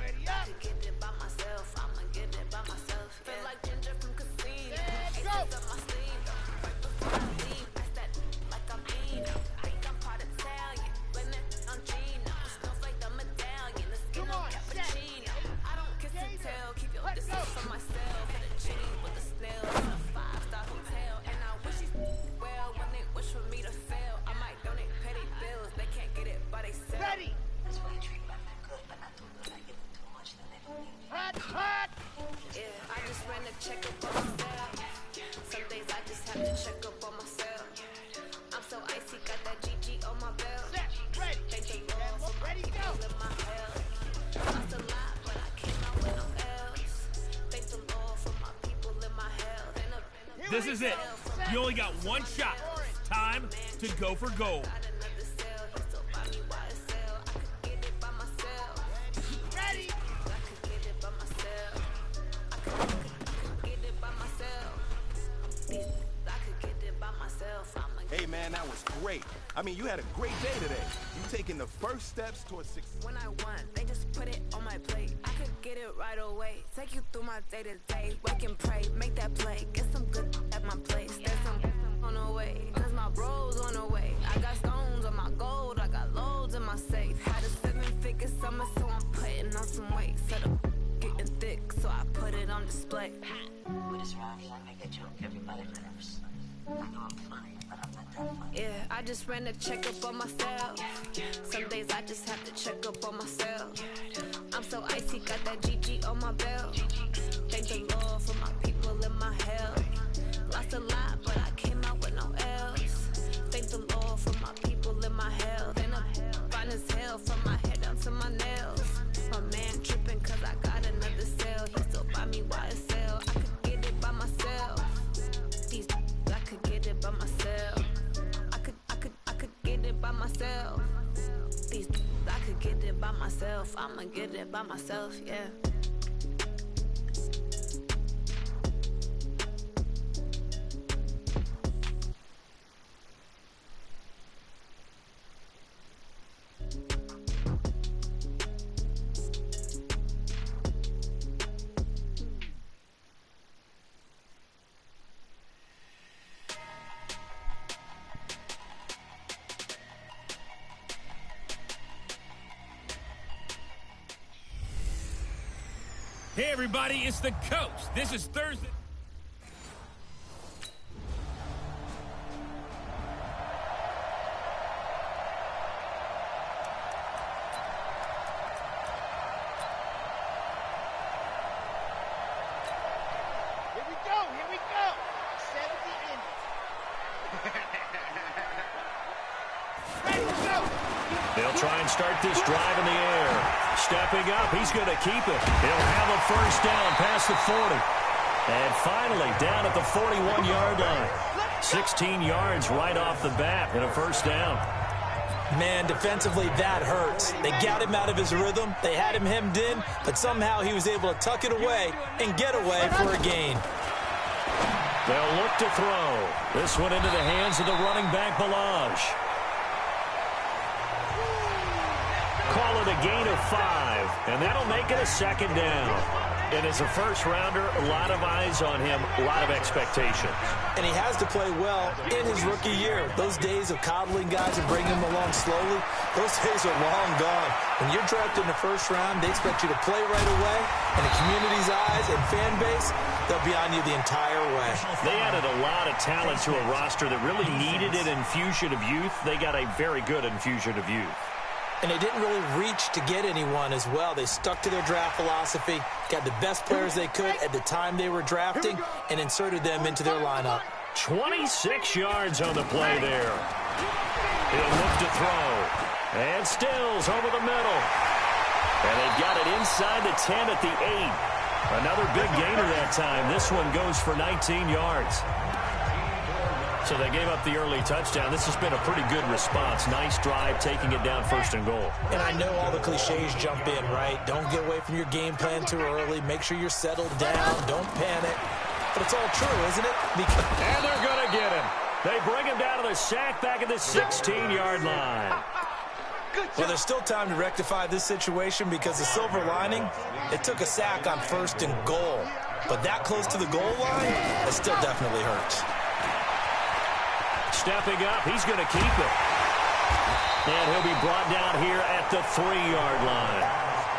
Ready up. Get it by myself. I'ma get it by myself. Feel like Ginger from Casino. Let's go. Up my sleeve. Right before I leave. That's that like I'm mean. I think I'm part Italian. Women on Gino. Smells like the medallion. The skin on cappuccino. I don't kiss and tell. Keep your distance from myself. For the chitties with the snails. In a 5-star hotel. And I wish you well when they wish for me to fail. I might donate petty bills. They can't get it, but they sell. Ready. That's why you treat women good, but not too good. I give them too much, then they don't need me. Hot. Yeah, I just ran a checkup on myself. Some days I just have to check up on myself. I'm so icy, got that GG on my belt. Ready. Thank the Lord for my people in my health. Lost a lot, but I came out with no L's. Thank the Lord for my people in my health. This is it. You only got one shot. Time to go for gold. Ready? I could get it by myself. I could get it by myself. I could get it by myself. Hey, man, that was great. I mean, you had a great day today. You taking the first steps towards success. When I won, they just put it on my plate. I could get it right away. Take you through my day-to-day. Wake and pray, make that play. Get some good at my place. There's some on the way. Cause my bro's on the way. I got stones on my gold. I got loads in my safe. Had a 7-figure summer, so I'm putting on some weight. Set up getting thick, so I put it on display. With this round, I make a joke. Everybody laughs. I know I'm funny, but I'm not that funny. Yeah, I just ran a checkup on myself. Some days I just have to check up on myself. I'm so icy, got that GG on my belt. Thank the Lord for my people in my health. Lost a lot, but I came out with no L's. Thank the Lord for my people in my health. And I'm fine as hell from my head down to my nails. My man tripping cause I got another cell. He still buy me YSL. I could get it by myself. I could get it by myself. I could get it by myself. these, I could get it by myself. I'ma get it by myself, yeah. Hey, everybody, it's the coach. This is Thursday. Here we go, here we go. 70 innings. Ready to go. They'll try and start this drive in the air. Stepping up, he's going to keep it. He'll have a first down past the 40. And finally, down at the 41-yard line. 16 yards right off the bat and a first down. Man, defensively, that hurts. They got him out of his rhythm. They had him hemmed in, but somehow he was able to tuck it away and get away for a gain. They'll look to throw. This one into the hands of the running back, Balaj. Call it a gain of 5, and that'll make it a second down. And as a first-rounder, a lot of eyes on him, a lot of expectations. And he has to play well in his rookie year. Those days of coddling guys and bringing them along slowly, those days are long gone. When you're drafted in the first round, they expect you to play right away. And the community's eyes and fan base, they'll be on you the entire way. They added a lot of talent to a roster that really needed an infusion of youth. They got a very good infusion of youth. And they didn't really reach to get anyone as well. They stuck to their draft philosophy, got the best players they could at the time they were drafting, and inserted them into their lineup. 26 yards on the play there. He'll look to throw. And Stills over the middle. And they've got it inside the 10 at the 8. Another big gainer that time. This one goes for 19 yards. So they gave up the early touchdown. This has been a pretty good response. Nice drive, taking it down first and goal. And I know all the cliches jump in, right? Don't get away from your game plan too early. Make sure you're settled down. Don't panic. But it's all true, isn't it? And they're going to get him. They bring him down to the sack back at the 16-yard line. Well, there's still time to rectify this situation because the silver lining, it took a sack on first and goal. But that close to the goal line, it still definitely hurts. Stepping up, he's going to keep it. And he'll be brought down here at the 3-yard line.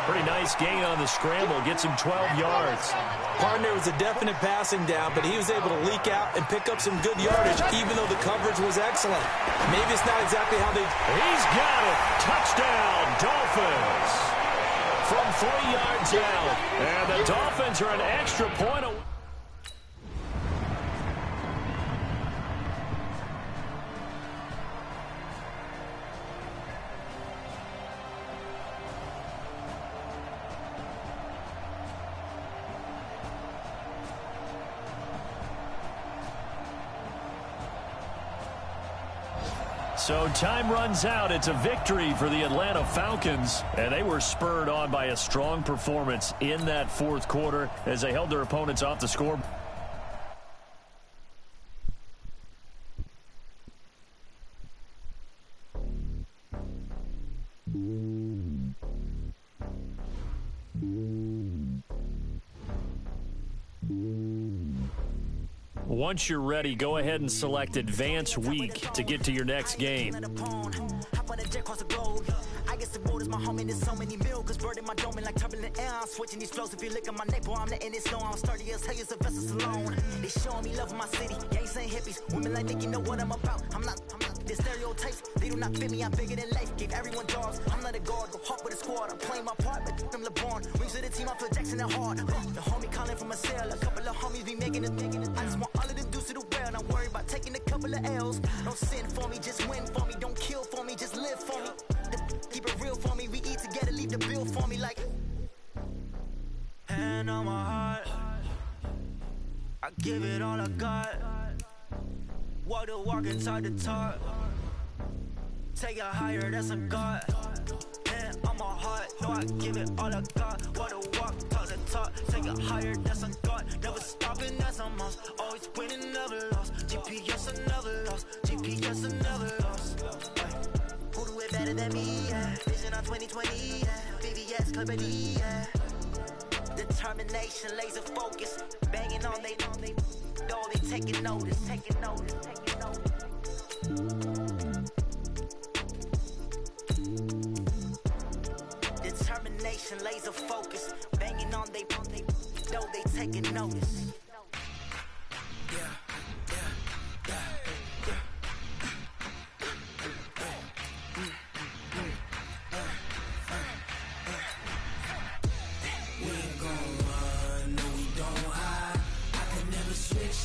Pretty nice gain on the scramble. Gets him 12 yards. Partner was a definite passing down, but he was able to leak out and pick up some good yardage, even though the coverage was excellent. Maybe it's not exactly how they... He's got it. Touchdown, Dolphins. From 3 yards out. And the Dolphins are an extra point away. So time runs out. It's a victory for the Atlanta Falcons, and they were spurred on by a strong performance in that fourth quarter as they held their opponents off the scoreboard. Once you're ready, go ahead and select Advance Week to get to your next game. I guess the road is my home and there's so many mil, cause bird in my dome and like turbulent air. I'm switching these flows. If you look at my neck, boy, I'm letting it snow. I'm sturdy as hell, as a vessel alone. They showing me love in my city. Gangs ain't hippies. Women like Nick, you know what I'm about. I'm not the stereotypes. They do not fit me. I'm bigger than life. Gave everyone jobs. I'm not a guard. Go hard with a squad. I'm playing my part, but them LeBron. Rings to the team. I feel Jackson and hard. The homie calling from a cell. A couple of homies be making it. I just want all of them dudes to the well. Not worry about taking a couple of L's. Don't sin for me, just win for me. Don't kill for me, just live for me. Keep it real for me. We eat together, leave the bill for me like. Hand on my heart, I give it all I got. Walk the walk, inside the talk. take it higher, that's a God. And on my heart, know I give it all I got. Wanna walk, talk the talk, take it higher, that's a God. Never stopping, that's a must. Always winning, never lost. GPS, I never lost. GPS, I never lost. Who do it better than me? Yeah. Vision on 2020, yeah. VVS, Clarity, yeah. Determination, laser focus, banging on they know they taking notice, taking notice, taking notice. Determination, laser focus, banging on they know they taking notice.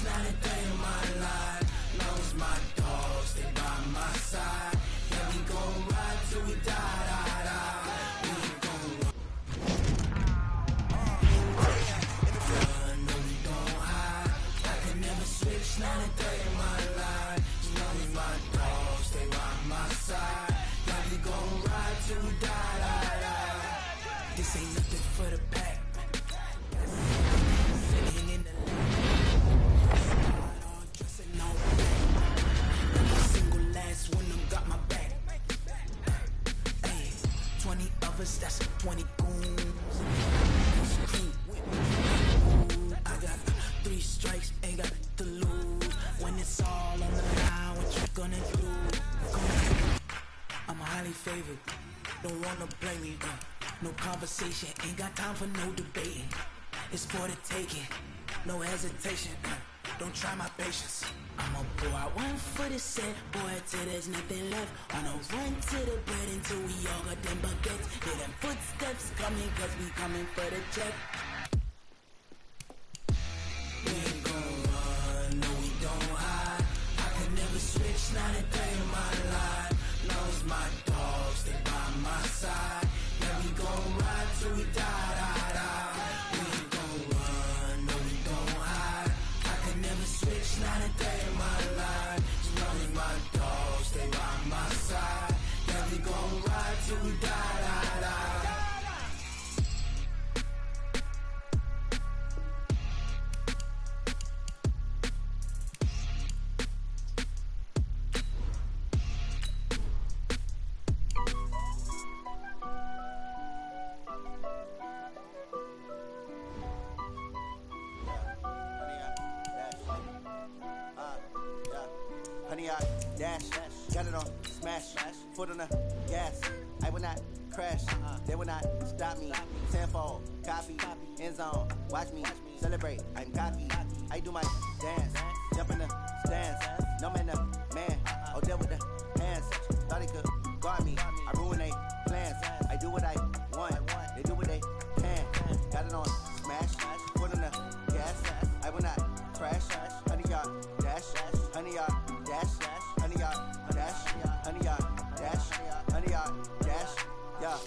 Not a day in my life. Knows my dogs, stay by my side. Yeah, we gon' ride till we die, die, die. We ain't gon' run. No, we don't hide. I can never switch, not a day in my life. Knows my dogs, stay by my side. Yeah, we gon' ride till we die, die, die. This ain't nothing for the pack. Sitting in the when them got my back. Hey, 20 of us, that's 20 goons. I got 3 strikes, ain't got to lose. When it's all on the line, what you gonna do? I'm highly favored, don't wanna blame me. No conversation, ain't got time for no debating. It's for the taking, no hesitation. Don't try my patience. I'ma pour out one for the set, boy, till there's nothing left. On a run to the bread until we all got them baguettes. Hear them footsteps coming, cause we coming for the check. We ain't gon' run, no, we don't hide. I can never switch, not a day in my life. Knows my dogs, stay by my side. Yeah, we gon' ride till we die, die, die. We ain't gon' run, no, we don't hide. I can never switch, not a day in my life. Knows my dogs, stay by my side. Yeah, we gon' ride till we die, die, die. Honey, I dash, got it on, smash, foot on the gas. I will not crash, they will not stop me. Tenfold, copy, end zone, watch me celebrate. I'm cocky, I do my dance, jump in the stands. No man, the man, oh, deal with the hands. Thought he could guard me, I ruin they plans. I do what I want, they do what they can. Got it on, smash, foot on the gas. I will not crash, honey, y'all dash, honey, y'all dash, honey, y'all dash, honey, y'all dash, honey, y'all dash, yeah.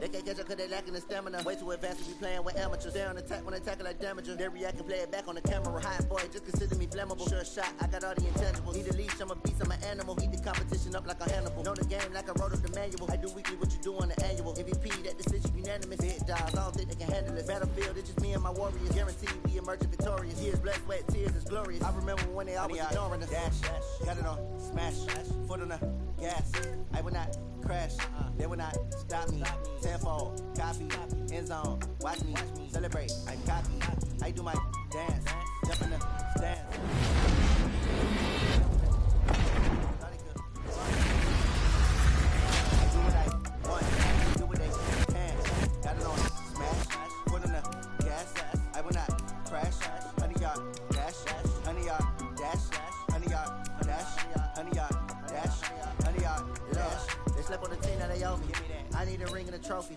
They can't catch up cause they lacking the stamina. Way too advanced to be playing with amateurs. Stay on attack when they tackle like damager. They react and play it back on the camera. Hot boy, just consider me flammable. Sure shot, I got all the intangibles. Need a leash, I'm a beast, I'm an animal. Heat the competition up like a Hannibal. Know the game like I wrote up the manual. I do weekly what you do on the annual. MVP, that decision unanimous. Big dogs, I don't think they can handle it. Battlefield, it's just me and my warriors. Guaranteed we emerging victorious. Years, blood, sweat, tears, it's glorious. I remember when they always ignoring us. Dash, got it on, smash, foot on the gas. I will not crash, they will not stop me. Tenfold, copy, end zone, watch me celebrate. I'm cocky, I do my dance, jump in the stands. I do what I want, do what they can. Got it on, smash, foot on the gas. I will not crash, honey, y'all dash, honey, y'all dash, honey, y'all dash, honey, y'all dash, honey, y'all dash. They slept on the team, now they owe me. I need a ring and a trophy.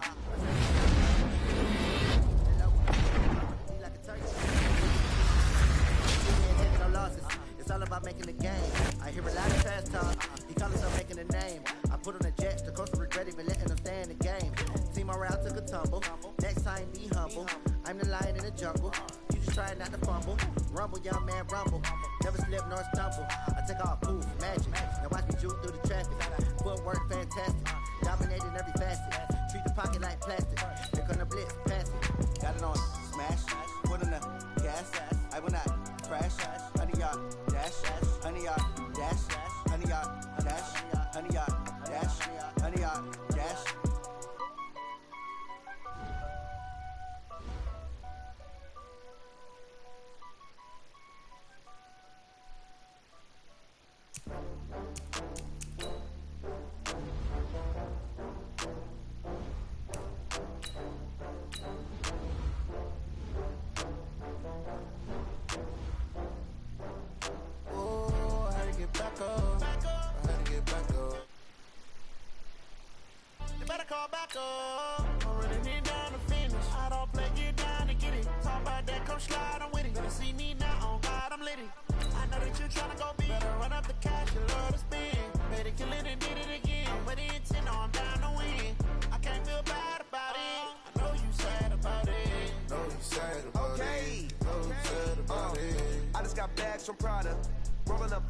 It's all about making the game. I hear a lot of fast talk. He call himself making a name. I put on the jets, the coast of regret even letting them stay in the game. Team morale took a tumble. Next time be humble. I'm the lion in the jungle. You just try not to fumble. Rumble, young man, rumble. Never slip nor stumble. I take off, poof, magic. Now watch me juke through the traffic. Footwork work fantastic. Dominating every facet. Treat the pocket like plastic. Here come the blitz, pass it. Got it on smash. Foot on the gas. I will not crash. 100-yard dash. 100-yard dash. 100-yard dash. 100-yard dash. 100-yard dash. Oh, I had to get back up. I had to get back up. You better call back up. I'm running it down to finish. I don't play, get down to get it. Talk about that, come slide, I'm with it. Better see me now, on God, I'm litty. I know that you tryna go big. Better run up the cash, you love to spend. Better kill it and did it again. I'm with the intent, no, I'm down to win. I can't feel bad about it. I know you sad about it. Know you sad about it. Know you sad about it. I just got bags from Prada. Rolling up